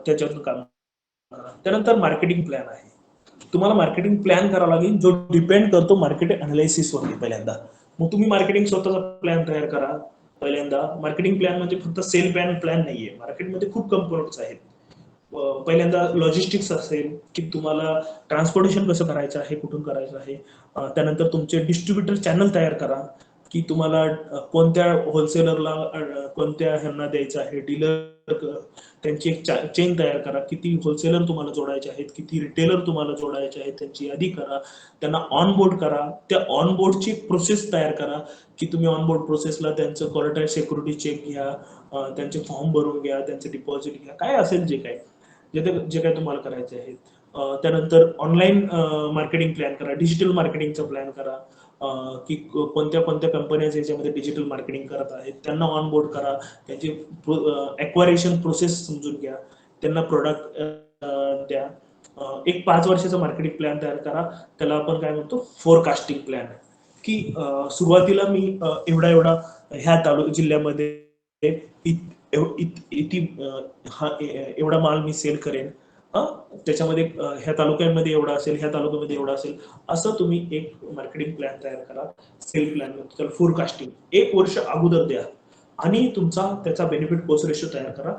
त्याच्यातून काम करा. त्यानंतर मार्केटिंग प्लॅन आहे. तुम्हाला मार्केटिंग प्लॅन करावा लागेल, जो डिपेंड करतो मार्केट अनालिसिस वरती पहिल्यांदा. मग तुम्ही मार्केटिंग स्वतःचा प्लॅन तयार करा. पहिल्यांदा मार्केटिंग प्लॅन म्हणजे फक्त सेल प्लॅन नाहीये. मार्केटमध्ये खूप कंपोनेंट्स आहेत. पहिल्यांदा लॉजिस्टिक्स असेल की तुम्हाला ट्रान्सपोर्टेशन कसं करायचं आहे, कुठून करायचं आहे. त्यानंतर तुमचे डिस्ट्रीब्युटर चॅनल तयार करा की तुम्हाला कोणत्या होलसेलरला कोणत्या ह्यांना द्यायचं आहे, डीलर त्यांची एक चेन तयार करा. किती होलसेलर तुम्हाला जोडायचे आहेत, किती रिटेलर तुम्हाला जोडायचे आहेत, त्यांची यादी करा, त्यांना ऑन बोर्ड करा. त्या ऑन बोर्डची प्रोसेस तयार करा की तुम्ही ऑन बोर्ड प्रोसेसला त्यांचं क्वालिटी सिक्युरिटी चेक घ्या, त्यांचे फॉर्म भरून घ्या, त्यांचे डिपॉझिट घ्या, काय असेल जे काय तुम्हाला करायचे आहे. त्यानंतर ऑनलाईन मार्केटिंग प्लॅन करा, डिजिटल मार्केटिंगचा प्लॅन करा की कोणत्या कोणत्या कंपन्या याच्यामध्ये डिजिटल मार्केटिंग करत आहेत, त्यांना ऑन बोर्ड करा, त्यांची ॲक्वायरेशन प्रोसेस समजून घ्या, त्यांना प्रोडक्ट द्या. एक 5 वर्षाचा मार्केटिंग प्लॅन तयार करा. त्याला आपण काय म्हणतो, फोरकास्टिंग प्लॅन. की सुरुवातीला मी एवढा ह्या जिल्ह्यामध्ये एवढा माल मी सेल करेन, त्याच्यामध्ये ह्या तालुक्यांमध्ये एवढा असेल, ह्या तालुक्यामध्ये एवढा असेल. असं तुम्ही एक मार्केटिंग प्लॅन तयार करा. सेल प्लॅन त्याला फोरकास्टिंग 1 वर्ष अगोदर द्या आणि तुमचा त्याचा बेनिफिट कॉस्ट रेशो तयार करा.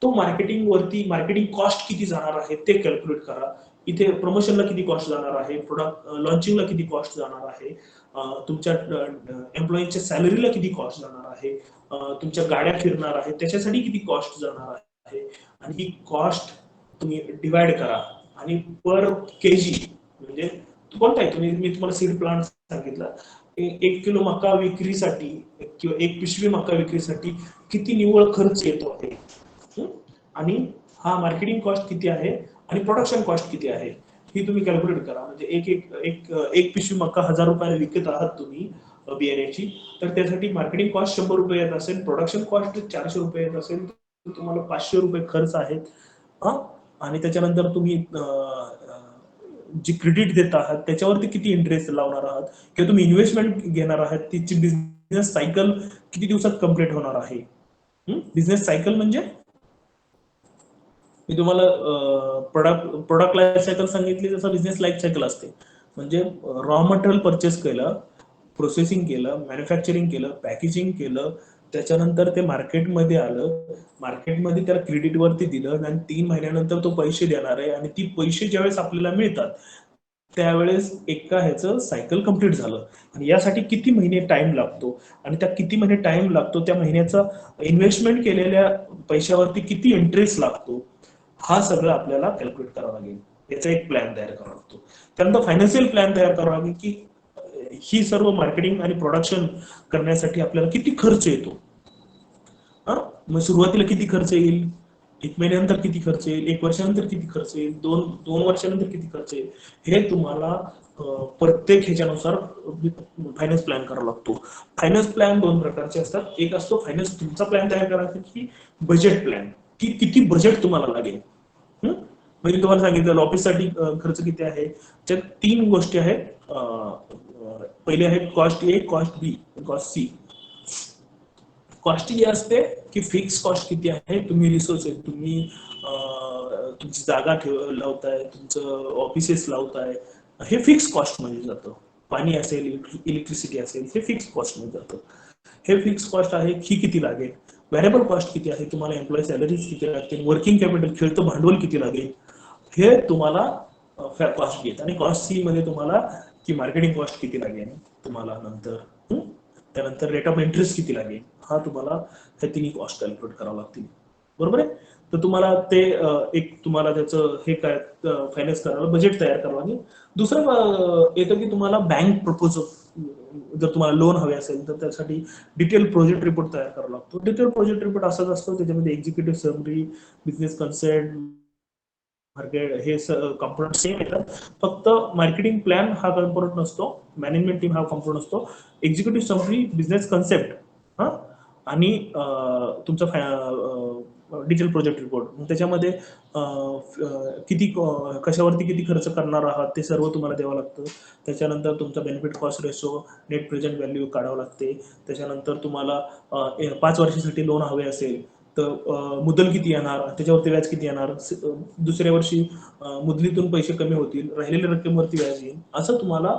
तो मार्केटिंग कॉस्ट किती जाणार आहे ते कॅल्क्युलेट करा. इथे प्रमोशनला किती कॉस्ट जाणार आहे, प्रोडक्ट लॉन्चिंगला किती कॉस्ट जाणार आहे, तुमच्या एम्प्लॉईच्या सॅलरीला किती कॉस्ट जाणार आहे, तुमच्या गाड्या फिरणार आहेत त्याच्यासाठी किती कॉस्ट जाणार आहे. आणि ही कॉस्ट तुम्ही डिवाइड करा आणि पर केजी म्हणजे कोणता आहे, मी तुम्हाला सीड प्लांट सांगितलं, 1 किलो मका विक्रीसाठी किंवा 1 पिशवी मका विक्रीसाठी किती निव्वळ खर्च येतो आहे, आणि हा मार्केटिंग कॉस्ट किती आहे आणि प्रोडक्शन कॉस्ट किती आहे ही तुम्ही कॅल्क्युलेट करा. म्हणजे एक पिशवी मका 1000 रुपयाला विकत आहात तुम्ही बियाण्याची, तर त्यासाठी मार्केटिंग कॉस्ट 100 रुपये येत असेल, प्रोडक्शन कॉस्ट 400 रुपये येत असेल, तर तुम्हाला 500 रुपये खर्च आहेत. आणि त्याच्यानंतर तुम्ही जी क्रेडिट देत आहात त्याच्यावरती किती इंटरेस्ट लावणार आहात, किंवा तुम्ही इन्व्हेस्टमेंट घेणार आहात, तिची बिझनेस सायकल किती दिवसात कम्प्लीट होणार आहे. बिझनेस सायकल म्हणजे मी तुम्हाला प्रोडक्ट लाईफ सायकल सांगितली, जसं बिझनेस लाईफ सायकल असते. म्हणजे रॉ मटेरियल परचेस केलं, प्रोसेसिंग केलं, मॅन्युफॅक्चरिंग केलं, पॅकेजिंग केलं, त्याच्यानंतर ते मार्केटमध्ये आलं, मार्केटमध्ये त्याला क्रेडिटवरती दिलं आणि 3 महिन्यानंतर तो पैसे देणार आहे आणि ती पैसे ज्यावेळेस आपल्याला मिळतात त्यावेळेस एका ह्याचं सायकल कंप्लीट झालं. आणि यासाठी किती महिने टाइम लागतो आणि त्या किती महिने टाइम लागतो, त्या महिन्याचा इन्व्हेस्टमेंट केलेल्या पैशावरती किती इंटरेस्ट लागतो, हा सगळं आपल्याला कॅल्क्युलेट करावं लागेल. याचा एक प्लॅन तयार करावा लागतो. त्यानंतर फायनान्शियल प्लॅन तयार करावा लागेल की ही सर्व मार्केटिंग आणि प्रोडक्शन करण्यासाठी आपल्याला किती खर्च येतो. मग सुरुवातीला किती खर्च येईल, 1 महिन्यानंतर किती खर्च येईल, 1 वर्षानंतर किती खर्च येईल, दोन वर्षानंतर किती खर्च येईल, हे तुम्हाला प्रत्येक ह्याच्यानुसार फायनान्स प्लॅन करावा लागतो. फायनान्स प्लॅन 2 प्रकारचे असतात. एक असतो फायनान्स तुमचा प्लॅन तयार करायचा की बजेट प्लॅन, की किती बजेट तुम्हाला लागेल. म्हणजे तुम्हाला सांगितलं ऑफिससाठी खर्च किती आहे. त्यात 3 गोष्टी आहेत. पहिले आहे कॉस्ट ए, कॉस्ट बी, कॉस्ट सी. कॉस्ट ही असते की फिक्स कॉस्ट किती आहे, तुम्ही रिसोर्सेस, तुम्ही तुमची जागा लावताय, तुमचं ऑफिसेस लावताय, हे फिक्स कॉस्ट मध्ये जातं. पाणी असेल, इलेक्ट्रिसिटी असेल, हे फिक्स कॉस्ट मध्ये जातं. हे फिक्स कॉस्ट आहे, ही किती लागेल. व्हेरिएबल कॉस्ट किती आहे, तुम्हाला एम्प्लॉई सॅलरीज किती लागतील, वर्किंग कॅपिटल खेळतं भांडवल किती लागेल, हे तुम्हाला कॉस्ट घेत. आणि कॉस्ट सी मध्ये तुम्हाला की मार्केटिंग कॉस्ट किती लागेल तुम्हाला नंतर, त्यानंतर रेट ऑफ इंटरेस्ट किती लागेल, हा तुम्हाला हे तिन्ही कॉस्ट कॅल्क्युलेट करावं लागतील. बरोबर आहे. तर तुम्हाला ते एक तुम्हाला त्याचं हे काय फायनान्स करायला बजेट तयार करावं लागेल. दुसरं येतं की तुम्हाला बँक प्रपोजल, जर तुम्हाला लोन हवे असेल तर त्यासाठी डिटेल प्रोजेक्ट रिपोर्ट तयार करावा लागतो. डिटेल प्रोजेक्ट रिपोर्ट असाच असतो, त्याच्यामध्ये executive summary, business concept, market, हे कॉम्पोनंट सेम येतात. फक्त मार्केटिंग प्लॅन हा कॉम्पोनंट नसतो, मॅनेजमेंट टीम हा कॉम्पोनंट असतो, एक्झिक्युटिव्ह समरी, बिझनेस कन्सेप्ट आणि तुमचा डिटेल प्रोजेक्ट रिपोर्ट. त्याच्यामध्ये किती कशावरती किती खर्च करणार आहात ते सर्व तुम्हाला द्यावं लागतं. त्याच्यानंतर तुमचा benefit cost ratio, net present value काढावं लागते. त्याच्यानंतर तुम्हाला 5 वर्षासाठी लोन हवे असेल तर मुद्दल किती येणार, त्याच्यावरती व्याज किती येणार, दुसऱ्या वर्षी मुदलीतून पैसे कमी होतील, राहिलेल्या रक्कमेवरती व्याज येईल, असं तुम्हाला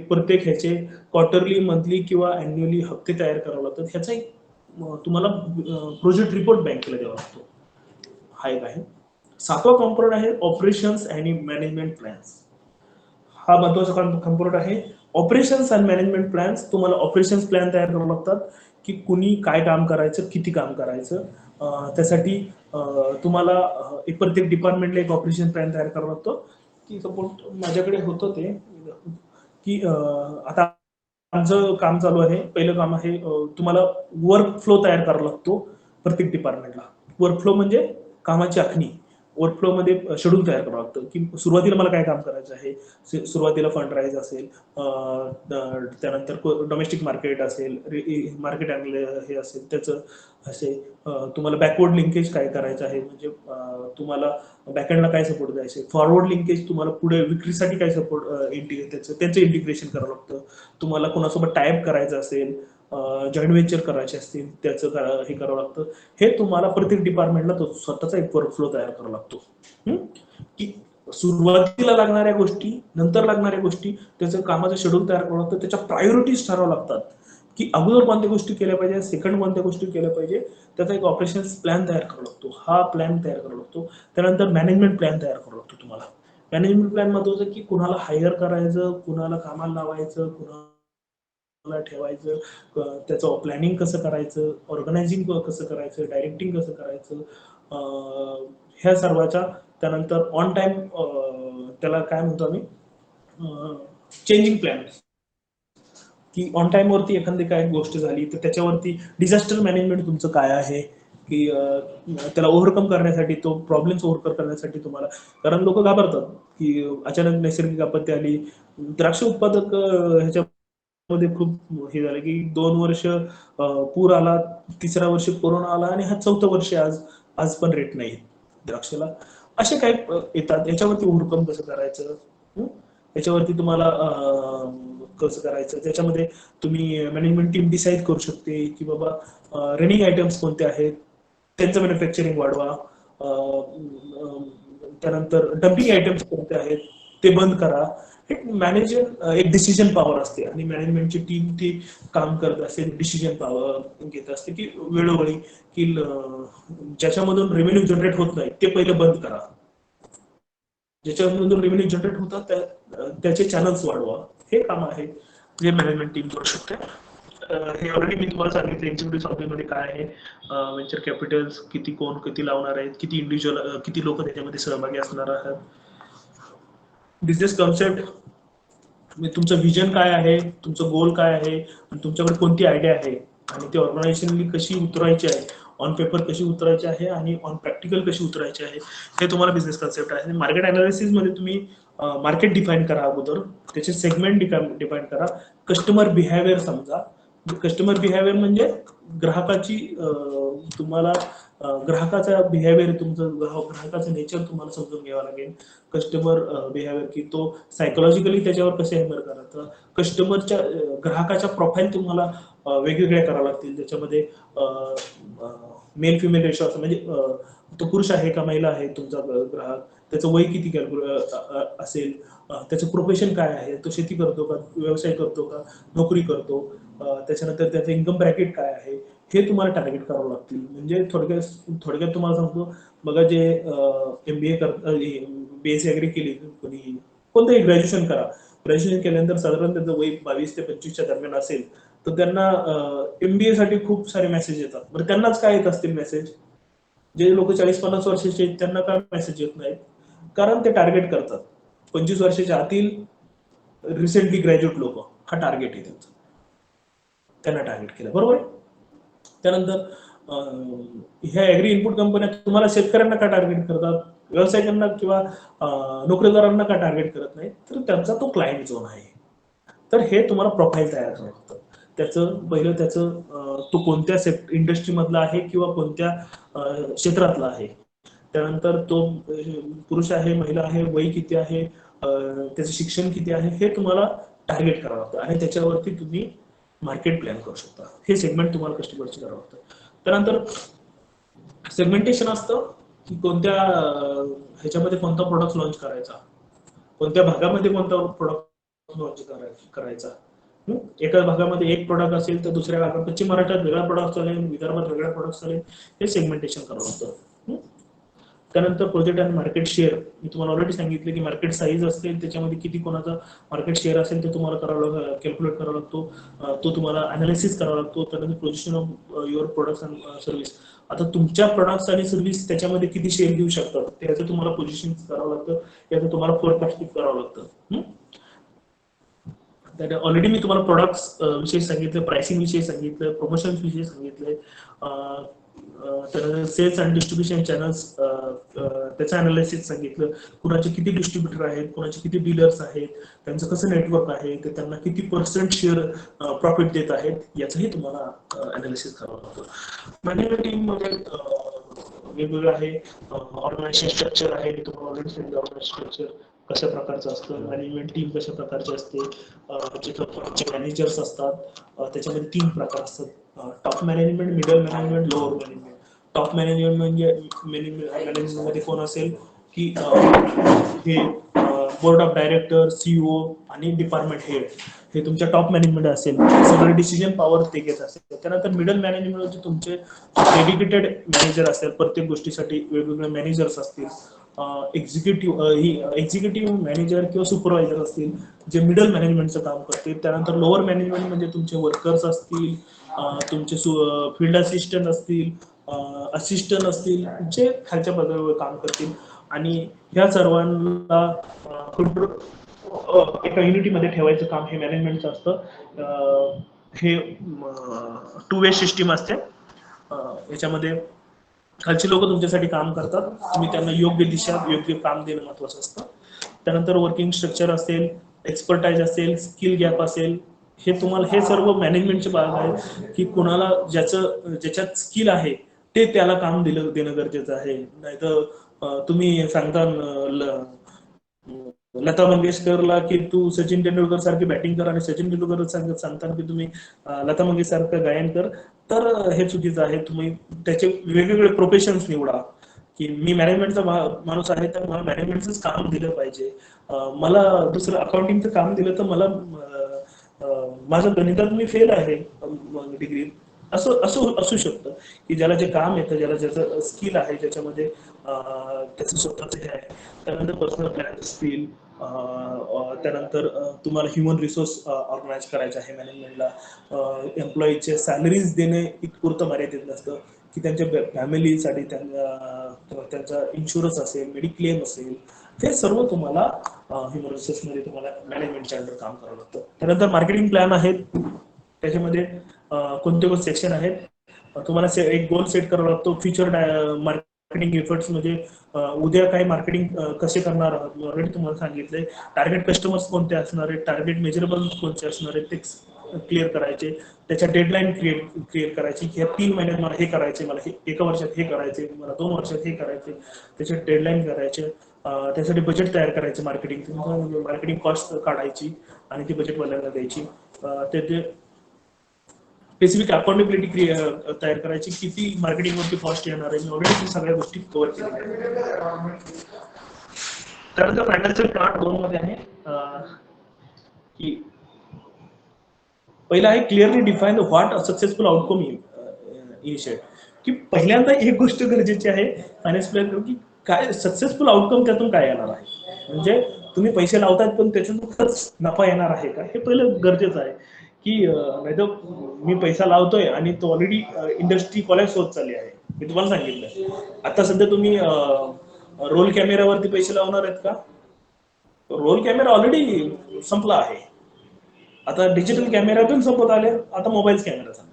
प्रत्येक ह्याचे क्वार्टरली, मंथली किंवा अॅन्युअली हप्ते तयार करावे लागतात. ह्याचा एक तुम्हाला प्रोजेक्ट रिपोर्ट बँकेला द्यावा लागतो. हा एक आहे. 7वा कॉम्पोनंट आहे ऑपरेशन्स आणि मॅनेजमेंट प्लॅन्स. हा महत्वाचा कॉम्पोनंट आहे. ऑपरेशन्स आणि मॅनेजमेंट प्लॅन्स, तुम्हाला ऑपरेशन्स प्लॅन तयार करावे लागतात की कुणी काय काम करायचं, किती काम करायचं. त्यासाठी तुम्हाला एक प्रत्येक डिपार्टमेंटला एक ऑपरेशन प्लॅन तयार करावा लागतो. की सपोज माझ्याकडे होतं ते की आता आमचं काम चालू आहे. पहिलं काम आहे तुम्हाला वर्क फ्लो तयार करावा लागतो प्रत्येक डिपार्टमेंटला. वर्क फ्लो म्हणजे कामाची आखणी. वर्क फ्लो मध्ये शेड्यूल तयार करावं लागतं की सुरुवातीला मला काय काम करायचं आहे. सुरुवातीला फंड राईज असेल, त्यानंतर डोमेस्टिक मार्केट असेल, मार्केट हे असेल त्याचं असे, तुम्हाला बॅकवर्ड लिंकेज काय करायचं आहे, म्हणजे तुम्हाला बॅकएंडला काय सपोर्ट द्यायचे, फॉरवर्ड लिंकेज तुम्हाला पुढे विक्रीसाठी काय सपोर्ट त्यांचं इंटिग्रेशन करावं लागतं. तुम्हाला कोणासोबत टायप करायचं असेल, जॉईंट व्हेंचर करायचे असतील त्याचं हे करावं लागतं. हे तुम्हाला प्रत्येक डिपार्टमेंटला तो स्वतःचा एक वर्क फ्लो तयार करावा लागतो. की सुरुवातीला लागणाऱ्या गोष्टी, नंतर लागणाऱ्या गोष्टी, त्याचं कामाचं शेड्यूल तयार करावं लागतं. त्याच्या प्रायोरिटीज ठरावं लागतात की अगोदर कोणत्या गोष्टी केल्या पाहिजे, सेकंड कोणत्या गोष्टी केल्या पाहिजे. त्याचा एक ऑपरेशन प्लॅन तयार करावा लागतो. हा प्लॅन तयार करावा लागतो. त्यानंतर मॅनेजमेंट प्लॅन तयार करावा लागतो तुम्हाला. मॅनेजमेंट प्लॅन महत्वाचं की कुणाला हायर करायचं, कुणाला कामाला लावायचं, कुणाला ठेवायचं, त्याचं प्लॅनिंग कसं करायचं, ऑर्गनायझिंग कसं करायचं, डायरेक्टिंग कसं करायचं, ह्या सर्वाच्या. त्यानंतर ऑन टाइम, त्याला काय म्हणतो आम्ही, चेंजिंग प्लॅन, की ऑन टाइम वरती एखादी काय गोष्ट झाली तर त्याच्यावरती डिझास्टर मॅनेजमेंट तुमचं काय आहे, की त्याला ओव्हरकम करण्यासाठी, तो प्रॉब्लेम्स ओव्हरकम करण्यासाठी तुम्हाला. कारण लोक घाबरतात की अचानक नैसर्गिक आपत्ती आली. द्राक्ष उत्पादक ह्याच्यामध्ये खूप हे झालं की 2 वर्ष पूर आला, 3रा वर्ष कोरोना आला आणि हा 4थं वर्ष आज पण रेट नाही द्राक्षाला. असे काही येतात. याच्यावरती ओव्हरकम कसं करायचं, याच्यावरती तुम्हाला कसं करायचं, त्याच्यामध्ये तुम्ही मॅनेजमेंट टीम डिसाईड करू शकते की बाबा रनिंग आयटम्स कोणते आहेत त्यांचं मॅन्युफॅक्चरिंग वाढवा. त्यानंतर डम्पिंग आयटम्स कोणते आहेत ते बंद करा. हे मॅनेजर एक डिसिजन पॉवर असते आणि मॅनेजमेंटची टीम ती काम करत असते, डिसिजन पॉवर घेत असते की वेळोवेळी की ज्याच्यामधून रेव्हेन्यू जनरेट होत नाही ते पहिले बंद करा, ज्याच्यामधून रेव्हेन्यू जनरेट होतात त्याचे चॅनल्स वाढवा. हे काम आहे जे मॅनेजमेंट टीम करू शकते. हे ऑलरेडी मी तुम्हाला सांगितलं एक्झिक्युटिव्ह सॉफ्टवेअरमध्ये काय आहे, व्हेंचर कॅपिटल्स किती, कोण किती लावणार आहेत, किती इंडिव्हिज्युअल, किती लोक त्याच्यामध्ये सहभागी असणार आहेत, बिझनेस कॉन्सेप्ट, तुमचं विजन काय आहे, तुमचं गोल काय आहे, आणि तुमच्याकडे कोणती आयडिया आहे आणि ती ऑर्गनायझेशनली कशी उतरायची आहे, ऑन पेपर कशी उतरायची आहे आणि ऑन प्रॅक्टिकल कशी उतरायची आहे, हे तुम्हाला बिझनेस कॉन्सेप्ट आहे. मार्केट अनालिसिस मध्ये तुम्ही मार्केट डिफाईन करा अगोदर, त्याचे सेगमेंट डिफाईन करा, कस्टमर बिहेवियर समजा. कस्टमर बिहेवियर म्हणजे ग्राहकाची तुम्हाला ग्राहकाचा बिहेवियर, तुमचं ग्राहकाचं नेचर तुम्हाला समजून घ्यावं लागेल. कस्टमर बिहेवियर की तो सायकोलॉजिकली त्याच्यावर कसे हँडल करायचं, कस्टमरच्या ग्राहकाच्या प्रोफाईल तुम्हाला वेगवेगळ्या करावं लागतील, ज्याच्यामध्ये मेल फिमेल रेशो असं म्हणजे तो पुरुष आहे का महिला आहे तुमचा ग्राहक, त्याचं वय किती असेल, त्याचं प्रोफेशन काय आहे, तो शेती करतो का, व्यवसाय करतो का, नोकरी करतो, त्याच्यानंतर त्याचं इन्कम ब्रॅकेट काय आहे, हे तुम्हाला टार्गेट करावं लागतील. म्हणजे थोडक्यात तुम्हाला सांगतो बघा, जे MBA BSc ऍग्री केली कोणी, कोणतंही ग्रॅज्युएशन करा, ग्रॅज्युएशन केल्यानंतर साधारण त्याचं वय 22 ते 25च्या दरम्यान असेल तर त्यांना MBA साठी खूप सारे मेसेज येतात. बरं त्यांनाच काय येत असतील मेसेज, जे लोक 40-50 वर्षाचे आहेत त्यांना काय मेसेज येत नाहीत, कारण ते टार्गेट करतात 25 वर्षाच्या आतील रिसेंटली ग्रॅज्युएट लोक, हा टार्गेट आहे त्यांचा, त्यांना टार्गेट केलं बरोबर. त्यानंतर ह्या ऍग्री इनपुट कंपन्या तुम्हाला शेतकऱ्यांना का टार्गेट करतात, व्यावसायिकांना किंवा नोकरीदारांना का टार्गेट करत नाही, तर त्यांचा तो क्लायंट झोन आहे. तर हे तुम्हाला प्रोफाईल तयार करावं लागतं. त्याचं तो कोणत्या इंडस्ट्री मधला आहे किंवा कोणत्या क्षेत्रातला आहे, त्यानंतर तो पुरुष आहे महिला आहे, वय किती आहे, त्याचं शिक्षण किती आहे, हे तुम्हाला टार्गेट करावं लागतं आणि त्याच्यावरती तुम्ही मार्केट प्लॅन करू शकता. हे सेगमेंट तुम्हाला कस्टमरचे करावं लागतं. त्यानंतर सेगमेंटेशन असतं की कोणत्या ह्याच्यामध्ये कोणता प्रोडक्ट लॉन्च करायचा, कोणत्या भागामध्ये कोणता प्रोडक्ट लॉन्च करायचा. एका भागामध्ये एक प्रोडक्ट असेल तर दुसऱ्या भागात पश्चिम महाराष्ट्रात वेगळा प्रोडक्ट चालेल, विदर्भात वेगळा प्रोडक्ट चालेल, हे सेगमेंटेशन करावं लागतं. त्यानंतर प्रोजेक्ट आणि मार्केट शेअर, मी तुम्हाला ऑलरेडी सांगितलं की मार्केट साईज असेल त्याच्यामध्ये किती कोणाचा मार्केट शेअर असेल ते तुम्हाला कॅल्क्युलेट करावा लागतो, तो तुम्हाला अनालिसिस करावा लागतो. त्यानंतर position of your products and service, आता तुमच्या प्रोडक्ट्स आणि सर्व्हिस त्याच्यामध्ये किती शेअर घेऊ शकतात त्याचं तुम्हाला पोझिशन करावं लागतं, याचं तुम्हाला फोरकास्टिंग करावं लागतं. ऑलरेडी मी तुम्हाला प्रोडक्ट्स विषयी सांगितलं, प्राइसिंग विषयी सांगितलं, प्रमोशन विषयी सांगितलंय, तर सेल्स अँड डिस्ट्रीब्युशन चॅनल्स त्याचं अनालिसिस सांगितलं, कुणाचे किती डिस्ट्रीब्युटर आहेत, कुणाचे किती डीलर्स आहेत, त्यांचं कसं नेटवर्क आहे, ते त्यांना किती % शेअर प्रॉफिट देत आहेत, याचंही तुम्हाला अनालिसिस करावं लागतं. मॅनेजमेंट टीम मध्ये वेगवेगळं आहे, ऑर्गनायझेशन स्ट्रक्चर आहे, मी तुम्हाला ऑलरेडी सांगितलं ऑर्गनायझेशन स्ट्रक्चर कशा प्रकारचं असतं, मॅनेजमेंट टीम कशा प्रकारची असते, जे मॅनेजर्स असतात त्याच्यामध्ये 3 प्रकार असतात, top management, middle management, lower management. Top management म्हणजे मॅनेजमेंट मध्ये कोण असेल की हे बोर्ड ऑफ डायरेक्टर, CEO आणि डिपार्टमेंट हेड, हे तुमच्या टॉप मॅनेजमेंट असेल, सगळे डिसिजन पॉवर ते घेत असेल. त्यानंतर मिडल मॅनेजमेंट म्हणजे तुमचे डेडिकेटेड मॅनेजर असेल, प्रत्येक गोष्टीसाठी वेगवेगळे मॅनेजर्स असतील, एक्झिक्युटिव्ह मॅनेजर किंवा सुपरवायझर असतील जे मिडल मॅनेजमेंटचं काम करतील. त्यानंतर लोअर मॅनेजमेंट म्हणजे तुमचे वर्कर्स असतील, तुमचे फील्ड असिस्टंट असतील, असिस्टंट असतील, जे खालच्या पदावर काम करतील आणि ह्या सर्वांना एका युनिटीमध्ये ठेवायचं काम हे मॅनेजमेंटचं असतं. हे 2 वे सिस्टीम असते. याच्यामध्ये खालची लोक तुमच्यासाठी काम करतात, तुम्ही त्यांना योग्य दिशा योग्य काम देणं महत्वाचं असतं. त्यानंतर वर्किंग स्ट्रक्चर असेल, एक्सपर्टाईज असेल, स्किल गॅप असेल, हे तुम्हाला हे सर्व मॅनेजमेंटचे भाग आहे की कोणाला ज्याच्यात स्किल आहे ते त्याला काम देणं गरजेचं आहे. नाहीतर तुम्ही सांगता लता मंगेशकरला की तू सचिन तेंडुलकर सारखी बॅटिंग कर आणि सचिन तेंडुलकर सांगताना की तुम्ही लता मंगेशकर सारखं गायन कर, तर हे चुकीचं आहे. तुम्ही त्याचे वेगवेगळे प्रोफेशन्स निवडा, की मी मॅनेजमेंटचा माणूस आहे तर मला मॅनेजमेंटच काम दिलं पाहिजे. मला दुसरं अकाउंटिंगचं काम दिलं तर मला माझं गणितात मी फेल आहे डिग्री, असं असं असू शकतं. की ज्याला जे काम येतं, ज्याला ज्याचं स्किल आहे, ज्याच्यामध्ये त्याचं स्वतःच हे आहे. त्यानंतर पर्सनल प्लॅन असतील, त्यानंतर तुम्हाला ह्युमन रिसोर्स ऑर्गनाईज करायचं आहे मॅनेजमेंटला. एम्प्लॉईचे सॅलरीज देणे इतपुरतं मर्यादित नसतं, की त्यांच्या फॅमिलीसाठी त्यांचा इन्शुरन्स असेल, मेडिक्लेम असेल, हे सर्व तुम्हाला ह्युमन रिसोर्समध्ये तुम्हाला मॅनेजमेंटच्या अंडर काम करावं लागतं. त्यानंतर मार्केटिंग प्लॅन आहेत, त्याच्यामध्ये कोणते कोणते सेक्शन आहेत. तुम्हाला एक गोल सेट करावा लागतो. फ्युचर मार्केटिंग एफर्ट्स म्हणजे उद्या काय मार्केटिंग कसे करणार आहात, मी ऑलरेडी तुम्हाला सांगितले. टार्गेट कस्टमर्स कोणते असणार आहेत, टार्गेट मेजरेबल कोणते असणार आहेत ते क्लिअर करायचे. त्याच्या डेडलाईन क्लिअर करायची, की 3 महिन्यात मला हे करायचे, मला हे 1 वर्षात हे करायचे, मला 2 वर्षात हे करायचे. त्याचे डेडलाईन करायचे. त्यासाठी बजेट तयार करायचे. मार्केटिंग कॉस्ट काढायची आणि ती बजेटवाल्यांना द्यायची. ते स्पेसिफिक अकाउंटेबिलिटी तयार करायची, किती मार्केटिंगवरती कॉस्ट येणार आहे. मी ऑलरेडी सगळ्या गोष्टी कव्हर केल्या. त्यानंतर फायनान्शियल पार्ट 2 मध्ये आहे, की पहिला आहे clearly define what successful outcome initiate. की पहिल्यांदा एक गोष्ट गरजेची आहे फायनान्स प्लॅन, की काय सक्सेसफुल आउटकम त्यातून काय येणार आहे. म्हणजे तुम्ही पैसे लावतात पण त्याच्यातून खरंच नफा येणार आहे का, हे पहिलं गरजेचं आहे. की नाही तर मी पैसा लावतोय आणि तो ऑलरेडी इंडस्ट्री कॉलेज होत चालली आहे. मी तुम्हाला सांगितलं आता सध्या तुम्ही रोल कॅमेऱ्यावरती पैसे लावणार आहेत का? रोल कॅमेरा ऑलरेडी संपला आहे. आता डिजिटल कॅमेरा पण संपत आले, आता मोबाईल कॅमेरा झाला.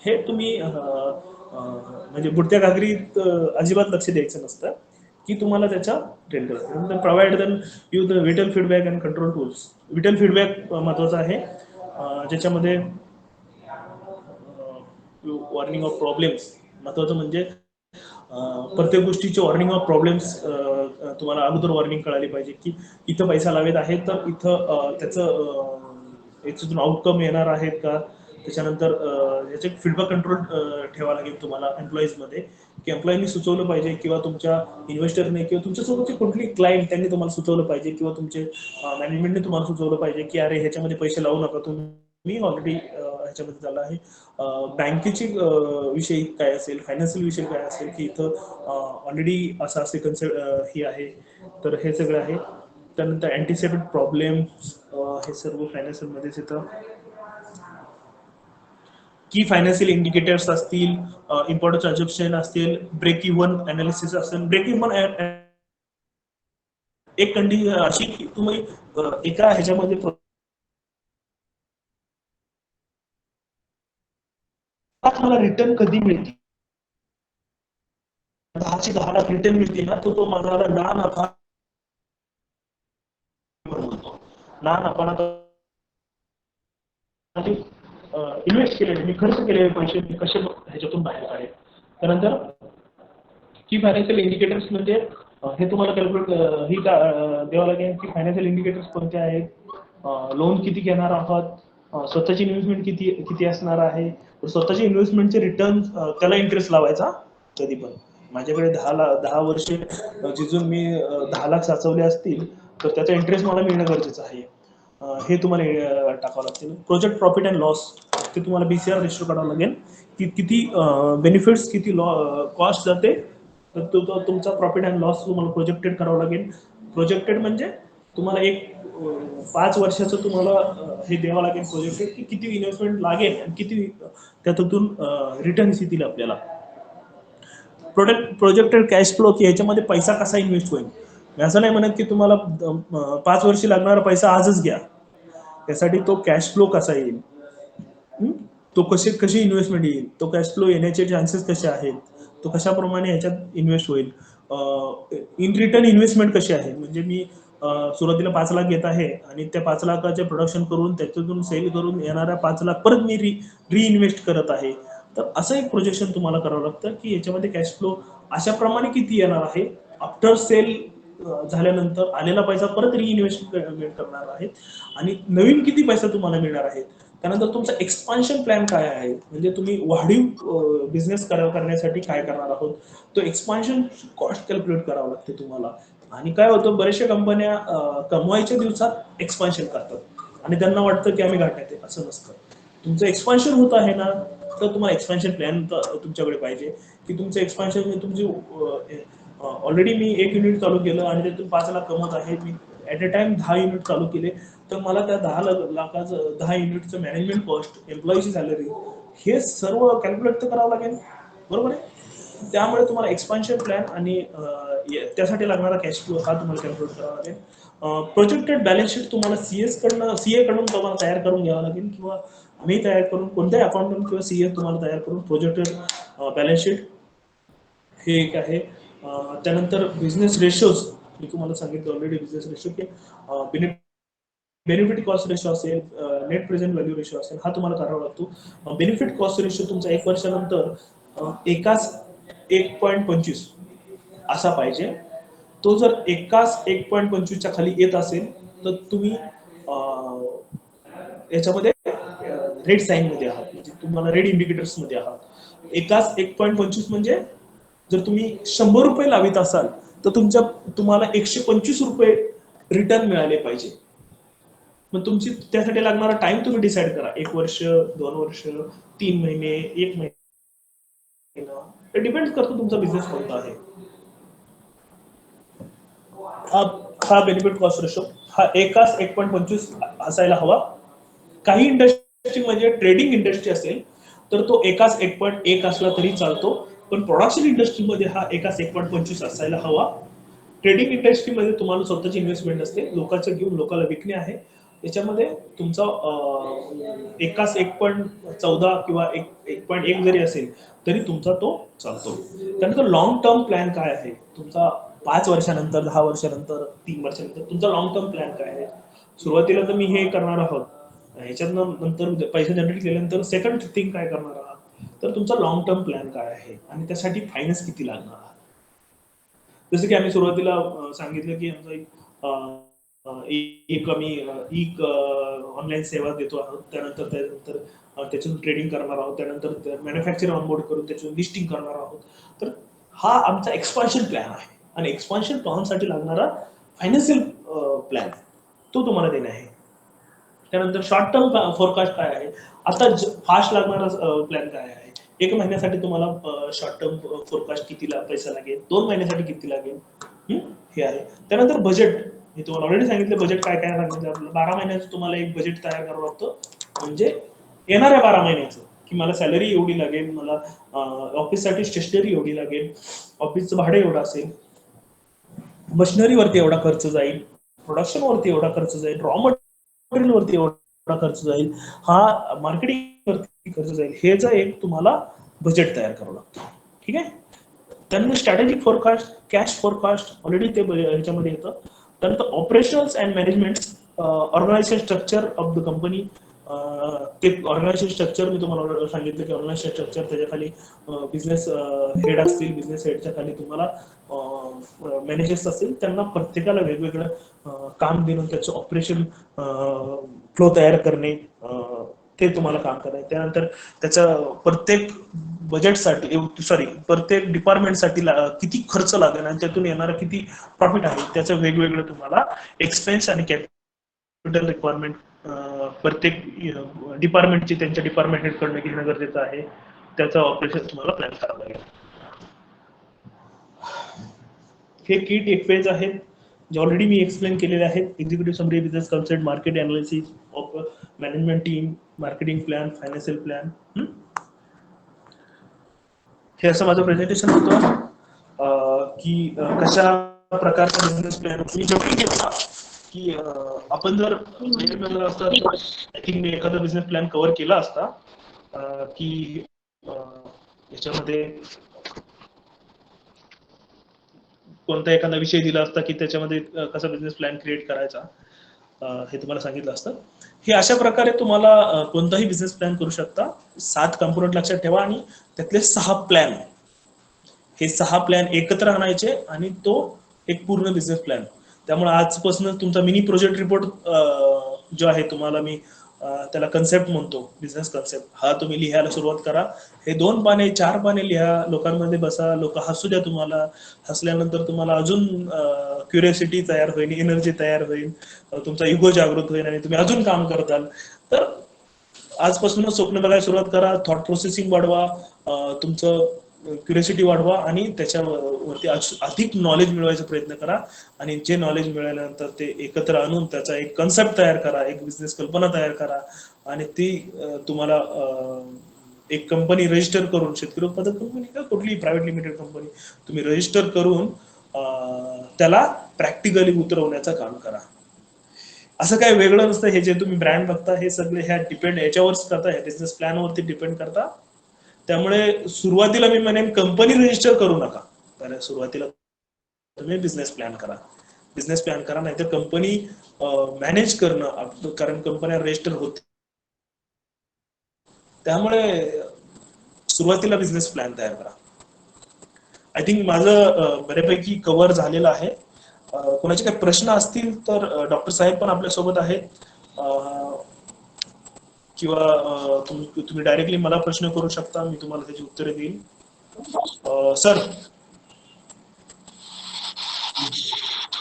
हे तुम्ही म्हणजे बुडत्या घागरीत अजिबात लक्ष द्यायचं नसतं, की तुम्हाला त्याच्या ट्रेन करायचं. Provide then you the vital feedback and control tools. Vital feedback महत्वाचा आहे, ज्याच्यामध्ये वॉर्निंग ऑफ प्रॉब्लेम्स महत्वाचं. म्हणजे प्रत्येक गोष्टीची वॉर्निंग ऑफ प्रॉब्लेम्स तुम्हाला अगोदर वॉर्निंग कळाली पाहिजे, की इथं पैसा लावेत आहे तर इथं त्याचं याच्यातून आउटकम येणार आहेत का. त्याच्यानंतर याचे फीडबॅक कंट्रोल ठेवावा लागेल तुम्हाला एम्प्लॉईजमध्ये, की एम्प्लॉईनी सुचवलं पाहिजे, किंवा तुमच्या इन्व्हेस्टरने किंवा तुमच्यासोबतचे कुठली क्लायंट त्यांनी तुम्हाला सुचवलं पाहिजे, किंवा तुमचे मॅनेजमेंटने तुम्हाला सुचवलं पाहिजे, की अरे ह्याच्यामध्ये पैसे लावू नका तुम्ही ऑलरेडी ह्याच्यामध्ये झालं आहे. बँकेची विषयी काय असेल, फायनान्शियल विषय काय असेल, की इथं ऑलरेडी असं असे कन्सेप्ट ही आहे. तर हे सगळं आहे. त्यानंतर अँटिसिपेट प्रॉब्लेम, हे सर्व फायनान्शियल मध्येच येतं. की फायनान्शियल इंडिकेटर्स असतील, इम्पॉर्टंट ट्रान्झॅक्शन असतील, ब्रेक इव्हन अनालिसिस असेल. ब्रेक इव्हन एक कंडिशन अशी, की तुम्ही एका ह्याच्यामध्ये तुम्हाला रिटर्न कधी मिळते, 10 लाख रिटर्न मिळते ना, तो माझा ना नफा ना नफा इन्व्हेस्ट केलेले, मी खर्च केलेले पैसे मी कसे ह्याच्यातून बाहेर काढेल. त्यानंतर की फायनान्शियल इंडिकेटर्स म्हणजे हे तुम्हाला कॅल्क्युलेट ही द्यावं लागेल, की फायनान्शियल इंडिकेटर्स कोणते आहेत, लोन किती घेणार आहात, स्वतःची इन्व्हेस्टमेंट किती किती असणार आहे. स्वतःची इन्व्हेस्टमेंटचे रिटर्न त्याला इंटरेस्ट लावायचा कधी पण. माझ्याकडे 10 वर्षे जिथून मी 10 लाख साचवले असतील तर त्याचा इंटरेस्ट मला मिळणं गरजेचं आहे. हे तुम्हाला टाकावं लागतील. प्रोजेक्ट प्रॉफिट अँड लॉस ते तुम्हाला BCR रेशो काढावं लागेल, की किती बेनिफिट्स किती कॉस्ट जाते, तर तो तुमचा प्रॉफिट अँड लॉस तुम्हाला प्रोजेक्टेड करावं लागेल. प्रोजेक्टेड म्हणजे तुम्हाला एक 5 वर्षाचं तुम्हाला हे द्यावं लागेल प्रोजेक्टेड, की किती इन्व्हेस्टमेंट लागेल आणि किती त्यातून रिटर्न्स येतील आपल्याला. प्रोजेक्टेड कॅश फ्लो, की ह्याच्यामध्ये पैसा कसा इन्व्हेस्ट होईल. मी असं नाही म्हणत की तुम्हाला 5 वर्षी लागणारा पैसा आजच घ्या. त्यासाठी तो कॅश फ्लो कसा येईल, तो कशी इन्व्हेस्टमेंट येईल, तो कॅश फ्लो येण्याचे चान्सेस कसे आहेत, तो कशाप्रमाणे ह्याच्यात इन्व्हेस्ट होईल, इन रिटर्न इन्व्हेस्टमेंट कशी आहे. म्हणजे मी सुरुवातीला 5 लाख घेत आहे आणि त्या 5 लाखाचे प्रोडक्शन करून त्याच्यातून सेल करून येणाऱ्या 5 लाख परत मी रिइन्व्हेस्ट करत आहे. तर असं एक प्रोजेक्शन तुम्हाला करावं लागतं, की याच्यामध्ये कॅश फ्लो अशाप्रमाणे किती येणार आहे, आफ्टर सेल झाल्यानंतर आलेला पैसा परत रिइन्व्हेस्टमेंट करणार आहेत, आणि नवीन किती पैसा तुम्हाला मिळणार आहे. त्यानंतर तुमचा एक्सपान्शन प्लॅन काय आहे, म्हणजे तुम्ही वाढीव बिझनेस करण्यासाठी काय करणार आहोत, तो एक्सपान्शन कॉस्ट कॅल्क्युलेट करावं लागते तुम्हाला. आणि काय होतं, बऱ्याचशा कंपन्या कमवायच्या दिवसात एक्सपान्शन करतात आणि त्यांना वाटतं की आम्ही घाटात आहे. असं नसतं. तुमचं एक्सपान्शन होत आहे ना, तर तुम्हाला एक्सपान्शन प्लॅन तुमच्याकडे पाहिजे की तुमचं एक्सपान्शन म्हणजे तुमची ऑलरेडी मी 1 युनिट चालू केलं आणि त्यातून 5 लाख कमवत आहे, मी ॲट अ टाइम 10 युनिट चालू केले, तर मला त्या 10 लाखाचं 10 युनिटचं मॅनेजमेंट कॉस्ट, एम्प्लॉईची सॅलरी, हे सर्व कॅल्क्युलेट तर करावं लागेल, बरोबर आहे. त्यामुळे तुम्हाला एक्सपान्शन प्लॅन आणि त्यासाठी लागणारा कॅश फ्लो हा तुम्हाला कॅल्क्युलेट करावा लागेल. प्रोजेक्टेड बॅलन्स शीट तुम्हाला सीए कडून तुम्हाला तयार करून घ्यावं लागेल, किंवा आम्ही तयार करून, कोणत्याही अकाउंटंट किंवा सीए तुम्हाला तयार करून प्रोजेक्टेड बॅलन्स शीट हे एक आहे. त्यानंतर बिझनेस रेशोज, मी तुम्हाला सांगितलं ऑलरेडी बिझनेस रेशो की बेनिफिट कॉस्ट रेशो असेल, नेट प्रेझेंट व्हॅल्यू रेशो असेल, हा तुम्हाला करावा लागतो. बेनिफिट कॉस्ट रेशो तुमचा 1 वर्षानंतर एकाच 1.25 असा पाहिजे. तो जर एकाच 1.25च्या खाली येत असेल तर तुम्ही याच्यामध्ये रेड साईन मध्ये आहात, म्हणजे तुम्हाला रेड इंडिकेटर्स मध्ये आहात. एकाच 1.25 म्हणजे जर तुम्ही 100 रुपये लावित असाल तर तुम्हाला 125 रुपये रिटर्न मिळाले पाहिजे. मग तुमची त्यासाठी लागणारा टाइम तुम्ही डिसाईड करा, 1 वर्ष, 2 वर्ष, 3 महिने, 1 महिना, ते डिपेंड करतो तुमचा बिझनेस कोणता आहे. हा बेनिफिट कॉस्ट रेशो हा एकाच 1.25 असायला हवा. काही इंडस्ट्री म्हणजे ट्रेडिंग इंडस्ट्री असेल तर तो एकाच 1.1 असला तरी चालतो, पण प्रोडक्शन इंडस्ट्रीमध्ये हा एकाच 1.25 असायला हवा. ट्रेडिंग इंडस्ट्रीमध्ये तुम्हाला स्वतःची इन्व्हेस्टमेंट असते, लोकांचं घेऊन लोकांना विकणे आहे. त्याच्यामध्ये तुमचा एकाच 1.14 किंवा 1.1 जरी असेल तरी तुमचा तो चालतो. त्यानंतर लॉंग टर्म प्लॅन काय आहे तुमचा, 5 वर्षानंतर, 10 वर्षानंतर, 3 वर्षानंतर तुमचा लॉंग टर्म प्लॅन काय आहे. सुरुवातीला तर मी हे करणार आहोत, ह्याच्यातनं नंतर पैसे जनरेट केल्यानंतर सेकंड थिंग काय करणार आहात, तर तुमचा लॉंग टर्म प्लॅन काय आहे आणि त्यासाठी फायनान्स किती लागणार आहात. जसं की आम्ही सुरुवातीला सांगितलं की आम्ही ऑनलाईन सेवा देतो आहोत, त्यानंतर त्याच्यातून ट्रेडिंग करणार आहोत, त्यानंतर मॅन्युफॅक्चर ऑनबोर्ड करून त्याच्यातून लिस्टिंग करणार आहोत. तर हा आमचा एक्सपान्शन प्लॅन आहे आणि एक्सपान्शन प्लॅनसाठी लागणारा फायनान्शियल प्लॅन तो तुम्हाला देणे आहे. त्यानंतर शॉर्ट टर्म फोरकास्ट काय आहे, आता फास्ट लागणारा प्लॅन काय आहे, 1 महिन्यासाठी तुम्हाला शॉर्ट टर्म फोरकास्ट कितीला पैसा लागेल, 2 महिन्यासाठी किती लागेल, हे आहे. त्यानंतर बजेट, मी तुम्हाला ऑलरेडी सांगितलं बजेट काय काय लागतं आपलं. 12 महिन्याचं तुम्हाला एक बजेट तयार करावं लागतं, म्हणजे येणाऱ्या 12 महिन्याचं की मला सॅलरी एवढी लागेल, मला ऑफिससाठी स्टेशनरी एवढी लागेल, ऑफिसचं भाडं एवढं असेल, मशिनरीवरती एवढा खर्च जाईल, प्रोडक्शन वरती एवढा खर्च जाईल, रॉ मटेरियल वरती एवढा खर्च जाईल, हा मार्केटिंग वरती खर्च जाईल, हेच एक तुम्हाला बजेट तयार करावं लागतं. ठीक आहे. त्यानंतर strategic forecast, cash forecast already ते ह्याच्यामध्ये येतं. त्यानंतर operations and management, organisation structure of the company, ते ऑर्गनायझेशन स्ट्रक्चर मी तुम्हाला सांगितलं की ऑर्गनायझेशन स्ट्रक्चर त्याच्या खाली बिझनेस हेड असतील, बिझनेस हेडच्या खाली तुम्हाला मॅनेजर्स असतील, त्यांना प्रत्येकाला वेगवेगळं काम देऊन त्याचं ऑपरेशन फ्लो तयार करणे, ते तुम्हाला काम करायचं. त्यानंतर त्याच्या प्रत्येक बजेटसाठी प्रत्येक डिपार्टमेंटसाठी किती खर्च लागेल आणि त्यातून येणारा किती प्रॉफिट आहे त्याचं वेगवेगळं तुम्हाला एक्सपेन्स आणि कॅपिटल रिक्वायरमेंट प्रत्येक डिपार्टमेंटची त्यांच्या डिपार्टमेंट हेडकडनं घेणं गरजेचं आहे. त्याचं ऑपरेशन तुम्हाला प्लॅन करावं लागेल. हे की टेक फेज आहेत जे ऑलरेडी मी एक्सप्लेन केलेले आहेत. Executive summary, business concept, market analysis, management team, marketing plan, financial plan, हे असं माझं प्रेझेंटेशन होतं की कशा प्रकारचा बिझनेस प्लॅन मी जॉईन केला की आपण जर आय थिंक मी एखादा बिझनेस प्लॅन कव्हर केला असता की याच्यामध्ये कोणता एखादा विषय दिला असता की त्याच्यामध्ये कसा बिझनेस प्लॅन क्रिएट करायचा हे तुम्हाला सांगितलं असतं. हे अशा प्रकारे तुम्हाला कोणताही बिझनेस प्लॅन करू शकता. 7 कंपोनंट लक्षात ठेवा आणि त्यातले 6 प्लॅन, हे 6 प्लॅन एकत्र आणायचे आणि तो एक पूर्ण बिझनेस प्लॅन. त्यामुळे आजपासून तुमचा मिनी प्रोजेक्ट रिपोर्ट जो आहे तुम्हाला मी त्याला कन्सेप्ट म्हणतो, बिझनेस कन्सेप्ट, हा तुम्ही लिहायला सुरुवात करा. हे 2 पाने 4 पाने लिहा, लोकांमध्ये बसा, लोक हसू द्या तुम्हाला. हसल्यानंतर तुम्हाला अजून क्युरियोसिटी तयार होईल, एनर्जी तयार होईल, तुमचा इगो जागृत होईल आणि तुम्ही अजून काम करताल. तर आजपासूनच स्वप्न बघायला सुरुवात करा, थॉट प्रोसेसिंग वाढवा, तुमचं क्युरियोसिटी वाढवा आणि त्याच्यावरती अधिक नॉलेज मिळवायचा प्रयत्न करा. आणि जे नॉलेज मिळाल्यानंतर ते एकत्र आणून त्याचा एक कन्सेप्ट तयार करा, एक बिझनेस कल्पना तयार करा आणि ती तुम्हाला एक कंपनी रजिस्टर करून, शेतकरी उत्पादक कंपनी का कुठली प्रायव्हेट लिमिटेड कंपनी तुम्ही रजिस्टर करून त्याला प्रॅक्टिकली उतरवण्याचं काम करा. असं काही वेगळं नसतं. हे जे तुम्ही ब्रँड बघता हे सगळे ह्या डिपेंड याच्यावरच करता, ह्या बिझनेस प्लॅन वरती डिपेंड करता. त्यामुळे सुरुवातीला मी म्हणेन कंपनी रजिस्टर करू नका, कारण सुरुवातीला तुम्ही बिझनेस प्लॅन करा. बिझनेस प्लॅन करा, नाहीतर कंपनी मॅनेज करणं, कारण कंपन्या रजिस्टर होते. त्यामुळे सुरुवातीला बिझनेस प्लॅन तयार करा. आय थिंक माझं बऱ्यापैकी कव्हर झालेलं आहे. कोणाचे काही प्रश्न असतील तर डॉक्टर साहेब पण आपल्यासोबत आहेत, किंवा तुम्ही डायरेक्टली मला प्रश्न करू शकता, मी तुम्हाला त्याची उत्तरे देईन. सर,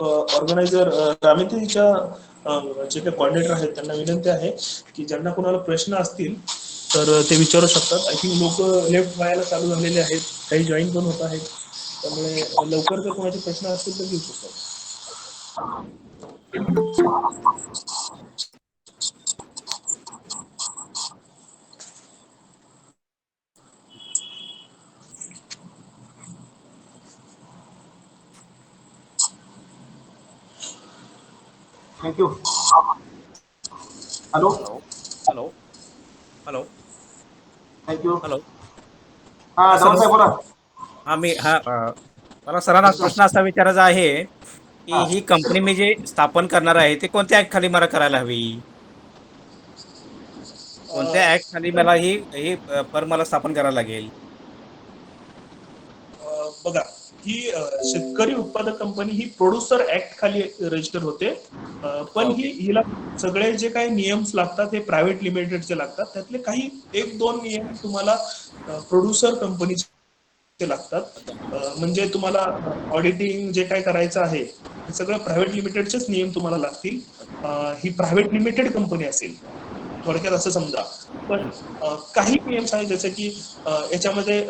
ऑर्गनायझर रामितीच्या जे काही कॉर्डिनेटर आहेत त्यांना विनंती आहे की ज्यांना कोणाला प्रश्न असतील तर ते विचारू शकतात. आय थिंक लोक लेफ्ट व्हायला चालू झालेले आहेत, काही जॉईन पण होत आहेत, त्यामुळे लवकर जर कोणाचे प्रश्न असतील तर घेऊ शकतात. Thank you. Hello. Hello hello hello thank you. Hello हा हा सर. डॉक्टर साहेब बोला. मला सरांना प्रश्न असा विचारायचा आहे की हा. ही कंपनी मी जे स्थापन करणार आहे ते कोणत्या ऍक्ट खाली मला करायला हवी? कोणत्या ऍक्ट खाली मला ही ही फर्म मला स्थापन करायला लागेल? बघा, ही शेतकरी उत्पादक कंपनी ही प्रोड्युसर ऍक्ट खाली रजिस्टर होते. पण ओके. हिला सगळे जे काही नियम्स लागतात हे प्रायव्हेट लिमिटेडचे लागतात. त्यातले काही 1-2 नियम तुम्हाला प्रोड्युसर कंपनीचे लागतात. म्हणजे तुम्हाला ऑडिटिंग जे काय करायचं आहे हे सगळं प्रायव्हेट लिमिटेडचेच नियम तुम्हाला लागतील. ही प्रायव्हेट लिमिटेड कंपनी असेल, थोडक्यात असं समजा. पण काही नियम्स आहेत, जसे की याच्यामध्ये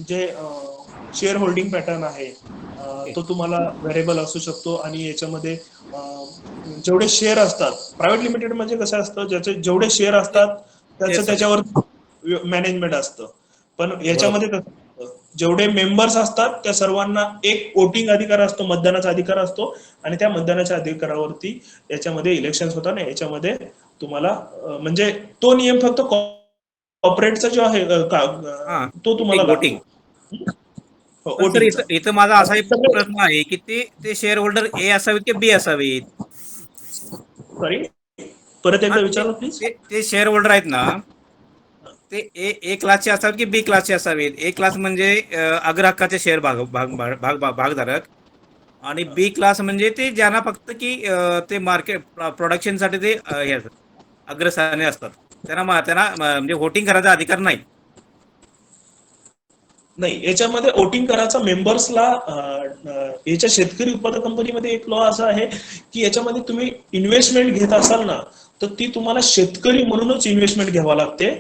जे शेअर होल्डिंग पॅटर्न आहे ओके. तो तुम्हाला व्हेरिएबल असू शकतो. आणि याच्यामध्ये जेवढे शेअर असतात, प्रायव्हेट लिमिटेड म्हणजे कसं असतं, ज्याचे जेवढे शेअर असतात त्याचं सर. त्याच्यावर मॅनेजमेंट असतं. पण बरोबर. याच्यामध्ये कसं असतं, जेवढे मेंबर्स असतात त्या सर्वांना एक वोटिंग अधिकार असतो, मतदानाचा अधिकार असतो. आणि त्या मतदानाच्या अधिकारावरती याच्यामध्ये इलेक्शन होतात. याच्यामध्ये तुम्हाला म्हणजे तो नियम फक्त कॉर्पोरेटचा जो आहे हां. तो तुम्हाला वोटिंग वोटिंग. लागतो. हो, पण सर, वोटिंगचा. इथं माझा असा एक सगळे, प्रश्न आहे की ते ते शेअर होल्डर ए असावेत की बी असावेत? सॉरी, परत हा, एकदा ते विचारलं प्लीज. ते ते शेअर होल्डर आहेत ना, ते ए क्लासचे असावेत की बी क्लासचे असावेत? ए क्लास म्हणजे अग्र हक्काचे शेअर भागधारक, आणि बी क्लास म्हणजे ते ज्यांना फक्त की ते मार्केट प्रोडक्शनसाठी ते हे असतात, अग्रस्थानी असतात, त्यांना म्हणजे व्होटिंग करायचा अधिकार नाही. नाही, याच्यामध्ये वोटिंग करायचा मेंबर्सला. याच्या शेतकरी उत्पादक कंपनीमध्ये एक लॉ असा आहे की याच्यामध्ये तुम्ही इन्व्हेस्टमेंट घेत असाल ना, तर ती तुम्हाला शेतकरी म्हणूनच इन्व्हेस्टमेंट घ्यावा लागते.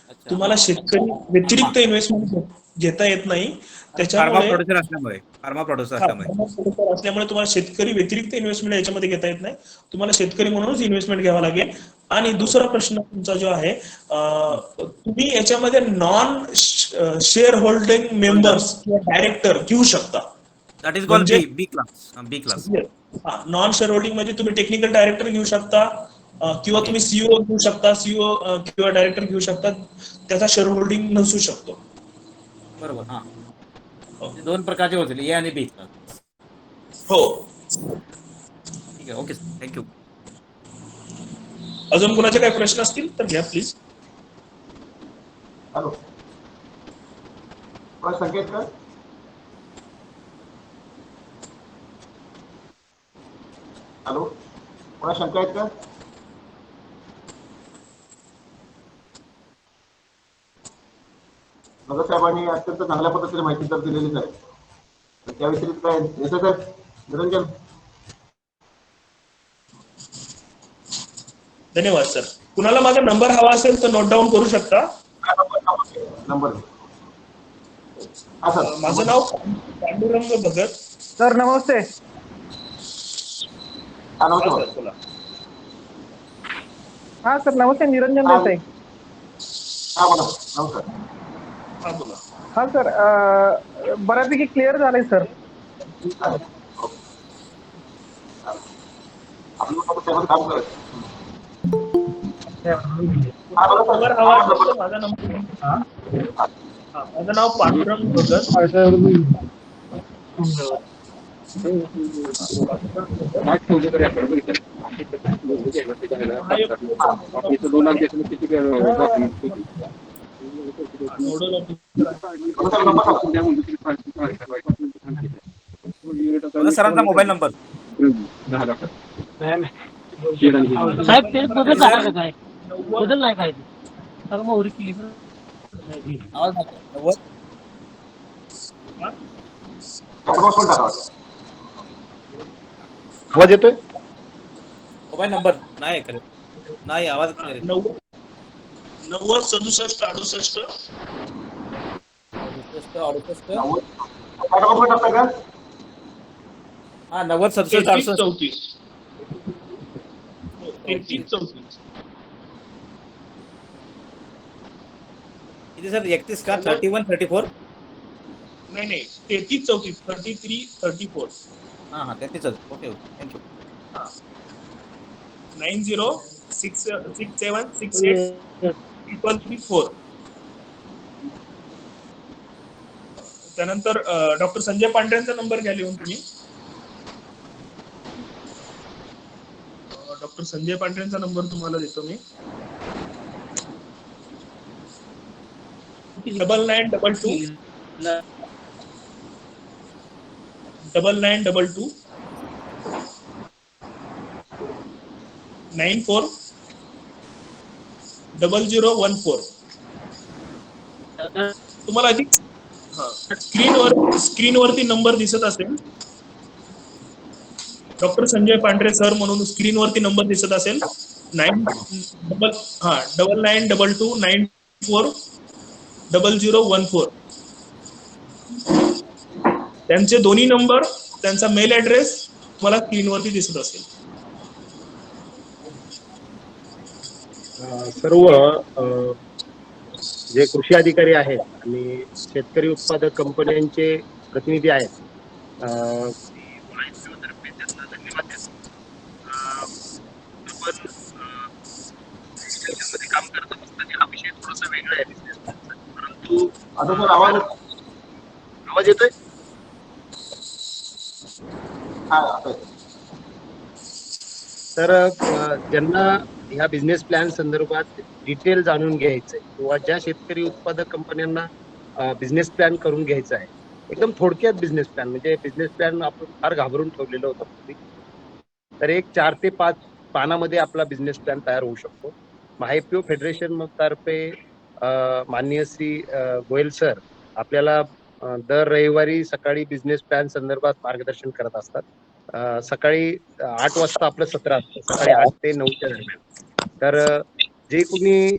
अच्छा. तुम्हाला शेतकरी फार्मा व्यतिरिक्त इन्व्हेस्टमेंट घेता येत नाही. फार्मा त्याच्यामुळे प्रोड्युसर असल्यामुळे फार्मा प्रोड्युसर असल्यामुळे असल्यामुळे तुम्हाला शेतकरी व्यतिरिक्त इन्व्हेस्टमेंट याच्यामध्ये घेता येत नाही. तुम्हाला शेतकरी म्हणूनच इन्व्हेस्टमेंट घ्यावा लागेल. आणि दुसरा प्रश्न तुमचा जो आहे, तुम्ही याच्यामध्ये non share holding holder, members किंवा डायरेक्टर घेऊ शकता. दॅट इज कॉल्ड म्हणजे बी बी क्लास. बी क्लास. नॉन शेअर होल्डिंग म्हणजे तुम्ही टेक्निकल डायरेक्टर घेऊ शकता, किंवा ओके. तुम्ही सीईओ घेऊ शकता, सीईओ किंवा डायरेक्टर घेऊ शकता. त्याचा शेअर होल्डिंग नसू शकतो. बरोबर. हा, हो. ते दोन प्रकारचे होतील, ए आणि बी क्लास. हो. ठीक आहे. Okay sir, thank you. अजून कोणाचे काही प्रश्न असतील तर घ्या प्लीज. हॅलो. कोणा संकेत का? हॅलो. कोणा शंका आहेत का? नगरसाहेबांनी अत्यंत चांगल्या पद्धतीने माहिती तर दिलेलीच आहे. तर त्या व्यतिरिक्त काय येतं साहेब निरंजन? धन्यवाद सर. कुणाला माझा नंबर हवा असेल तर नोट डाऊन करू शकता. नंबर हा सर. माझं नाव पांडुरंग भगत. सर नमस्ते. हा हा नमस्कार. सर बोला. हा सर नमस्ते, निरंजन हा देसाई. हा बोला नमस्कार. हा बोला. हा सर, बऱ्यापैकी क्लिअर झालंय सर. आपलं फक्त त्यावर काम करायचं. हा कुणाला बरोबर. नंबर हवा असेल तर माझा नंबर. माझं नाव पांडुरंग भगत. नोडल ऑफिसर आहे. नमस्कार, नंबर सांगा. बघा सरांचा मोबाईल नंबर. साहेब ते बदल झाला का काय? बदल नाही काय तर मग उरी केली आवाज नाही. ऍडव्हान्स पण टाका. आवाज येतोय? मोबाईल नंबर नाही खरं. नाही आवाज नाही. 90 67 68 68 68 ऍडव्हान्स पण टाकता का? हा 90 67 68 34 34. किती सर 31 का 31 34? नाही नाही 33 34 33 34. हा हा 33. Okay okay thank you. 90676834. त्यानंतर डॉक्टर संजय पांढऱ्यांचा नंबर घ्या लिहून तुम्ही. डॉक्टर संजय पांढऱ्यांचा नंबर तुम्हाला देतो मी. 9922 9922 94 0014. तुम्हाला अधिक स्क्रीनवरती नंबर दिसत असेल. डॉक्टर संजय पांढरे सर म्हणून स्क्रीनवरती नंबर दिसत असेल. 9922940014. त्यांचे दोन्ही नंबर, त्यांचा मेल ऍड्रेस मला स्क्रीनवरती दिसत असेल. सर्व जे कृषी अधिकारी आहेत आणि शेतकरी उत्पादक कंपन्यांचे प्रतिनिधी आहेत, तर्फे त्यांना धन्यवाद देतो. आपण मध्ये काम करत असताना हा विषय थोडासा वेगळा आहे business चा. परंतु आता सर आवाज आवाज येतोय? हा आता येतो. तर ज्यांना ह्या बिझनेस प्लॅन संदर्भात डिटेल जाणून घ्यायचंय किंवा ज्या शेतकरी उत्पादक कंपन्यांना बिझनेस प्लॅन करून घ्यायचा आहे, एकदम थोडक्यात बिझनेस प्लॅन, म्हणजे बिझनेस प्लॅन आपण फार घाबरून ठेवलेलं होतं पूर्वी, तर एक 4 ते 5 पानामध्ये आपला बिझनेस प्लॅन तयार होऊ शकतो. महाएफपीओ फेडरेशन तर्फे माननीय श्री गोयल सर आपल्याला दर रविवारी सकाळी बिझनेस प्लॅन संदर्भात मार्गदर्शन करत असतात. सकाळी 8 वाजता आपलं सत्र असतं, सकाळी 8 ते 9च्या दरम्यान. तर जे कोणी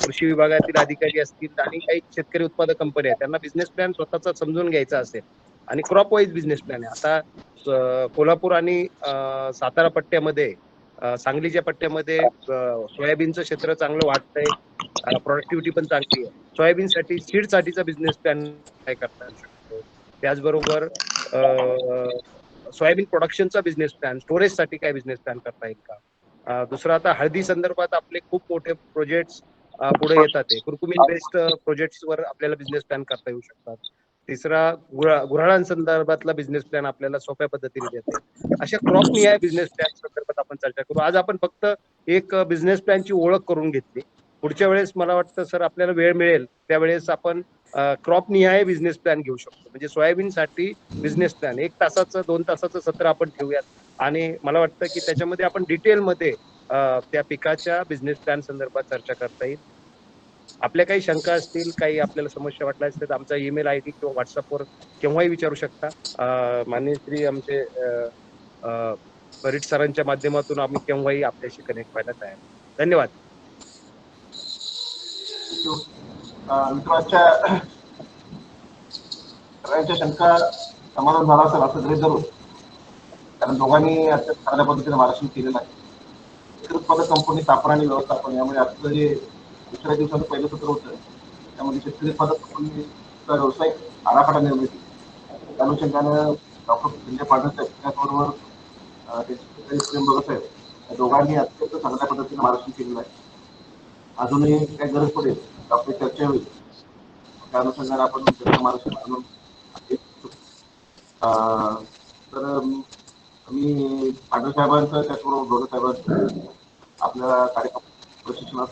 कृषी विभागातील अधिकारी असतील आणि काही शेतकरी उत्पादक कंपन्या आहेत, त्यांना बिझनेस प्लॅन स्वतःचा समजून घ्यायचा असेल आणि क्रॉप वाईज बिझनेस प्लॅन आहे. आता कोल्हापूर आणि सातारा पट्ट्यामध्ये, सांगलीच्या पट्ट्यामध्ये सोयाबीनचं क्षेत्र चांगलं वाढतंय, प्रोडक्टिव्हिटी पण चांगली आहे. सोयाबीनसाठी सीडसाठीचा बिझनेस प्लॅन काय करता येऊ शकतो. त्याचबरोबर सोयाबीन प्रोडक्शनचा बिझनेस प्लॅन, स्टोरेजसाठी काय बिझनेस प्लॅन करता येईल का. दुसरं, आता हळदी संदर्भात आपले खूप मोठे प्रोजेक्ट्स पुढे येतात. कुरकुमीन बेस्ड प्रोजेक्ट्सवर आपल्याला बिझनेस प्लॅन करता येऊ शकतात. तिसरा, गुऱ्हाळांसंदर्भातला बिझनेस प्लॅन आपल्याला सोप्या पद्धतीने देता येईल. अशा क्रॉप निहाय बिझनेस प्लॅन संदर्भात आपण चर्चा करू. आज आपण फक्त एक बिझनेस प्लॅनची ओळख करून घेतली. पुढच्या वेळेस मला वाटतं सर आपल्याला वेळ मिळेल त्यावेळेस आपण क्रॉप निहाय बिझनेस प्लॅन घेऊ शकतो. म्हणजे सोयाबीनसाठी बिझनेस प्लॅन 1 तासाचं 2 तासाचं सत्र आपण ठेवूयात आणि मला वाटतं की त्याच्यामध्ये आपण डिटेलमध्ये त्या पिकाच्या बिझनेस प्लॅन संदर्भात चर्चा करता येईल. आपल्या काही शंका असतील, काही आपल्याला समस्या वाटल्या असतील तर आमचा ईमेल आयडी किंवा व्हॉट्सअपवर केव्हाही विचारू शकता. माननीय श्री आमचे परीट सरांच्या माध्यमातून आम्ही केव्हाही आपल्याशी कनेक्ट व्हायला तयार आहे. धन्यवाद. मित्रांच्या सगळ्यांच्या शंका समाधान झाला असेल असं गृहीत धरून, कारण दोघांनी अत्यंत चांगल्या पद्धतीने मार्गदर्शन केलेलं आहे. शेतकरी उत्पादक कंपनी स्थापना आणि व्यवस्थापन यामुळे आपलं जे दुसऱ्या दिवसाचं पहिलं सत्र होतं त्यामध्ये शेतकरी उत्पादक कंपनीचा व्यावसायिक आराखडा निर्मिती त्या अनुषंगानं डॉक्टर संजय पांढरे साहेब त्याचबरोबर प्रेम भगत साहेब या दोघांनी अत्यंत चांगल्या पद्धतीने मार्गदर्शन केलेलं आहे. अजूनही काही गरज पडेल तर आपली चर्चा होईल, त्या अनुषंगाने आपण त्यांचं मार्गदर्शन आणून तर मी पांढरे साहेबांचं त्याचबरोबर भगत साहेबांचं आपल्या कार्यक्रम प्रशिक्षणात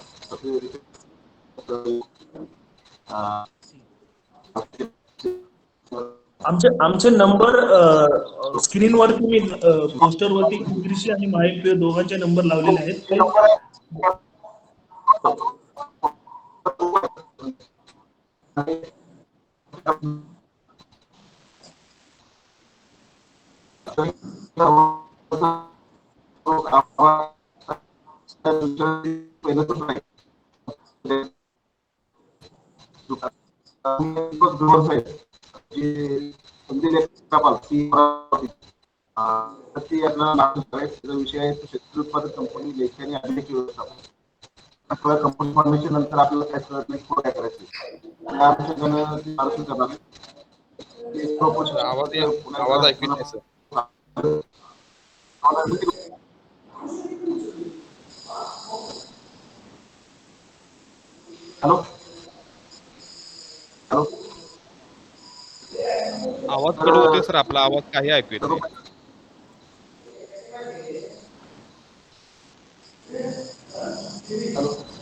आमचे नंबर स्क्रीनवरती मी पोस्टरवरती कृषी आणि माहिती दोघांचे नंबर लावलेले आहेत. विषय आहे शेतकरी उत्पादक कंपनी लेखी आणि अभिलेखी व्यवस्थापन. कंपनी फॉर्मेशन नंतर आपल्याला काय कळत नाही काय करायचं त्या अनुषंगानं मार्गदर्शन करणार. आवाज ऐकू येत नाही सर. हॅलो हॅलो आवाज कट होतोय सर, आपला आवाज काही ऐकू येत नाही.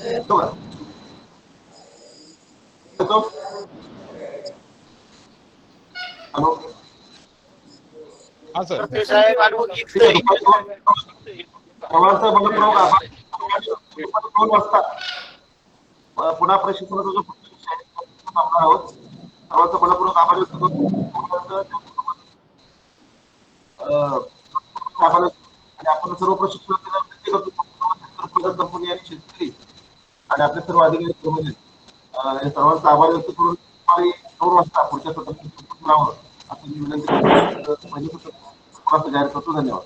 येतो का? येतो? हॅलो हा सर. प्रवासा बलप्रयोग 2 वाजता पुन्हा प्रशिक्षणाचा जो थांबणार आहोत. प्रवासा बलप्रयोग आभार व्यक्त करतो आणि आपण सर्व प्रशिक्षण कंपनी आणि शेतकरी आणि आपले सर्व अधिकारी सर्वांचा आभार व्यक्त करून 2 वाजता पुढच्या सत्रात असं मी विनंती करतो. जाहीर करतो. धन्यवाद.